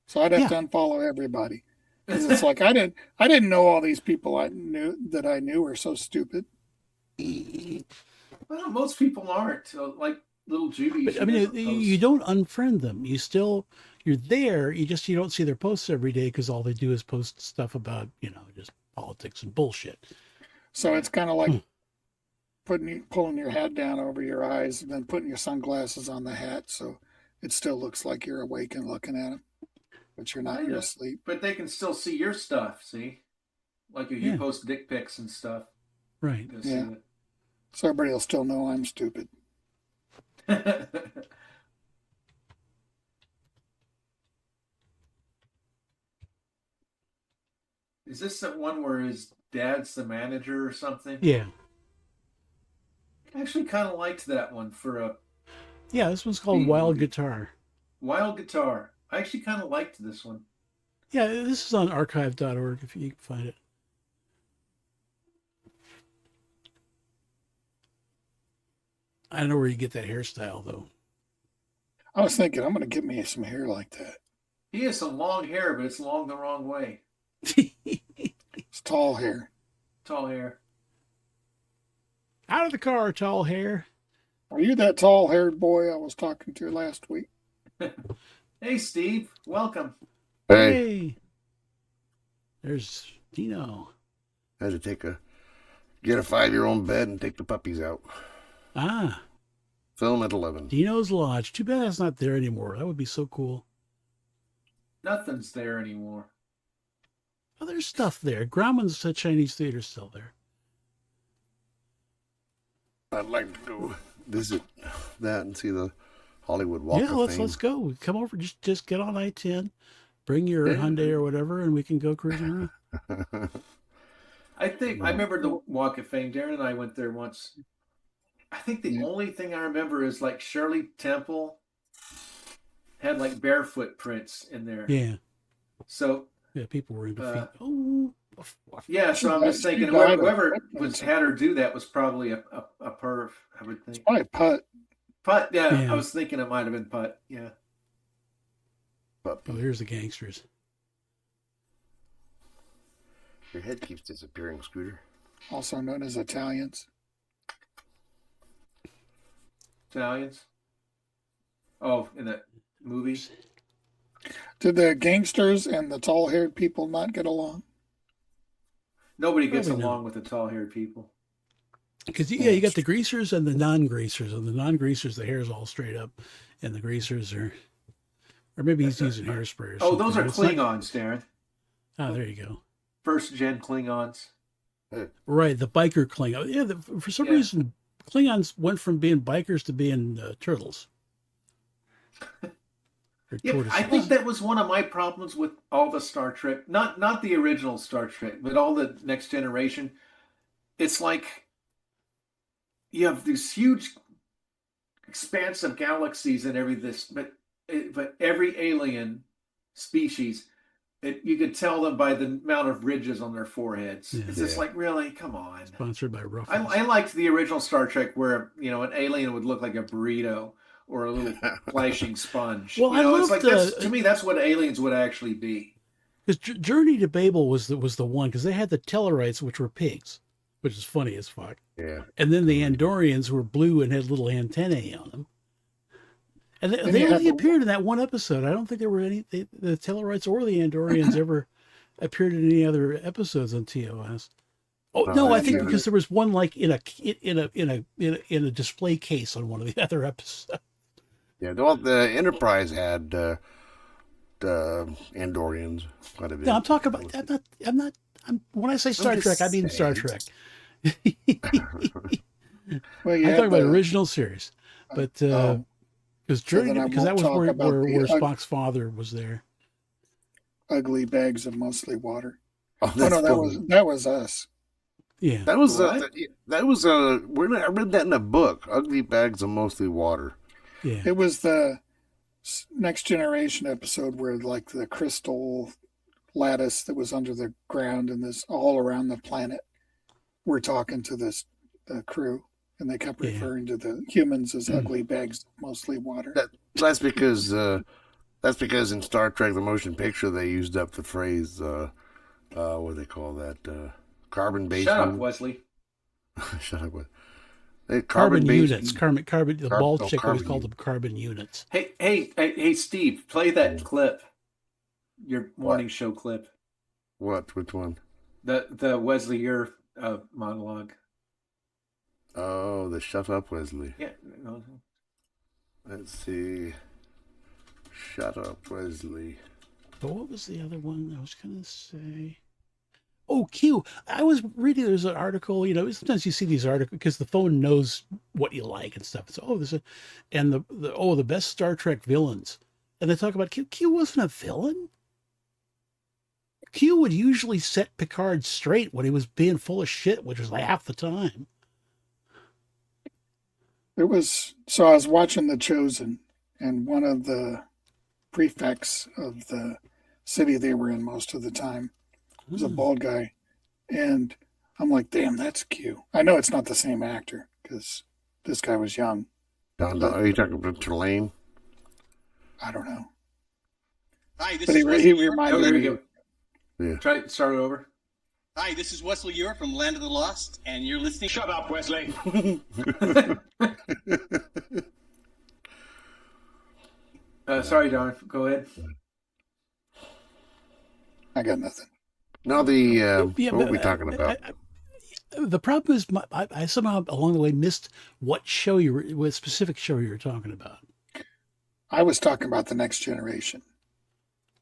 So I'd have to unfollow everybody. Because it's like I didn't know all these people I knew were so stupid. Well, most people aren't. Like little Judy. But I mean, you don't unfriend them. You're there. You don't see their posts every day because all they do is post stuff about just politics and bullshit. So it's kind of like pulling your hat down over your eyes and then putting your sunglasses on the hat so it still looks like you're awake and looking at them, but you're not. You're asleep. But they can still see your stuff. See, like if you post dick pics and stuff. Right. Yeah. So everybody will still know I'm stupid. Is this the one where his dad's the manager or something? Yeah. I actually kind of liked that one for a Yeah, this one's called B Wild movie. Guitar. Wild Guitar. I actually kind of liked this one. Yeah, this is on archive.org if you can find it. I don't know where you get that hairstyle, though. I was thinking I'm going to get me some hair like that. He has some long hair, but it's long the wrong way. It's tall hair. Tall hair. Out of the car, tall hair. Are you that tall-haired boy I was talking to last week? Hey, Steve. Welcome. Hey, There's Dino. I had to get a 5-year-old bed and take the puppies out. Ah, Film at 11. Dino's Lodge. Too bad that's not there anymore. That would be so cool. Nothing's there anymore. Oh, there's stuff there. Grauman's Chinese Theater's still there. I'd like to go visit that and see the Hollywood Walk Yeah, of Fame. let's go. Come over. Just get on I-10. Bring your Hyundai or whatever, and we can go cruising around. I remember the Walk of Fame. Darren and I went there once. I think the only thing I remember is like Shirley Temple had like barefoot prints in there. Yeah. So yeah, people were into feet. Oh. Yeah, so I'm just thinking whoever had her do that was probably a perv, I would think. It's probably Putt. Putt, yeah. I was thinking it might have been Putt, yeah. Oh, here's the gangsters. Your head keeps disappearing, Scooter. Also known as Italians. Italians? Oh, in that movie? Did the gangsters and the tall-haired people not get along? Nobody gets along with the tall-haired people. Because, you got the greasers and the non-greasers. And the non-greasers, the hair's all straight up. And the greasers are... Or maybe he's using hairspray or something. Oh, those are Klingons, Darren. Oh, there you go. First-gen Klingons. Right, the biker Klingon. Yeah, for some reason, Klingons went from being bikers to being turtles. Yeah, I think that was one of my problems with all the Star Trek. Not the original Star Trek, but all the Next Generation. It's like you have these huge expanse of galaxies and everything, but every alien species, you could tell them by the amount of ridges on their foreheads. Yeah. It's just like, really, come on. Sponsored by Ruffles. I liked the original Star Trek where an alien would look like a burrito or a little flashing sponge. Well, I love to me, that's what aliens would actually be. Because Journey to Babel was the one, because they had the Tellarites, which were pigs, which is funny as fuck. Yeah. And then the Andorians were blue and had little antennae on them. And they only appeared in that one episode. I don't think there were the Tellarites or the Andorians ever appeared in any other episodes on TOS. Oh no, I think because there was one like in a display case on one of the other episodes. Yeah, the Enterprise had Andorians quite a bit. No, I'm talking about. When I say Star Trek, I mean Star Trek. Well, I'm talking about original series, but because that was where Spock's father was there. Ugly bags of mostly water. Oh, no, that was us. Yeah, that was I read that in a book. Ugly bags of mostly water. Yeah, it was the Next Generation episode where like the crystal lattice that was under the ground and this all around the planet. We're talking to the crew, and they kept referring to the humans as ugly bags, mostly water. That's because in Star Trek: The Motion Picture they used up the phrase what do they call that? Carbon-based. Shut up, Wesley. Shut up, Wesley. Carbon units. Carbon. The bald chick always called them carbon units. Hey, Steve, play that clip. Your morning show clip. What? Which one? The Wesley Earth monologue. Oh, the Shut Up, Wesley. Yeah. Let's see. Shut Up, Wesley. But what was the other one I was going to say? Oh, Q. I was reading. There's an article. Sometimes you see these articles because the phone knows what you like and stuff. So, and the best Star Trek villains, and they talk about Q. Q wasn't a villain. Q would usually set Picard straight when he was being full of shit, which was like half the time. I was watching The Chosen, and one of the prefects of the city they were in most of the time was a bald guy. And I'm like, damn, that's Q. I know it's not the same actor because this guy was young. Are you talking about Trelane? I don't know. Hi, this But is he Wesley. reminded there we me. go. Yeah. Try to start it over. Hi, this is Wesley Ewer from Land of the Lost, and you're listening. Shut up, Wesley. Sorry, Don. Go ahead. I got nothing. No, what were we talking about? The problem is, I somehow along the way missed what specific show you were talking about. I was talking about The Next Generation.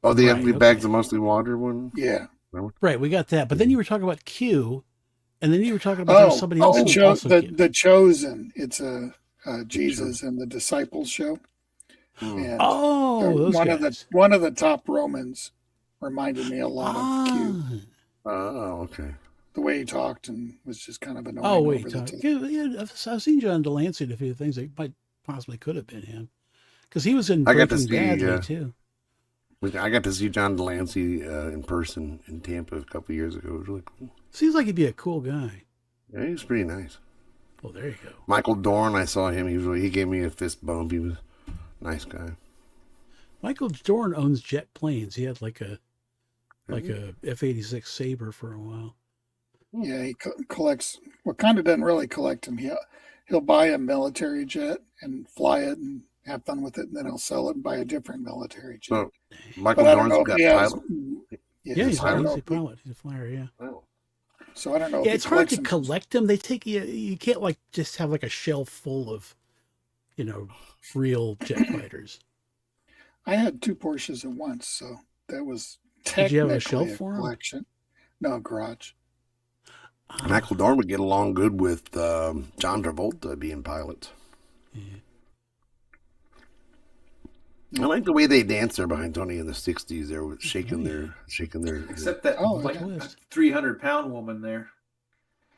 Oh, the Empty Bags of Mostly Water one? Yeah. Right, we got that. But then you were talking about Q, and then you were talking about somebody else. The Chosen. It's a Jesus and the Disciples show. And those one guys. one of the top Romans reminded me a lot of Q. Oh, okay. The way he talked and was just kind of annoying. Oh, wait, I've seen John Delancey in a few things that might possibly could have been him, because he was in Breaking Bad too. I got to see John Delancey in person in Tampa a couple of years ago. It was really cool. Seems like he'd be a cool guy. Yeah, he was pretty nice. Well, there you go. Michael Dorn, I saw him. He gave me a fist bump. He was a nice guy. Michael Dorn owns jet planes. He had like a F-86 Sabre for a while. Yeah, he collects. Well, kind of doesn't really collect them. He'll buy a military jet and fly it and have fun with it, and then he'll sell it and buy a different military jet. So Michael Dorn's got pilot. Yeah, he's a pilot. He's a flyer. Yeah. Oh. So I don't know. Yeah, it's hard to collect them. They take you can't like just have like a shelf full of, real jet fighters. I had 2 Porsches at once, so that was Did technically you have a shelf for them? collection. No, garage. Michael Dorn would get along good with John Travolta being pilot. Yeah. I like the way they danced there behind Tony in the '60s. They were shaking their. Except that 300-pound woman there.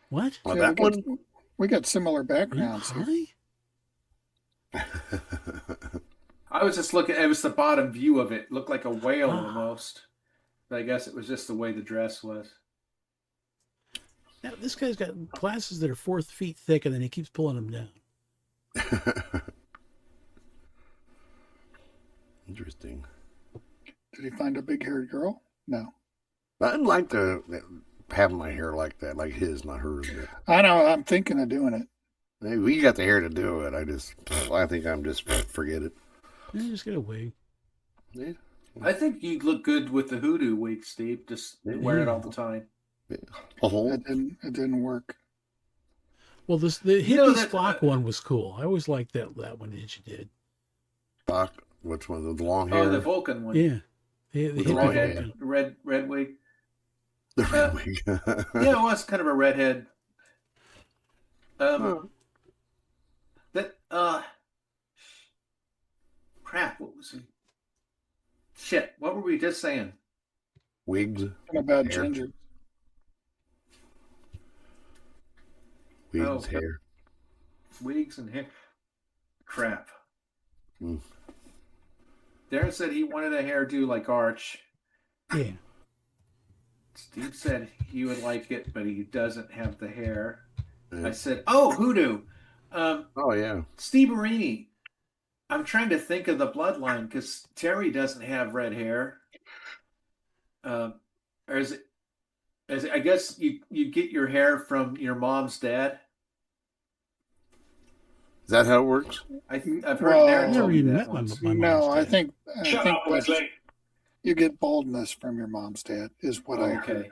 What? Oh, that one. We got similar backgrounds here. I was just looking. It was the bottom view of it. It looked like a whale almost. But I guess it was just the way the dress was. Now, this guy's got glasses that are 4 feet thick, and then he keeps pulling them down. Interesting. Did he find a big-haired girl? No. I'd like to have my hair like that, like his, not hers. I know. I'm thinking of doing it. Hey, we got the hair to do it. I think I'm just forget it. Yeah, just get a wig. Yeah. I think you'd look good with the hoodoo wig, Steve. Just wear it all the time. Yeah. It didn't work. Well, the hippie Spock one was cool. I always liked that one that you did. Spock, which one? The long hair? Oh, the Vulcan one. Yeah, the hippie Vulcan. Red wig. The red wig. Yeah, it was kind of a redhead. Crap. What was it? Shit. What were we just saying? Wigs. About ginger. Wigs, hair. Wigs and hair. Crap. Mm. Darren said he wanted a hairdo like Arch. Yeah. Steve said he would like it, but he doesn't have the hair. Yeah. I said, "Oh, hoodoo." Oh yeah. Steve Marini. I'm trying to think of the bloodline because Terry doesn't have red hair. Or is it? I guess you get your hair from your mom's dad. Is that how it works? I've heard Darren tell me that once. No, I think Shut up, Wesley. you get baldness from your mom's dad, is what I heard. Okay.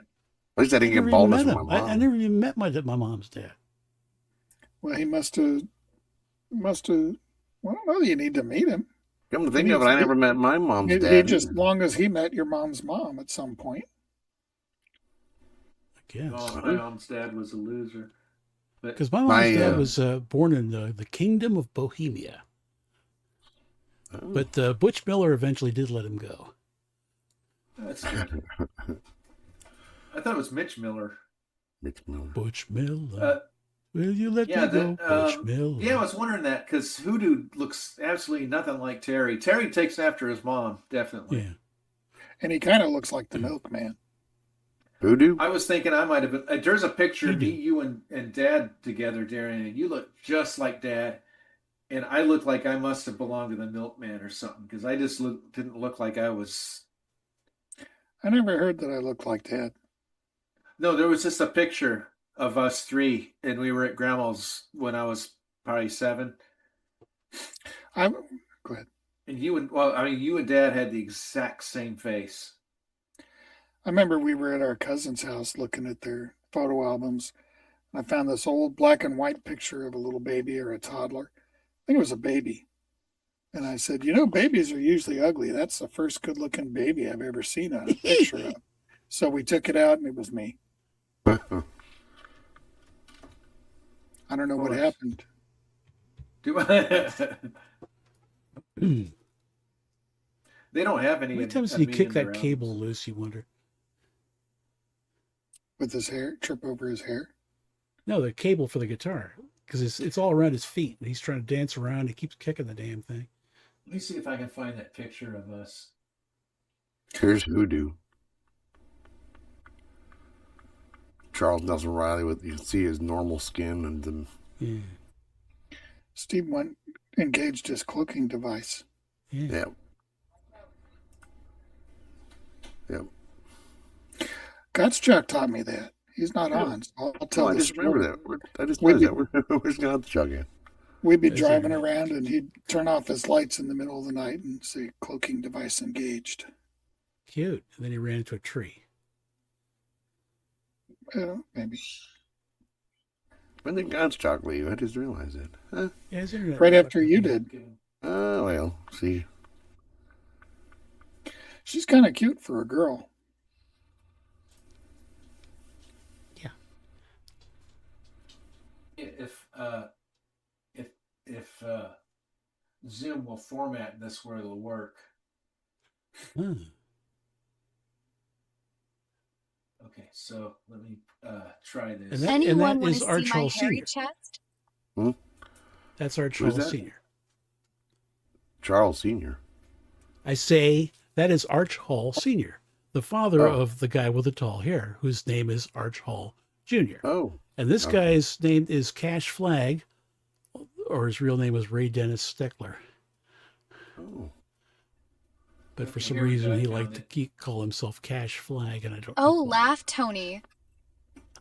At least I didn't get baldness from my mom. I never even met my mom's dad. Well, he must have. Well, I don't know. You need to meet him. Come to think of it, I never met my mom's dad. He just, long as he met your mom's mom at some point. guess. Oh, my mom's dad was a loser. Because my mom's dad was born in the Kingdom of Bohemia. Oh. But Butch Miller eventually did let him go. That's good. I thought it was Mitch Miller. Mitch Miller. Butch Miller. Will you let me go, Butch Miller? Yeah, I was wondering that because Hoodoo looks absolutely nothing like Terry. Terry takes after his mom, definitely. Yeah. And he kind of looks like the Milkman. Voodoo? I was thinking I might have been. There's a picture of me, you, and Dad together, Darren, and you look just like Dad. And I look like I must have belonged to the Milkman or something because I just didn't look like I was. I never heard that I looked like Dad. No, there was just a picture of us three, and we were at Grandma's when I was probably 7. Go ahead. And you and Dad had the exact same face. I remember we were at our cousin's house looking at their photo albums. And I found this old black and white picture of a little baby or a toddler. I think it was a baby. And I said, babies are usually ugly. That's the first good-looking baby I've ever seen a picture of. So we took it out, and it was me. I don't know what happened. They don't have any. How many times did he kick that cable loose, you wonder? With his hair? Trip over his hair? No, the cable for the guitar. Because it's all around his feet. And he's trying to dance around. He keeps kicking the damn thing. Let me see if I can find that picture of us. Here's Hoodoo. Charles Nelson Riley, you can see his normal skin and the. Yeah. Steve engaged his cloaking device. Yeah. Yep. Gottschalk taught me that. He's not on. So I'll tell I just remember that. I just noticed that. Where's Gottschalk at? We'd be driving around and he'd turn off his lights in the middle of the night and say, cloaking device engaged. Cute. And then he ran into a tree. Maybe. When did Gottschalk leave? I just realized it. Huh? Yeah, right after you did. Oh, well, see. She's kind of cute for a girl. Yeah. If Zoom will format this where it'll work. Okay, so let me try this. Anyone want to see my hairy chest? That's our Charles Sr. Charles Sr. I say that is Arch Hall Sr., the father of the guy with the tall hair, whose name is Arch Hall Jr. Oh. And this guy's name is Cash Flagg, or his real name was Ray Dennis Steckler. Oh. But for some reason, he liked to call himself Cash Flagg, and I don't. Oh, laugh, Tony.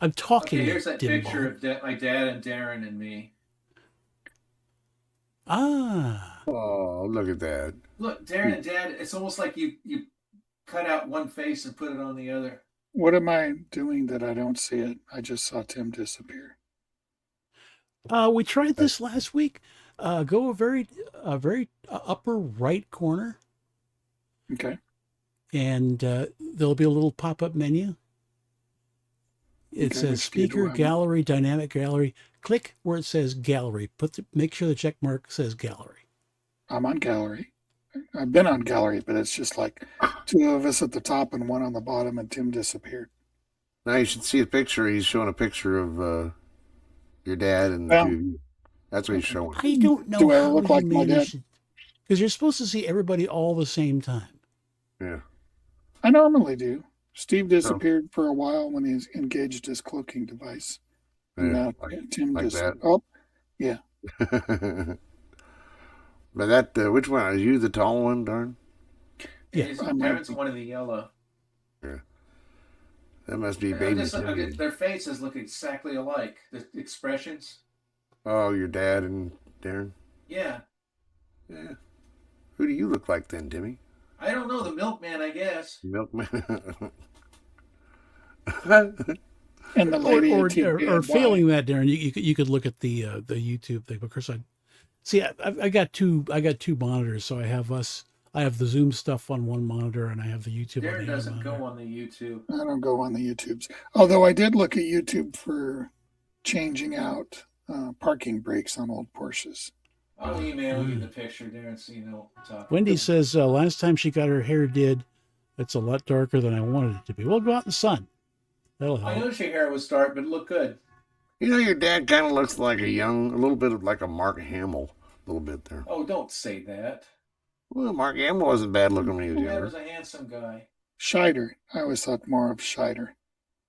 I'm talking. Okay, here's that picture of my dad and Darren and me. Ah. Oh, look at that. Look, Darren and Dad, it's almost like you cut out one face and put it on the other. What am I doing that I don't see it? I just saw Tim disappear. We tried this last week. Go a very upper right corner. Okay. And there'll be a little pop-up menu. It says speaker, gallery, dynamic gallery. Click where it says gallery. Make sure the check mark says gallery. I'm on gallery. I've been on gallery, but it's just like 2 of us at the top and 1 on the bottom, and Tim disappeared. Now you should see a picture. He's showing a picture of your dad and you. That's what he's showing. I don't know. Do I look like my dad? Because you're supposed to see everybody all the same time. Yeah. I normally do. Steve disappeared for a while when he engaged his cloaking device. Yeah, now Tim like just. that. Oh, yeah. But that, which one? Are you the tall one, Darn? Yeah, Darren's the one in the yellow. Yeah. That must be baby. Their faces look exactly alike. The expressions. Oh, your dad and Darren? Yeah. Yeah. Who do you look like then, Timmy? I don't know. The milkman, I guess. Milkman. And the lady or failing that, Darren, you could look at the YouTube thing. Because I got two monitors, so I have us I have the Zoom stuff on one monitor and I have the YouTube on Darren the other doesn't monitor. go on the YouTube. I don't go on the YouTubes. Although I did look at YouTube for changing out parking brakes on old Porsches. I'll email you the picture, Darren, so you know what we're talking Wendy about. says last time she got her hair did, it's a lot darker than I wanted it to be. Well, go out in the sun. That'll help. I noticed your hair was dark, but it looked good. You know, your dad kind of looks like a little bit of like a Mark Hamill, a little bit there. Oh, don't say that. Well, Mark Hamill wasn't bad looking when he was Dad younger. was a handsome guy. Scheider. I always thought more of Scheider.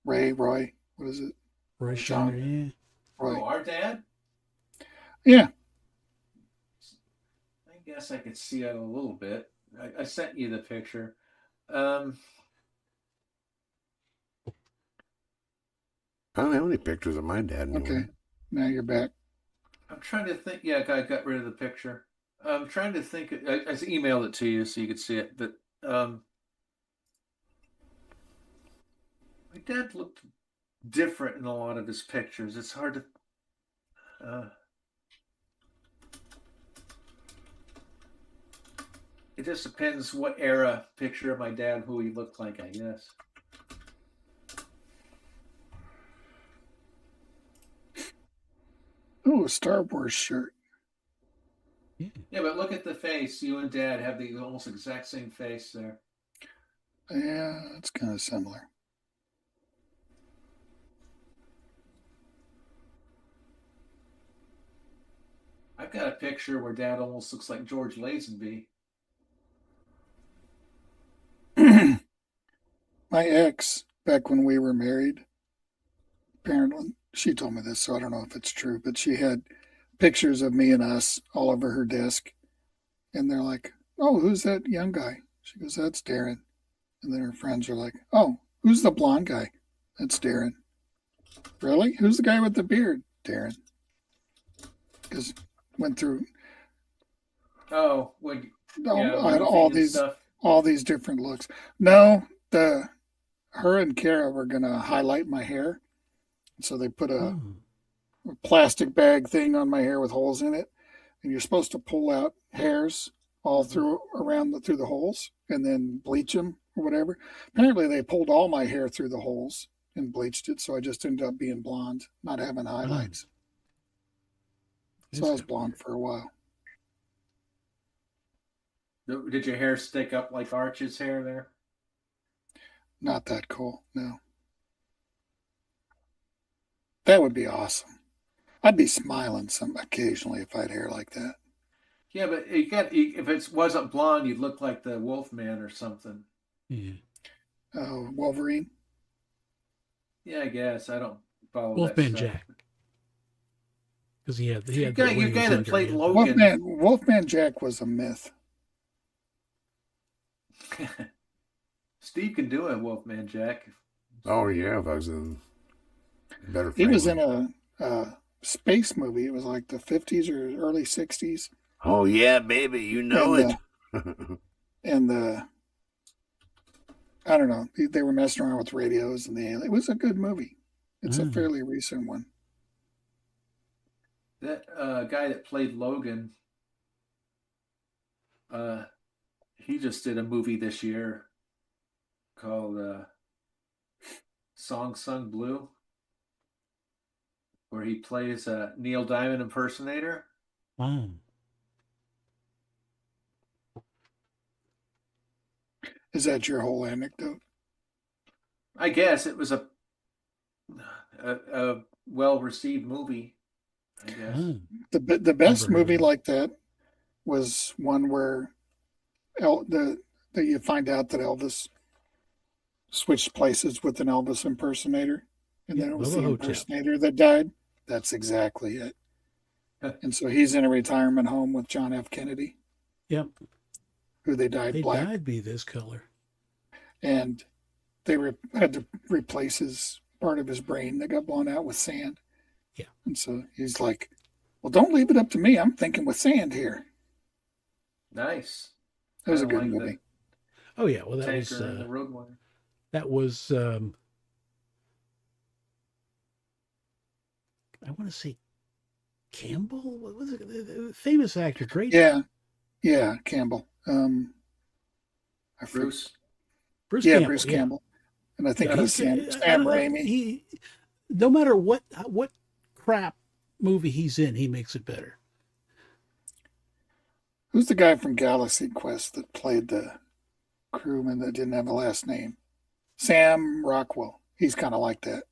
Roy, what is it? Roy John. Scheider, yeah. Roy. Oh, our dad? Yeah. I guess I could see it a little bit. I sent you the picture. I don't have any pictures of my dad anymore. Okay. Now you're back. I'm trying to think. Yeah, I got rid of the picture. I'm trying to think. I emailed it to you so you could see it. But my dad looked different in a lot of his pictures. It's hard to. It just depends what era picture of my dad, who he looked like, I guess. Oh, a Star Wars shirt. Yeah, but look at the face. You and Dad have the almost exact same face there. Yeah, it's kind of similar. I've got a picture where Dad almost looks like George Lazenby. My ex, back when we were married, apparently, she told me this, so I don't know if it's true, but she had pictures of me and us all over her desk. And they're like, oh, who's that young guy? She goes, that's Darren. And then her friends are like, oh, who's the blonde guy? That's Darren. Really? Who's the guy with the beard? Darren. Because went through Oh, when I had all these different looks. No, her and Kara were gonna highlight my hair, so they put a plastic bag thing on my hair with holes in it, and you're supposed to pull out hairs all through the holes and then bleach them or whatever. Apparently, they pulled all my hair through the holes and bleached it, so I just ended up being blonde, not having highlights. So I was blonde for a while. Did your hair stick up like Arch's hair there? Not that cool, no. That would be awesome. I'd be smiling occasionally if I had hair like that. Yeah, but if it wasn't blonde, you'd look like the Wolfman or something. Yeah. Oh, Wolverine? Yeah, I guess. I don't follow Wolfman that stuff. Jack. Because he had You guy that played Logan. Wolfman Jack was a myth. Steve can do it, Wolfman Jack. Oh yeah, if I was in better. He was in a space movie. It was like the 50s or early 60s. Oh yeah, baby, you know it. And I don't know. They were messing around with radios and it was a good movie. It's a fairly recent one. That guy that played Logan, he just did a movie this year called Song Sung Blue, where he plays a Neil Diamond impersonator. Wow. Is that your whole anecdote? I guess it was a well-received movie, I guess. The best movie like that was one where that you find out that Elvis switched places with an Elvis impersonator, and then it was the impersonator that died. That's exactly it. And so he's in a retirement home with John F. Kennedy. Yep. Who they dyed black. They dyed me this color. And they had to replace part of his brain that got blown out with sand. Yeah. And so he's like, well, don't leave it up to me. I'm thinking with sand here. Nice. That was a good movie. Oh yeah, well that was I want to say Campbell. What was it? Famous actor, great. Yeah, Campbell. Bruce. Bruce Yeah, Campbell, Bruce yeah. Campbell. And I think Yeah, he's Sam Raimi. No matter what crap movie he's in, he makes it better. Who's the guy from Galaxy Quest that played the crewman that didn't have a last name? Sam Rockwell. He's kind of like that.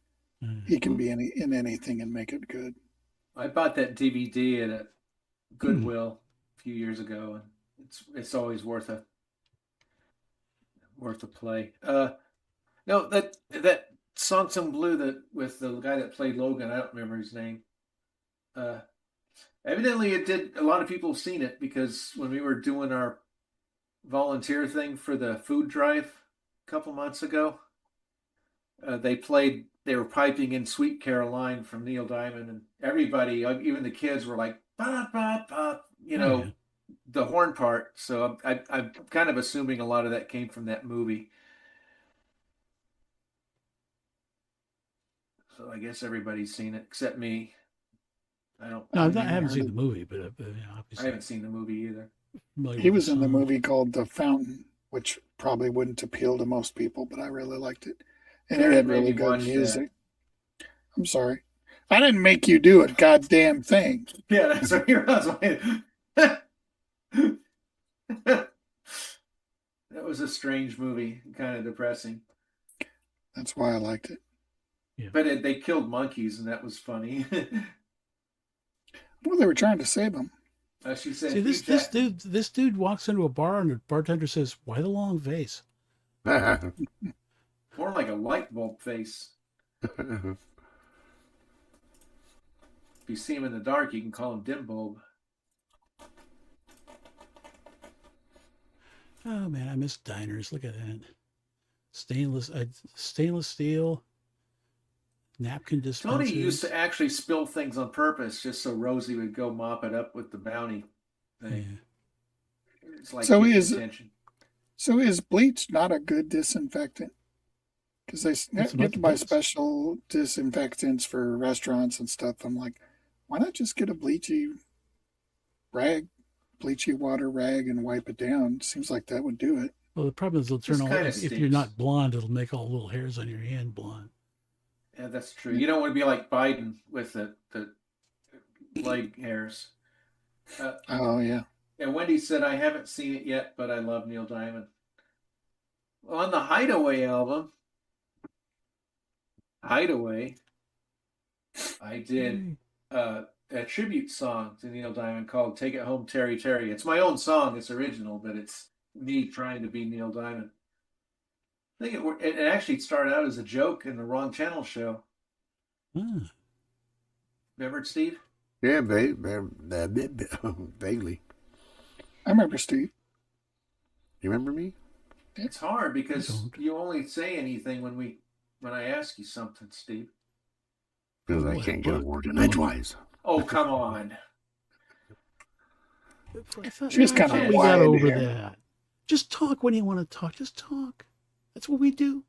He can be in anything and make it good. I bought that DVD at a Goodwill a few years ago, and it's always worth a play. No, that Song Sung Blue that with the guy that played Logan, I don't remember his name. Evidently, it did. A lot of people have seen it because when we were doing our volunteer thing for the food drive a couple months ago, they were piping in Sweet Caroline from Neil Diamond, and everybody, even the kids, were like, "Bop, bop, bop," the horn part. So I'm kind of assuming a lot of that came from that movie. So I guess everybody's seen it except me. I haven't seen the movie, but obviously I haven't seen the movie either. He was in the movie called The Fountain, which probably wouldn't appeal to most people, but I really liked it. And it had really good music. I'm sorry. I didn't make you do a goddamn thing. Yeah, that's what you're That was a strange movie, kind of depressing. That's why I liked it. Yeah. But they killed monkeys, and that was funny. Well, they were trying to save them. She said, "See, this dude walks into a bar, and the bartender says, 'Why the long face?'" More like a light bulb face. If you see him in the dark, you can call him dim bulb. Oh man, I miss diners. Look at that. Stainless steel napkin dispensers. Tony used to actually spill things on purpose just so Rosie would go mop it up with the bounty thing. Yeah. It's like so is bleach not a good disinfectant? Because they get to buy special disinfectants for restaurants and stuff. I'm like, why not just get a bleachy water rag and wipe it down? Seems like that would do it. Well, the problem is if you're not blonde, it'll make all the little hairs on your hand blonde. Yeah, that's true. You don't want to be like Biden with the leg hairs. Oh, yeah. And Wendy said, I haven't seen it yet, but I love Neil Diamond. Well, on the Hideaway album, I did a tribute song to Neil Diamond called Take It Home, Terry Terry. It's my own song. It's original, but it's me trying to be Neil Diamond. I think it actually started out as a joke in the Wrong Channel show. Remember it, Steve? Yeah, vaguely. I remember Steve. You remember me? It's hard because you only say anything when I ask you something, Steve. Because I can't get a word in edgewise. Oh, come on. She's kind of we got over that. Just talk when you want to talk. Just talk. That's what we do.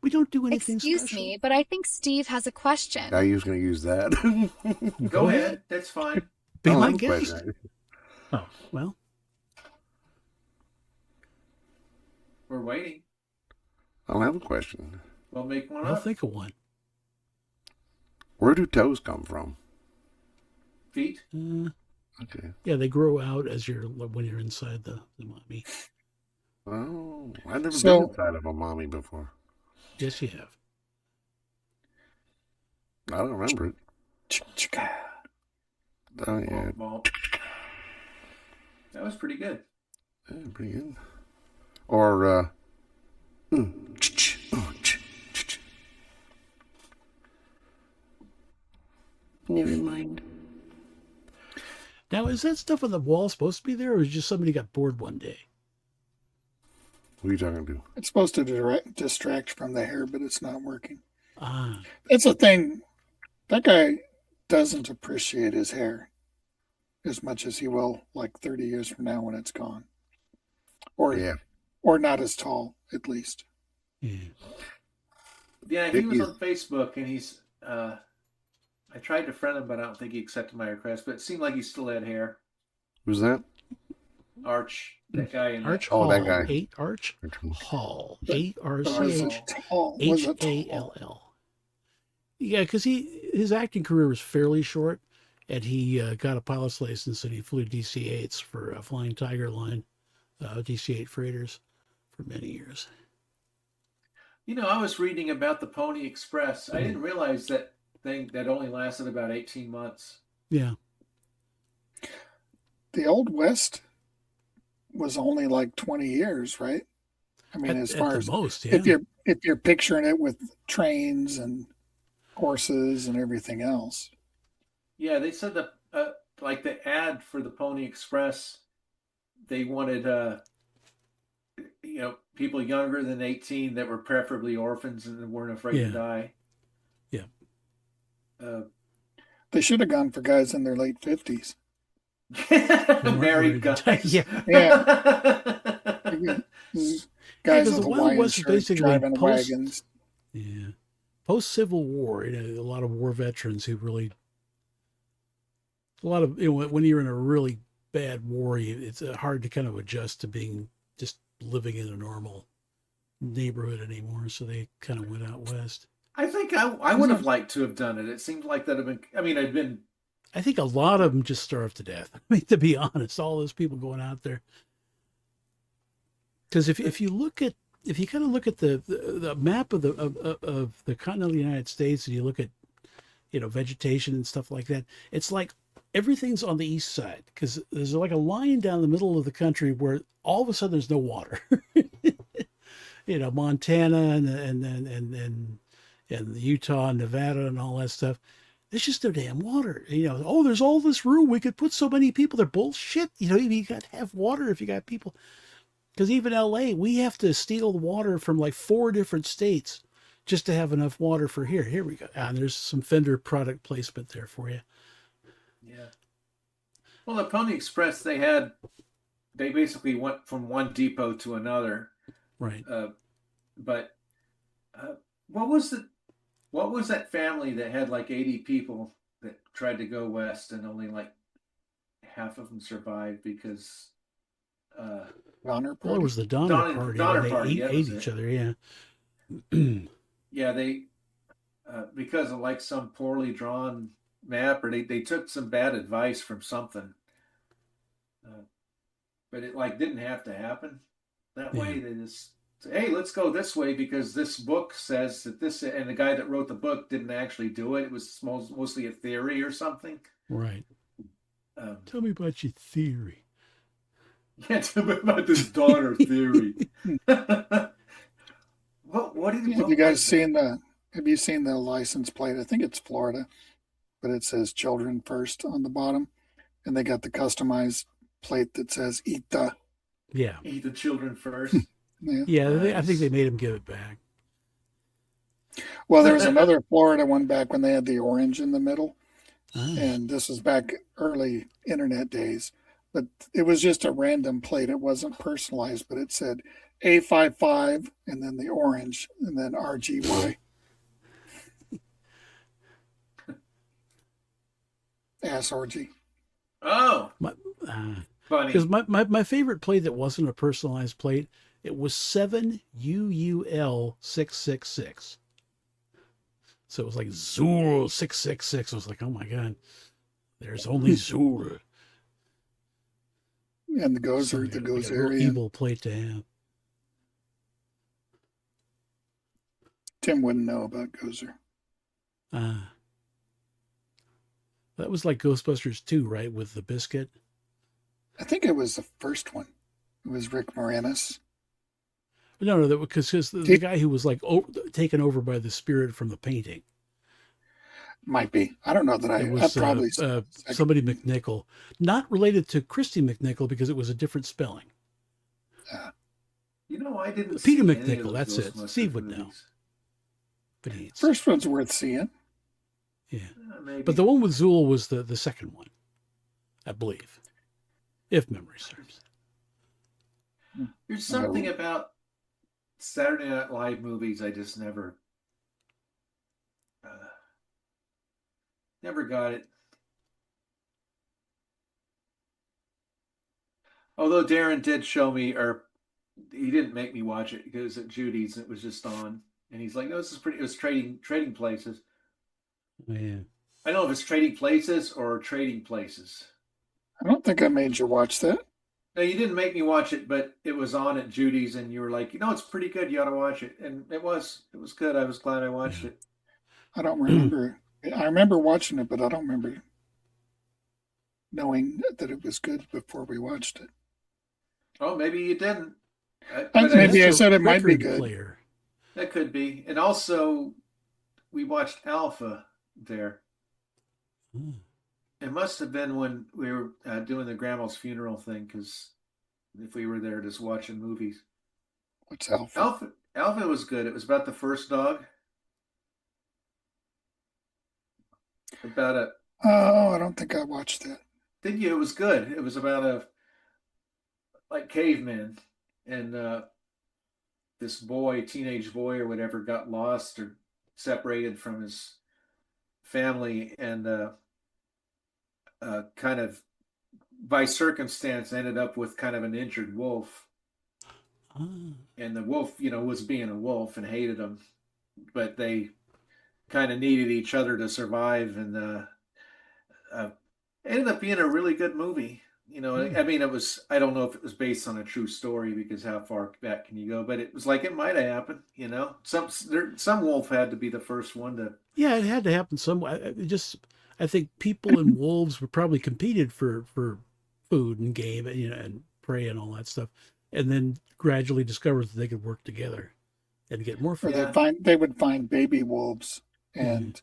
We don't do anything Excuse me, but I think Steve has a question. Now you're going to use that. Go ahead. That's fine. Be my guest. Oh, well. We're waiting. I don't have a question. Well, make one I'll up. think of one. Where do toes come from? Feet? Okay. Yeah, they grow out when you're inside the mommy. Oh, I've never been inside of a mommy before. Yes, you have. I don't remember it. Oh, yeah. That was pretty good. Yeah, pretty good. Or, never mind. Now, is that stuff on the wall supposed to be there, or is it just somebody got bored one day? What are you talking to? It's supposed to distract from the hair, but it's not working. Ah. That's the thing. That guy doesn't appreciate his hair as much as he will like 30 years from now when it's gone. Or not as tall, at least. Yeah, he was on Facebook, and he's... I tried to friend him, but I don't think he accepted my request. But it seemed like he still had hair. Who's that? Arch, that guy in Arch Oh, Hall. that guy. Arch Hall. But was it ARCH tall? Was it tall? HALL. Yeah, because his acting career was fairly short, and he got a pilot's license and he flew DC-8s for Flying Tiger Line, DC-8 freighters for many years. You know, I was reading about the Pony Express. I didn't realize that thing that only lasted about 18 months. Yeah. The Old West was only like 20 years, right? I mean, as far as most, yeah. if you're picturing it with trains and horses and everything else. Yeah, they said that like the ad for the Pony Express, they wanted people younger than 18 that were preferably orphans and weren't afraid to die. Yeah. They should have gone for guys in their late 50s. Married guys. Yeah. Guys the with Wild Hawaiian West is shirts basically driving wagons. Yeah. Post-Civil War, a lot of war veterans who really, a lot of, when you're in a really bad war, it's hard to kind of adjust to being just living in a normal neighborhood anymore. So they kind of went out west. I think I would have liked to have done it. It seemed like that have been, I think a lot of them just starved to death. I mean, to be honest, all those people going out there. Because if you kind of look at the map of the continental United States, and you look at vegetation and stuff like that, it's like everything's on the east side, because there's like a line down the middle of the country where all of a sudden there's no water. Montana and Utah and Nevada and all that stuff. There's just no damn water. There's all this room. We could put so many people there. Bullshit. You got to have water if you got people. Because even LA, we have to steal the water from like 4 different states just to have enough water for here. Here we go. And there's some Fender product placement there for you. Yeah. Well, the Pony Express, they basically went from one depot to another. Right. But what was that family that had like 80 people that tried to go west and only like half of them survived because Donner Party? Well, it was the Donner Party. Donner They Party, ate each other, yeah. Yeah, they because of like some poorly drawn map, or they took some bad advice from something, but it like didn't have to happen that way. They just say, hey, let's go this way because this book says that this, and the guy that wrote the book didn't actually do it. It was mostly a theory or something. Right. Tell me about your theory. Yeah, tell me about this Donner theory. What have you guys seen have you seen the license plate? I think it's Florida, but it says children first on the bottom, and they got the customized plate that says eat the. Yeah. Eat the children first. Yeah, nice. I think they made him give it back. Well, there was another Florida one back when they had the orange in the middle. And this was back early internet days. But it was just a random plate. It wasn't personalized, but it said A55 and then the orange and then RGY. Ass orgy. Oh. Funny. Because my favorite plate that wasn't a personalized plate, it was 7UUL666. So it was like Zool 666. I was like, oh my God, there's only Zool. And the Gozer evil plate to have. Tim wouldn't know about Gozer. That was like Ghostbusters 2, right? With the biscuit. I think it was the first one. It was Rick Moranis. No, because the guy who was like taken over by the spirit from the painting. Might be. I don't know that it was probably somebody McNichol, not related to Christy McNichol because it was a different spelling. I didn't. Peter McNichol. That's it. Steve would know. But first one's worth seeing. Yeah, but the one with Zool was the second one, I believe, if memory serves. There's something about Saturday Night Live movies I just never got it. Although Darren did show me, or he didn't make me watch it because at Judy's it was just on, and he's like, "No, this is pretty." It was Trading Places. Oh, yeah. I don't know if it's Trading Places or Trading Places. I don't think I made you watch that. No, you didn't make me watch it, but it was on at Judy's, and you were like, it's pretty good. You ought to watch it, and it was good. I was glad I watched it. I don't remember. I remember watching it, but I don't remember knowing that it was good before we watched it. Oh, maybe you didn't. Maybe I said it might be good. Player. That could be. And also, we watched Alpha there. Hmm. It must have been when we were doing the grandma's funeral thing, because if we were there just watching movies. What's Alpha? Alpha was good. It was about the first dog. About a. Oh, I don't think I watched that. Did you? It was good. It was about like cavemen, and this boy, teenage boy or whatever, got lost or separated from his family, and kind of by circumstance ended up with kind of an injured wolf. And the wolf, was being a wolf and hated him, but they kind of needed each other to survive, and ended up being a really good movie. I mean, I don't know if it was based on a true story, because how far back can you go? But it was like it might have happened. Some wolf had to be the first one to. Yeah, it had to happen somewhere. I think people and wolves were probably competed for food and game, and prey and all that stuff, and then gradually discovered that they could work together and get more food. Or they would find baby wolves, and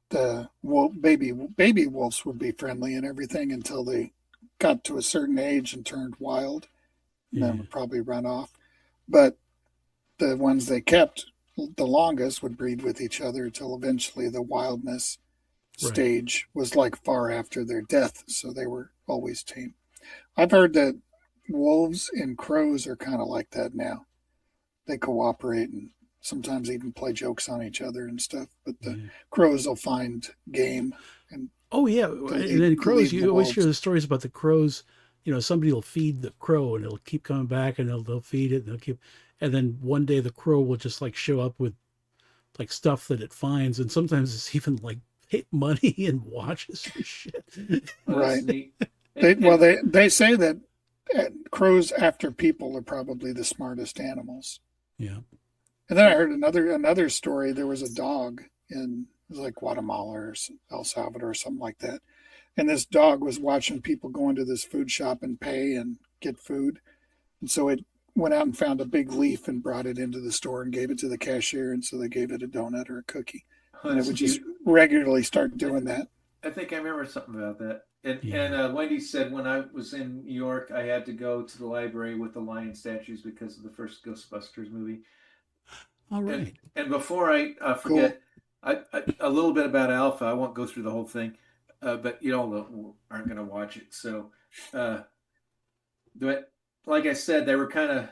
the baby wolves would be friendly and everything until they got to a certain age and turned wild, and then would probably run off. But the ones they kept the longest would breed with each other until eventually the wildness stage was like far after their death, so they were always tame. I've heard that wolves and crows are kind of like that now. They cooperate and sometimes even play jokes on each other and stuff, but the crows will find game. And and then crows, you always hear the stories about the crows. Somebody will feed the crow and it'll keep coming back, and they'll feed it, and then one day the crow will just like show up with like stuff that it finds, and sometimes it's even like money and watches and shit. Right. They say that crows after people are probably the smartest animals. Yeah. And then I heard another story. There was a dog in like Guatemala or El Salvador or something like that. And this dog was watching people go into this food shop and pay and get food. And so it went out and found a big leaf and brought it into the store and gave it to the cashier. And so they gave it a donut or a cookie. And it would just regularly start doing that. I think I remember something about that. And Wendy said when I was in New York, I had to go to the library with the lion statues because of the first Ghostbusters movie. All right. And before I forget, cool. A little bit about Alpha. I won't go through the whole thing, but you all aren't going to watch it. So, but like I said, they were kind of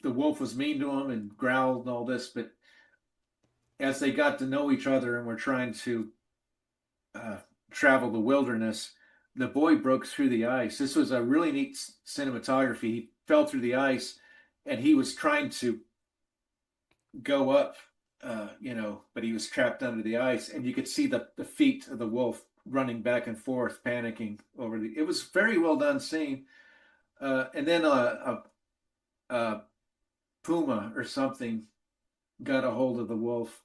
the wolf was mean to them and growled and all this, but as they got to know each other and were trying to travel the wilderness, the boy broke through the ice. This was a really neat cinematography. He fell through the ice, and he was trying to go up, but he was trapped under the ice, and you could see the feet of the wolf running back and forth, panicking over it was very well done scene. And then a puma or something got a hold of the wolf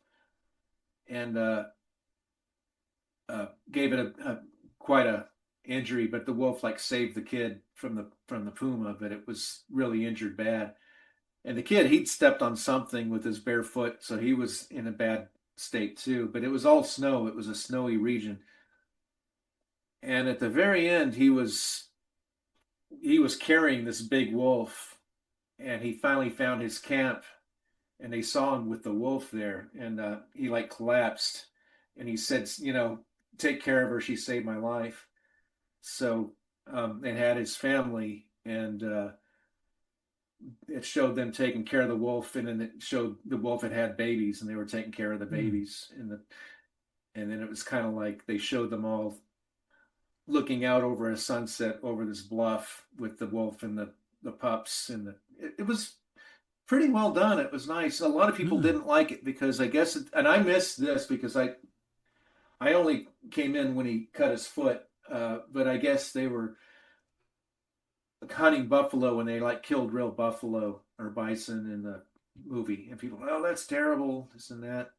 and gave it quite a injury, but the wolf like saved the kid from the puma, but it was really injured bad. And the kid, he'd stepped on something with his bare foot, so he was in a bad state too. But it was all snow. It was a snowy region. And at the very end, he was carrying this big wolf, and he finally found his camp, and they saw him with the wolf there, and he like collapsed, and he said, take care of her. She saved my life. So and had his family, and it showed them taking care of the wolf, and then it showed the wolf had babies, and they were taking care of the babies, and then it was kind of like they showed them all looking out over a sunset over this bluff with the wolf and the the pups, and it was pretty well done. It was nice. A lot of people didn't like it because I guess, and I missed this because I only came in when he cut his foot, but I guess they were hunting buffalo and they like killed real buffalo or bison in the movie, and people, oh, that's terrible, this and that.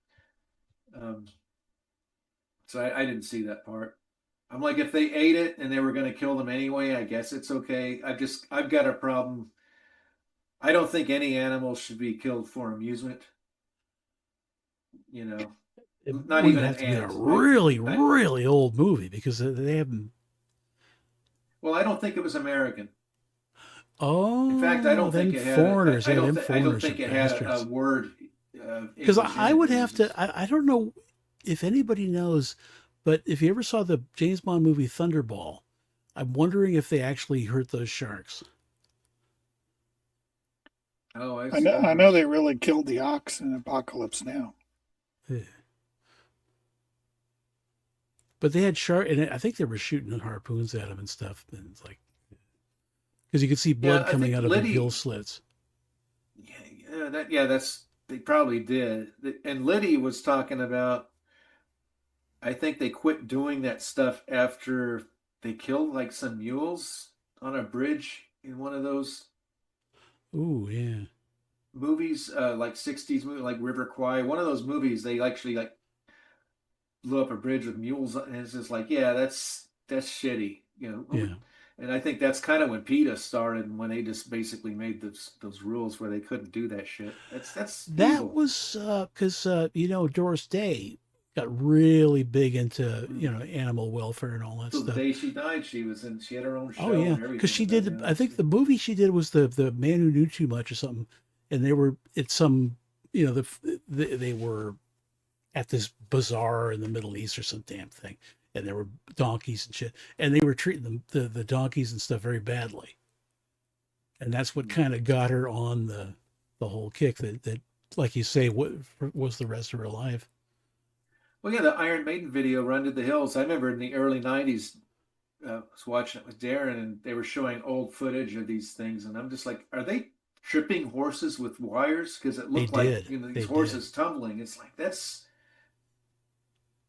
So I didn't see that part. I'm like, if they ate it and they were going to kill them anyway, I guess it's okay. I've got a problem. I don't think any animal should be killed for amusement. You know, It not wouldn't even have an to be a ant. really old movie because they haven't. Well, I don't think it was American. Oh, In fact, I don't think it had. foreigners. I don't foreigners think are it had a bastards. word. Because English I in would it. have to. I don't know if anybody knows, but if you ever saw the James Bond movie Thunderball, I'm wondering if they actually hurt those sharks. Oh, I know they really killed the ox in Apocalypse Now. Yeah. But they had shark, and I think they were shooting harpoons at them and stuff. And it's like, because you could see blood coming out of the gill slits. That's they probably did. And Liddy was talking about. I think they quit doing that stuff after they killed like some mules on a bridge in one of those. Ooh, yeah. Movies, like 60s movie, like River Kwai. One of those movies, they actually like blew up a bridge with mules, and it's just like, yeah, that's shitty, you know. Yeah. And I think that's kind of when PETA started, when they just basically made those rules where they couldn't do that shit. That evil. was because Doris Day got really big into animal welfare and all that So stuff. the day she died, she had her own show. Oh yeah, because she did. I think the movie she did was the Man Who Knew Too Much or something, and they were they were at this bazaar in the Middle East or some damn thing, and there were donkeys and shit, and they were treating the donkeys and stuff very badly, and that's what kind of got her on the whole kick that like you say, what was the rest of her life. Well, yeah, the Iron Maiden video, "Run to the Hills." I remember in the early '90s, I was watching it with Darren, and they were showing old footage of these things, and I'm just like, are they tripping horses with wires? Because it looked like these horses tumbling. It's like that's.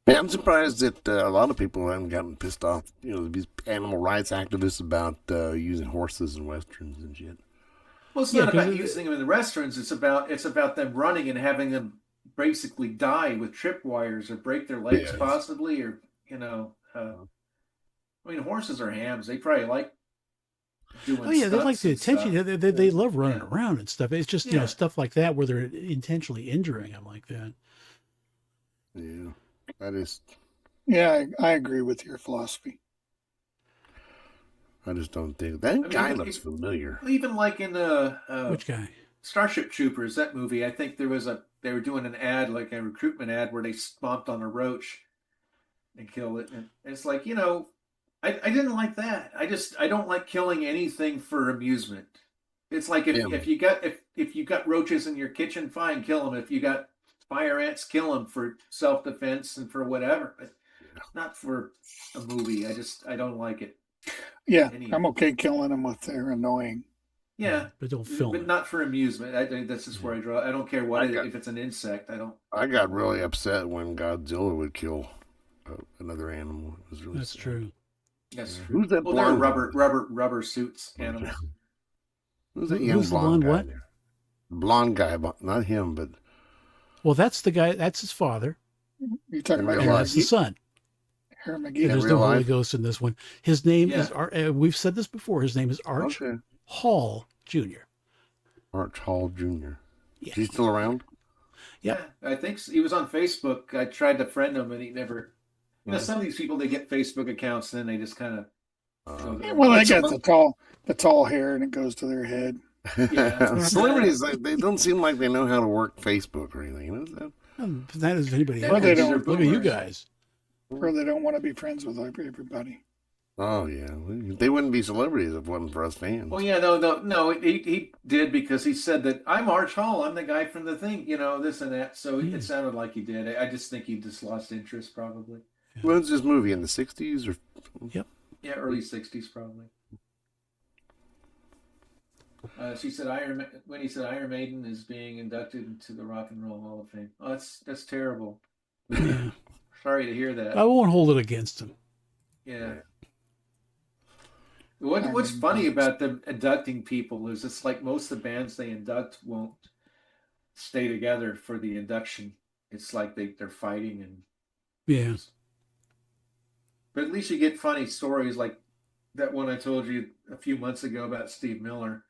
Yeah, I'm surprised that a lot of people haven't gotten pissed off. These animal rights activists about using horses in westerns and shit. Well, it's not about using them in the westerns. It's about them running and having them basically die with tripwires or break their legs possibly, or I mean, horses are hams. They probably like doing. Oh yeah, they like the attention. They love running around and stuff. It's just stuff like that where they're intentionally injuring them like that. Yeah, that is. Yeah, I agree with your philosophy. I just don't think that guy looks familiar. Even like in the which guy? Starship Troopers, that movie. I think they were doing an ad, like a recruitment ad, where they stomped on a roach and killed it. And it's like, I didn't like that. I don't like killing anything for amusement. It's like if you got roaches in your kitchen, fine, kill them. If you got fire ants, kill them for self-defense and for whatever, but not for a movie. I don't like it. Yeah, I'm okay killing them if they're annoying. Yeah, but don't film but not for amusement. I think that's just where I draw. I don't care if it's an insect. I got really upset when Godzilla would kill another animal. It was really that's sad. true. That's true. Who's that? Well, they're rubber suits animals. Who's that young blonde guy there? Blonde guy, not him, but. Well, that's the guy. That's his father. You're talking about that's the son. There's no Holy Ghost in this one. His name is. We've said this before. His name is Arch Hall Jr. Arch Hall Jr. Yeah. Is he still around? Yeah, I think so. He was on Facebook. I tried to friend him, and he never. Some of these people, they get Facebook accounts, and then they just kind of. Well, they got the tall hair, and it goes to their head. Yeah. Celebrities, they don't seem like they know how to work Facebook or anything. That is anybody else. They don't. Look at you guys. Or they don't want to be friends with everybody. Oh yeah, they wouldn't be celebrities if it wasn't for us fans. Well, yeah, no. He did, because he said that I'm Arch Hall. I'm the guy from the thing, this and that. So it sounded like he did. I just think he just lost interest, probably. Yeah. When was this movie, in the 60s or? Yep. Yeah, early 60s, probably. She said when he said Iron Maiden is being inducted into the Rock and Roll Hall of Fame. Oh, that's terrible. Yeah. Sorry to hear that. I won't hold it against him. Yeah. What's funny about them inducting people is it's like most of the bands they induct won't stay together for the induction. It's like they're fighting and Yeah. but at least you get funny stories like that one I told you a few months ago about Steve Miller.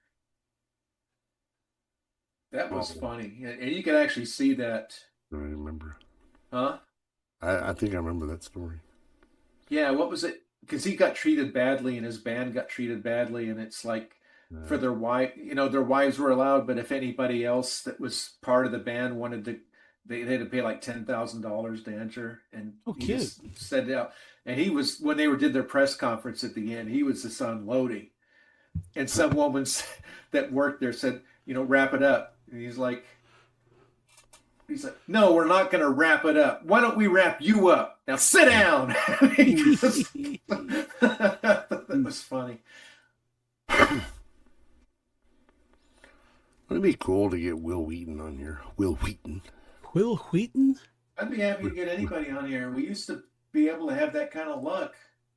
That was funny. And you could actually see that. I remember. Huh? I think I remember that story. Yeah, what was it? Because he got treated badly and his band got treated badly, and it's like for their wife, their wives were allowed, but if anybody else that was part of the band wanted to, they had to pay like $10,000 to enter, and he just said out. And he was when they did their press conference at the end, he was just unloading, and some woman that worked there said, wrap it up, and he's like, no, we're not going to wrap it up. Why don't we wrap you up? Now sit down. That was funny. It'd be cool to get Will Wheaton on here. Will Wheaton? I'd be happy to get anybody on here. We used to be able to have that kind of luck.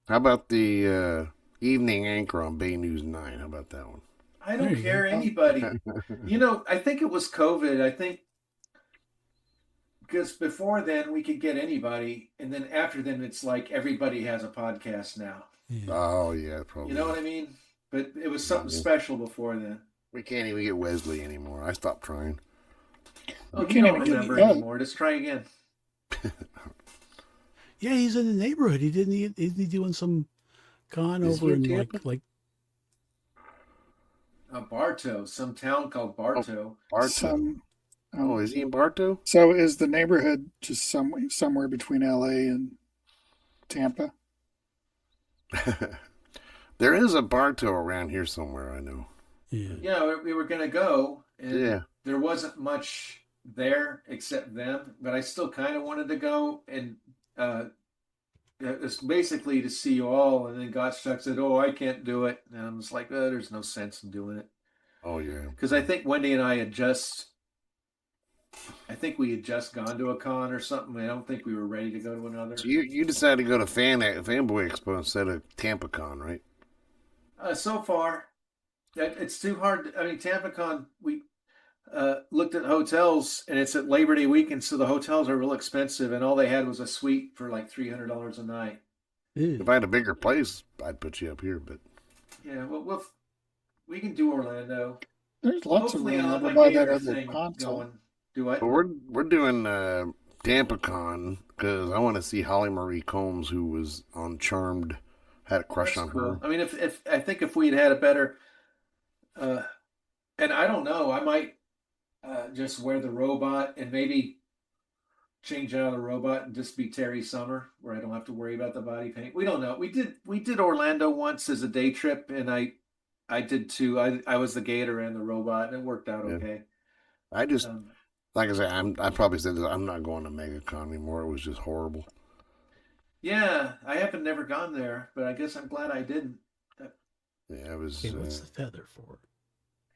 How about the evening anchor on Bay News 9? How about that one? I don't care anybody. I think it was COVID. I think because before then we could get anybody, and then after then it's like everybody has a podcast now. Yeah. Oh yeah, probably. You know what I mean? But it was something special before then. We can't even get Wesley anymore. I stopped trying. Oh, you can't remember anymore. Just try again. Yeah, he's in the neighborhood. Isn't he doing some con over in like Bartow, some town called Bartow. Bartow. Is he in Bartow? So is the neighborhood just somewhere between LA and Tampa? There is a Bartow around here somewhere, I know. Yeah, we were going to go, and there wasn't much there except them, but I still kind of wanted to go, and it's basically to see you all, and then Gottschalk said, I can't do it, and I was like, there's no sense in doing it. Oh, yeah. Because I think Wendy and I had just gone to a con or something. I don't think we were ready to go to another. So you decided to go to Fanboy Expo instead of Tampa Con, right? So far, it's too hard. I mean, Tampa Con, we looked at hotels, and it's at Labor Day weekend, so the hotels are real expensive, and all they had was a suite for like $300 a night. If I had a bigger place, I'd put you up here, but yeah, we can do Orlando. There's lots of room over by that other console. Do what? Well, we're doing Tampa Con because I want to see Holly Marie Combs, who was on Charmed, had a crush on her. I mean, if I think if we'd had a better, and I don't know, I might just wear the robot and maybe change out of the robot and just be Terry Summer, where I don't have to worry about the body paint. We don't know. We did Orlando once as a day trip, and I did too. I was the Gator and the robot, and it worked out okay. I just. Like I said, I probably said this, I'm not going to MegaCon anymore. It was just horrible. Yeah, I haven't never gone there, but I guess I'm glad I didn't. Yeah, it was. What's the feather for?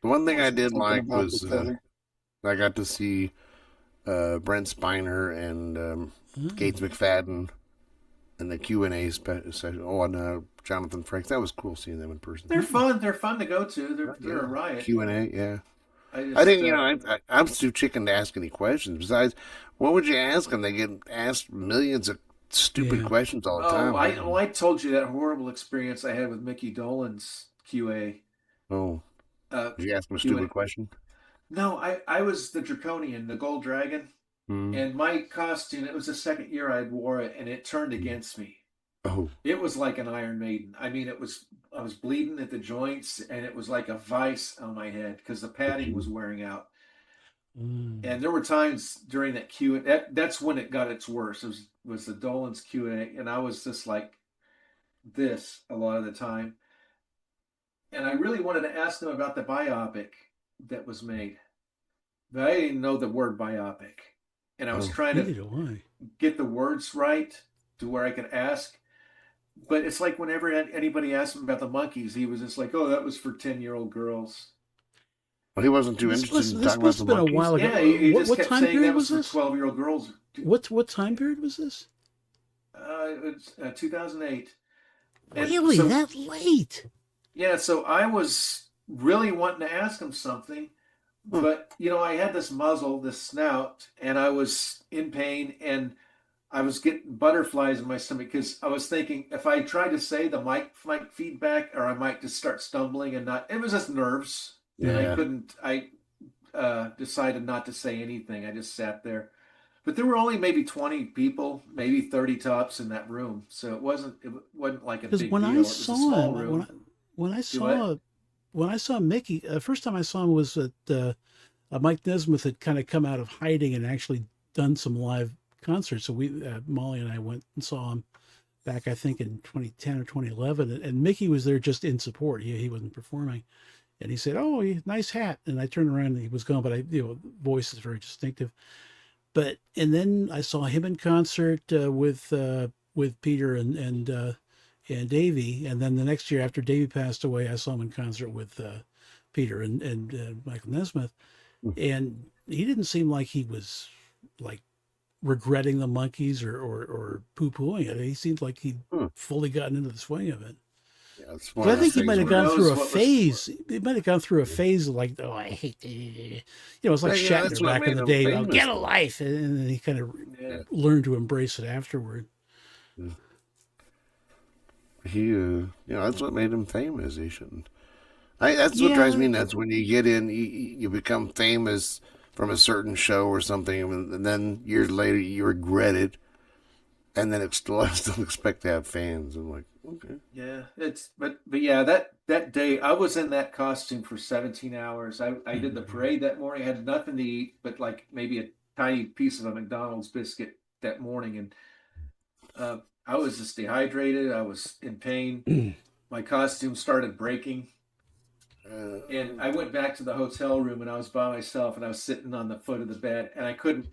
The one thing I did like was I got to see Brent Spiner and Gates McFadden and the Q&A session. And Jonathan Franks. That was cool seeing them in person. They're fun. They're fun to go to. They're a riot. Q&A, yeah. I didn't, I'm too chicken to ask any questions. Besides, what would you ask them? They get asked millions of stupid questions all the time. I told you that horrible experience I had with Mickey Dolenz QA. Oh. Did you ask him a stupid question? No, I was the Draconian, the Gold Dragon. And my costume, it was the second year I wore it, and it turned against me. Oh. It was like an Iron Maiden. I mean, I was bleeding at the joints, and it was like a vice on my head because the padding was wearing out. And there were times during that Q&A, that's when it got its worst. It was the Dolan's Q&A, and I was just like this a lot of the time. And I really wanted to ask them about the biopic that was made, but I didn't know the word biopic. And I was trying to get the words right to where I could ask. But it's like whenever anybody asked him about the Monkees, he was just like, that was for 10-year-old girls. Well, he wasn't too interested in talking about must the have been a monkeys. while ago. Yeah, he just What kept time saying period that was was for this? 12-year-old girls. What time period was this? It's 2008. And Really, so, that late? yeah, so I was really wanting to ask him something, but I had this muzzle, this snout, and I was in pain, and I was getting butterflies in my stomach because I was thinking if I tried to say the mic might feedback, or I might just start stumbling and not. It was just nerves, and I Yeah. couldn't. I decided not to say anything. I just sat there. But there were only maybe 20 people, maybe 30 tops in that room, so it wasn't like a Because big when deal. I It was a saw small him, room. when I Do what? saw when I saw Mickey, first time I saw him was at Mike Nesmith had kind of come out of hiding and actually done some live concerts. So we Molly and I went and saw him back, I think, in 2010 or 2011, and Mickey was there just in support. He wasn't performing, and he said, "Oh, nice hat." And I turned around and he was gone, but voice is very distinctive. But and then I saw him in concert with Peter and Davey, and then the next year after Davey passed away, I saw him in concert with Peter and Michael Nesmith, and he didn't seem like he was like regretting the monkeys or poo pooing it. He seemed like he'd fully gotten into the swing of it. Yeah, it's But one I of think those he might things have where gone through a Knows what was phase. He might have gone through a phase of like, oh, I hate, it's like Yeah, that's Shatner what back in made the him day. Oh, famous, get a though. life, and then he kind of Yeah. learned to embrace it afterward. he that's what made him famous. He shouldn't. That's what drives Yeah, me nuts when you get in, you become famous from a certain show or something, and then years later you regret it, and then I still expect to have fans. I'm like, okay. Yeah, but yeah, that day I was in that costume for 17 hours. I did the parade that morning. I had nothing to eat but like maybe a tiny piece of a McDonald's biscuit that morning, and I was just dehydrated. I was in pain. My costume started breaking, and I went back to the hotel room, and I was by myself, and I was sitting on the foot of the bed, and I couldn't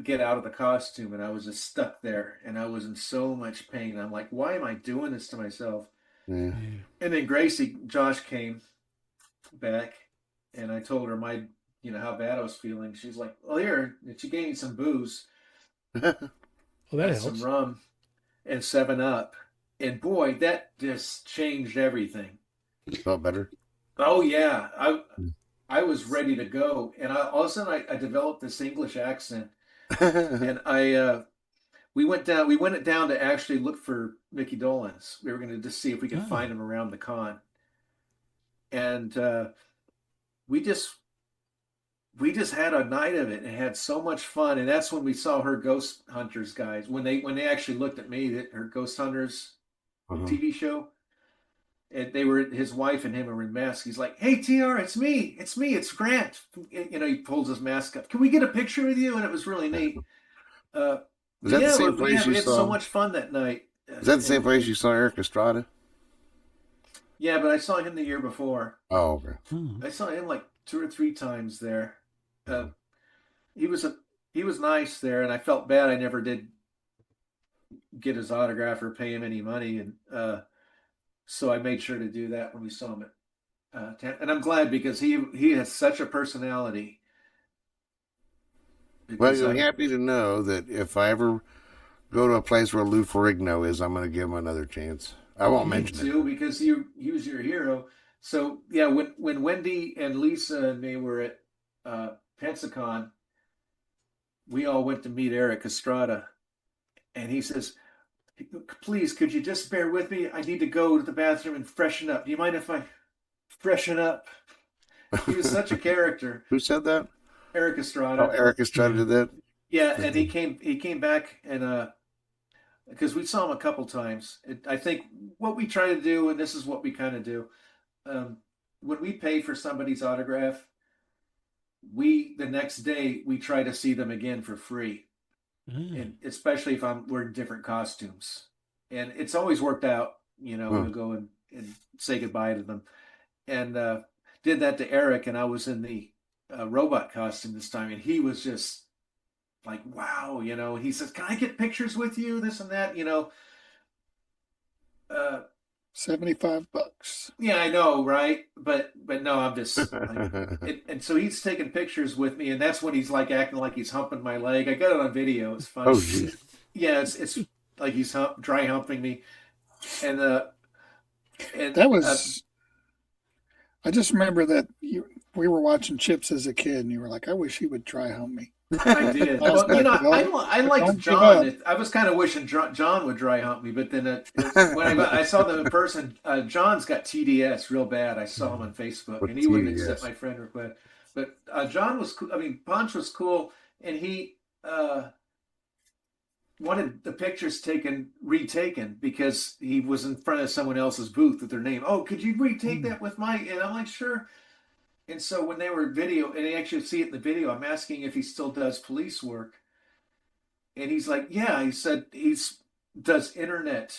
get out of the costume, and I was just stuck there, and I was in so much pain. I'm like, why am I doing this to myself? Yeah. And then Josh came back, and I told her how bad I was feeling. She's like, well, here, and she gave me some booze, well, that some helps. rum, and 7 Up. And boy, that just changed everything. Felt better. Oh yeah, I was ready to go, and all of a sudden I developed this English accent, and we went down to actually look for Mickey Dolenz. We were going to just see if we could find him around the con, and we just had a night of it and had so much fun. And that's when we saw her Ghost Hunters guys when they actually looked at me, her Ghost Hunters TV show. And they were his wife and him were in masks. He's like, "Hey, TR, it's me, it's Grant." He pulls his mask up. Can we get a picture with you? And it was really neat. Was But that the yeah, same place you we had so saw? much fun that night. Was that the same place you saw Eric Estrada? Yeah, but I saw him the year before. Oh, okay. I saw him like 2 or 3 times there. He was nice there, and I felt bad I never did get his autograph or pay him any money, and so I made sure to do that when we saw him at and I'm glad because he has such a personality. Well, you'll be happy to know that if I ever go to a place where Lou Ferrigno is, I'm going to give him another chance. I won't mention it. Because he was your hero. So yeah, when Wendy and Lisa and me were at Pensacon, we all went to meet Eric Estrada, and he says, "Please, could you just bear with me? I need to go to the bathroom and freshen up. Do you mind if I freshen up?" He was such a character. Who said that? Eric Estrada. Oh, Eric Estrada did that? Yeah, and he came back, and because we saw him a couple times. I think what we try to do, and this is what we kind of do, when we pay for somebody's autograph, the next day we try to see them again for free, and especially if I'm wearing different costumes, and it's always worked out. We'll go and say goodbye to them, and did that to Eric, and I was in the robot costume this time, and he was just like, wow, he says, "Can I get pictures with you?" This and that, $75. Yeah, I know, right? But no, I'm just like, and so he's taking pictures with me, and that's when he's like acting like he's humping my leg. I got it on video. It's funny. Oh, geez. Yeah, it's like he's dry humping me, and That was. I just remember that we were watching Chips as a kid, and you were like, "I wish he would dry hump me." I did. I was Well, you know, like, I liked don't give John. up. I was kind of wishing John would dry hump me, but then when I saw them in person, John's got TDS real bad. I saw him on Facebook, What and he wouldn't TDS? accept my friend request. But John was cool. I mean, Ponch was cool, and he wanted the pictures retaken because he was in front of someone else's booth with their name. Oh, could you retake that with my? And I'm like, sure. And so when they were video, and they actually see it in the video, I'm asking if he still does police work. And he's like, yeah, he said does internet.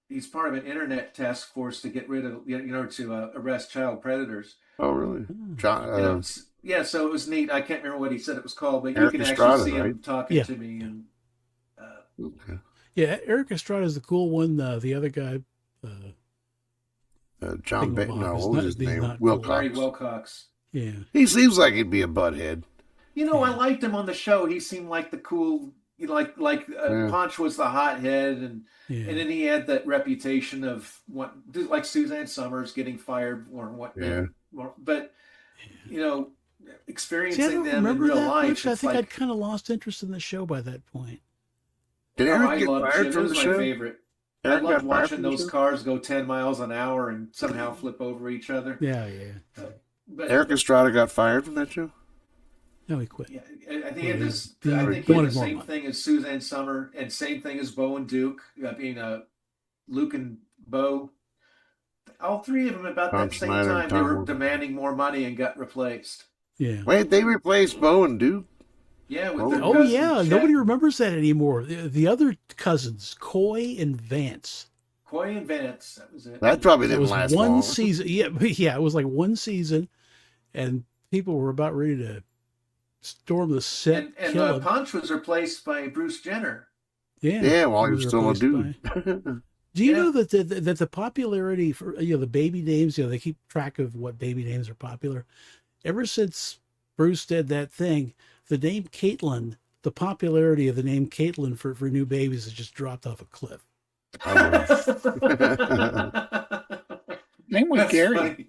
He's part of an internet task force to get rid of, to arrest child predators. Oh, really? John, Yeah, so it was neat. I can't remember what he said it was called, but Eric you can Estrada, actually see him right? talking to me. And okay. Yeah, Eric Estrada is the cool one. The other guy, John Big no, Bob is what was not- his he's name? not cool. Larry Wilcox. Wilcox. yeah, He seems like he'd be a butthead. I liked him on the show. He seemed like the cool, Yeah. Ponch was the hothead, and yeah. then he had that reputation of like Suzanne Summers getting fired or whatnot. Yeah. But See, I experiencing don't them in remember real that life, much. I it's think like, I'd kind of lost interest in the show by that point. Did oh, Eric I get loved fired Chip. It from was the my show? favorite. Eric I got loved fired watching from the those show? cars go 10 miles an hour and somehow flip over each other. Yeah, yeah. But Eric Estrada got fired from that show? No, he quit. yeah, I think it is. Yeah, I think he he had wanted the more same money. thing as Suzanne Summer and same thing as Bo and Duke. Being Luke and Bo, all three of them about Tom that same Schneider, time, they Tom were Morgan. demanding more money and got replaced. Yeah. Wait, they replaced Bo and Duke? Yeah, with Oh. their Oh cousin, yeah, Chet. nobody remembers that anymore. The other cousins, Coy and Vance. Coy and Vance. That was it. That probably It didn't was last one long. season. Yeah, it was like one season, and people were about ready to storm the set. And kill him. Punch was replaced by Bruce Jenner. Yeah, while he was still a replaced dude. by- Do you Yeah. know that the popularity for the baby names, they keep track of what baby names are popular. Ever since Bruce did that thing, the name Caitlin, the popularity of the name Caitlin for new babies has just dropped off a cliff. Same with That's Gary. funny.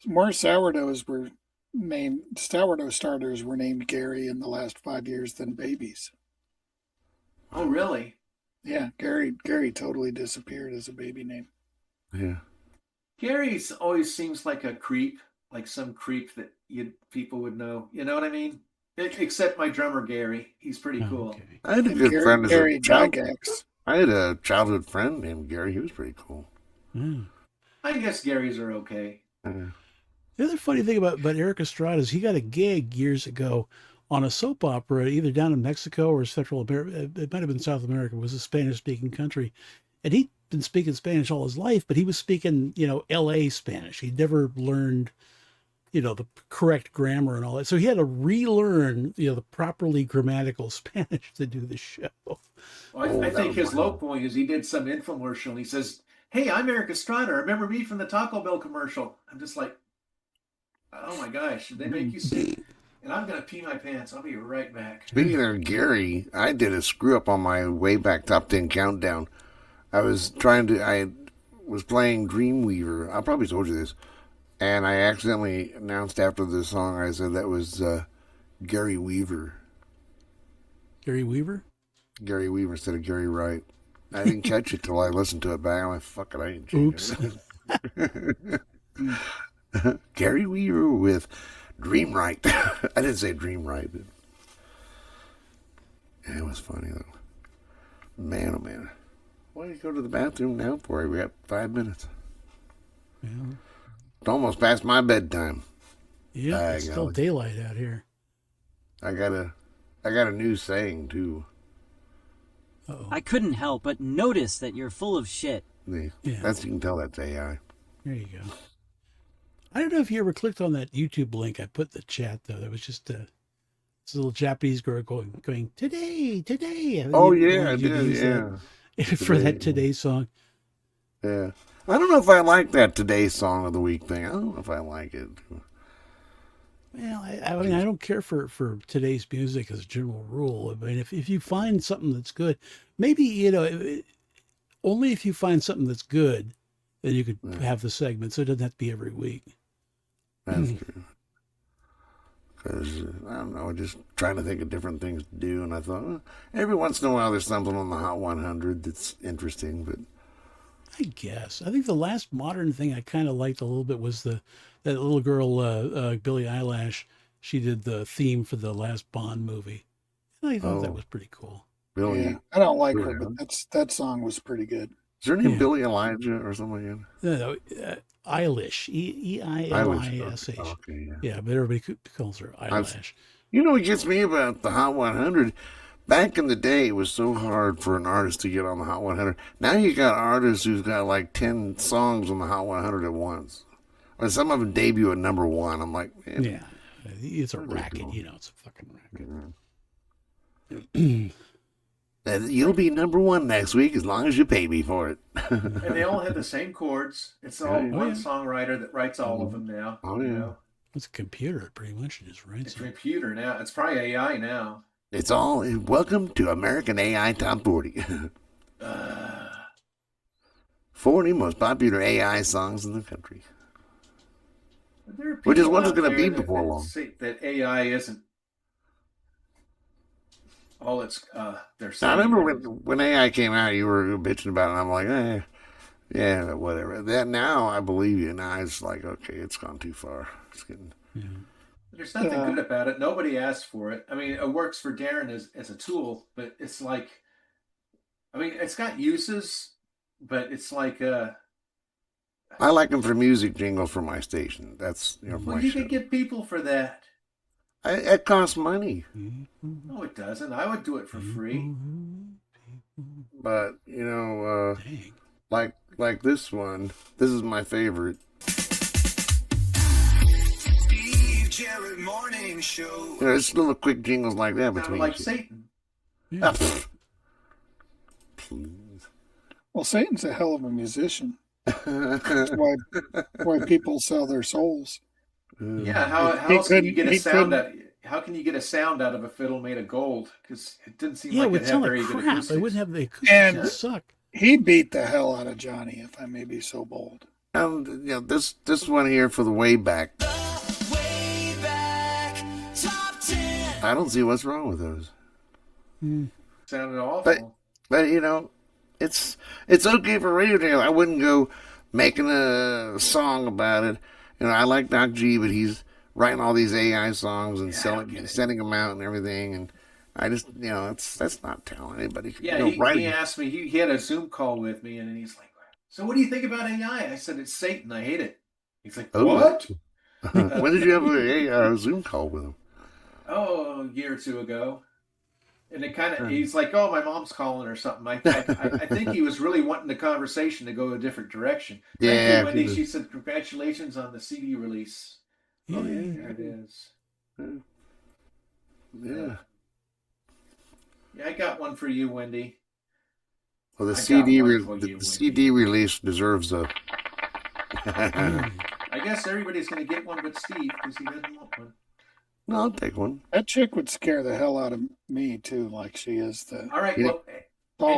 More sourdoughs were named. Sourdough starters were named Gary in the last 5 years than babies. Oh, really? Yeah, Gary totally disappeared as a baby name. Yeah. Gary always seems like a creep, like some creep that people would know. You know what I mean? Except my drummer Gary, he's pretty cool. Okay. I had a And good friend as Gary a child. Gygax. I had a childhood friend named Gary. He was pretty cool. Mm. I guess Garys are okay. Yeah. The other funny thing about Eric Estrada is he got a gig years ago on a soap opera, either down in Mexico or Central America. It might have been South America. It was a Spanish-speaking country. And he'd been speaking Spanish all his life, but he was speaking, L.A. Spanish. He'd never learned, the correct grammar and all that. So he had to relearn, the properly grammatical Spanish to do the show. Well, Oh, I that think was his low wild. point is he did some infomercial and he says, "Hey, I'm Eric Estrada. Remember me from the Taco Bell commercial?" I'm just like, oh my gosh, did they make you sick? And I'm going to pee my pants. I'll be right back. Speaking of Gary, I did a screw up on my way back top 10 countdown. I was playing Dreamweaver. I probably told you this. And I accidentally announced after the song, I said that was Gary Weaver. Gary Weaver? Gary Weaver instead of Gary Wright. I didn't catch it till I listened to it back. I'm like, fuck it, I didn't change it. Gary Weaver with Dream Right. I didn't say Dream Right. But it was funny, though. Man, oh man. Why do you go to the bathroom now for? We got 5 minutes. Yeah. It's almost past my bedtime. Yeah, it's still golly. daylight out here. I got a new saying, too. Uh-oh. I couldn't help but notice that you're full of shit. Yeah. That's, you can tell that's AI. There you go. I don't know if you ever clicked on that YouTube link I put in the chat, though. There was just this little Japanese girl going, today. Oh, You yeah, I wanted you to did, use yeah. that for that Today. Today song. Yeah. I don't know if I like that today's song of the week thing. I don't know if I like it. Well, I mean, I don't care for today's music as a general rule. I mean, if you find something that's good, maybe, only if you find something that's good, then you could have the segment. So it doesn't have to be every week. That's true. Because, I don't know, just trying to think of different things to do. And I thought, every once in a while there's something on the Hot 100 that's interesting. But I guess. I think the last modern thing I kind of liked a little bit was that little girl, Billie Eilish. She did the theme for the last Bond movie. And I thought that was pretty cool. Billie. Yeah, I don't like her, but that song was pretty good. Is her name Billie Elijah or something like that? No, Eilish. Eilish. Okay, yeah, but everybody calls her Eilish. You know what gets me about the Hot 100? Back in the day, it was so hard for an artist to get on the Hot 100. Now you got artists who've got like 10 songs on the Hot 100 at once. And some of them debut at number 1. I'm like, man. Yeah, it's a racket. It's a fucking racket. And you'll be number 1 next week as long as you pay me for it. And they all have the same chords. It's all one songwriter that writes all of them now. Oh, yeah. It's a computer, pretty much. It just writes. It's a computer now. It's probably AI now. It's all welcome to American AI Top 40. 40 most popular AI songs in the country. Which is what it's going to be before long. That AI isn't all it's they're saying. I remember when AI came out, you were bitching about it, and I'm like, yeah, whatever. That now I believe you. Now it's like, okay, it's gone too far. It's getting. Yeah. There's nothing good about it. Nobody asked for it. I mean, it works for Darren as a tool, but it's like, I mean, it's got uses, but it's like I like them for music jingles for my station. That's well, you can get people for that. It costs money. No, it doesn't. I would do it for free. But like this one. This is my favorite. Jared Morning Show. It's little quick jingles like that between. Like Satan. Yeah. Please. Well, Satan's a hell of a musician. That's why people sell their souls. Yeah, how else can you get a sound out? How can you get a sound out of a fiddle made of gold? Because it didn't seem like it had very good acoustics. It wouldn't have the acoustics. And suck. He beat the hell out of Johnny, if I may be so bold. This one here for the way back. I don't see what's wrong with those. Sounded awful. But it's okay for radio. I wouldn't go making a song about it. I like Doc G, but he's writing all these AI songs and sending them out and everything. And I just, that's not talent. Anybody. Yeah, he asked me. He had a Zoom call with me, and he's like, "So what do you think about AI?" I said, "It's Satan. I hate it." He's like, "What?" When did you have a Zoom call with him? Oh, a year or two ago. And it kind of, he's like, "Oh, my mom's calling or something." I think he was really wanting the conversation to go a different direction. Yeah. Thank you, Wendy. She said, "Congratulations on the CD release." Oh, yeah, there it is. Yeah. Yeah, I got one for you, Wendy. Well, the CD release deserves a. I guess everybody's going to get one but Steve because he doesn't want one. No, I'll take one. That chick would scare the hell out of me too, like she is the. All right, well,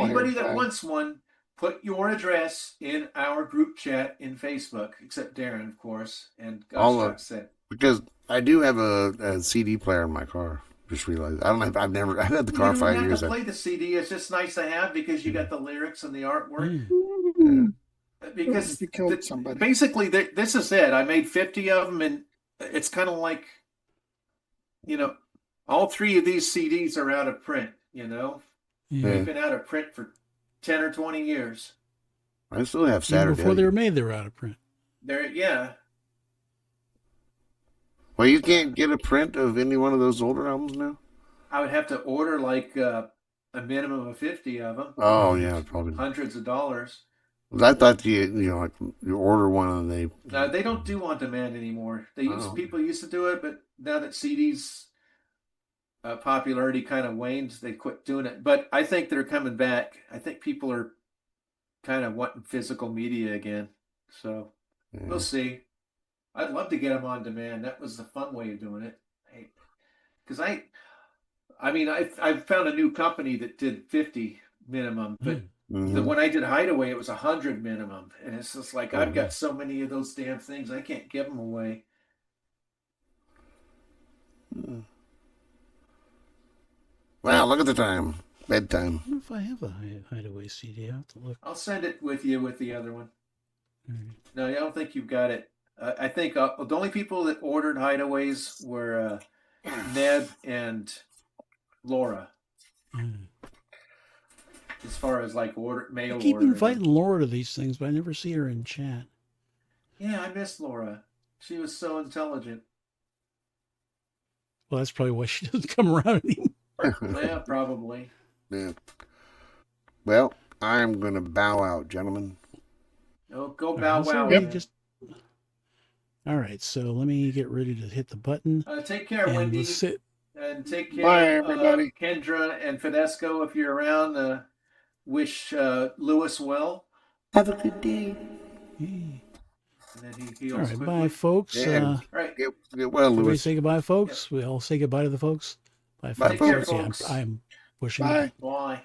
anybody that wants one, put your address in our group chat in Facebook, except Darren, of course, and said. Because I do have a CD player in my car. Just realized I've had the car 5 years. You don't have to play the CD. It's just nice to have because you got the lyrics and the artwork. Because you killed somebody. Basically, this is it. I made 50 of them, and it's kind of like, all 3 of these CDs are out of print. They've been out of print for 10 or 20 years. I still have Saturday. Before they were made, they were out of print. Yeah. Well, you can't get a print of any one of those older albums now? I would have to order like a minimum of 50 of them. Oh, yeah, probably. Hundreds of dollars. I thought you order one and they. No, they don't do on demand anymore. People used to do it, but now that CDs popularity kind of wanes, they quit doing it. But I think they're coming back. I think people are kind of wanting physical media again. So we'll see. I'd love to get them on demand. That was the fun way of doing it. Because I found a new company that did 50 minimum, but when I did Hideaway, it was 100 minimum, and it's just like I've got so many of those damn things, I can't give them away. Wow, look at the time. Bedtime. I wonder if I have a Hideaway CD. I have to look. I'll send it with you with the other one. Right. No, I don't think you've got it. I think the only people that ordered Hideaways were Ned and Laura. As far as like mail I keep order. inviting Laura to these things, but I never see her in chat. Yeah, I miss Laura. She was so intelligent. Well, that's probably why she doesn't come around anymore. Yeah, probably. Yeah. Well, I'm going to bow out, gentlemen. Oh, go bow wow. All right, so let me get ready to hit the button. Take care, Wendy. And take care. Bye, everybody. Kendra and Fidesco, if you're around, wish Lewis well. Have a good day. And then he heals all right, quickly. bye, folks. Yeah, right. Get well, Everybody Lewis. say goodbye, folks. Yep. We all say goodbye to the folks. Bye, Bye, folks. folks. Yeah, I'm pushing. Bye. Bye.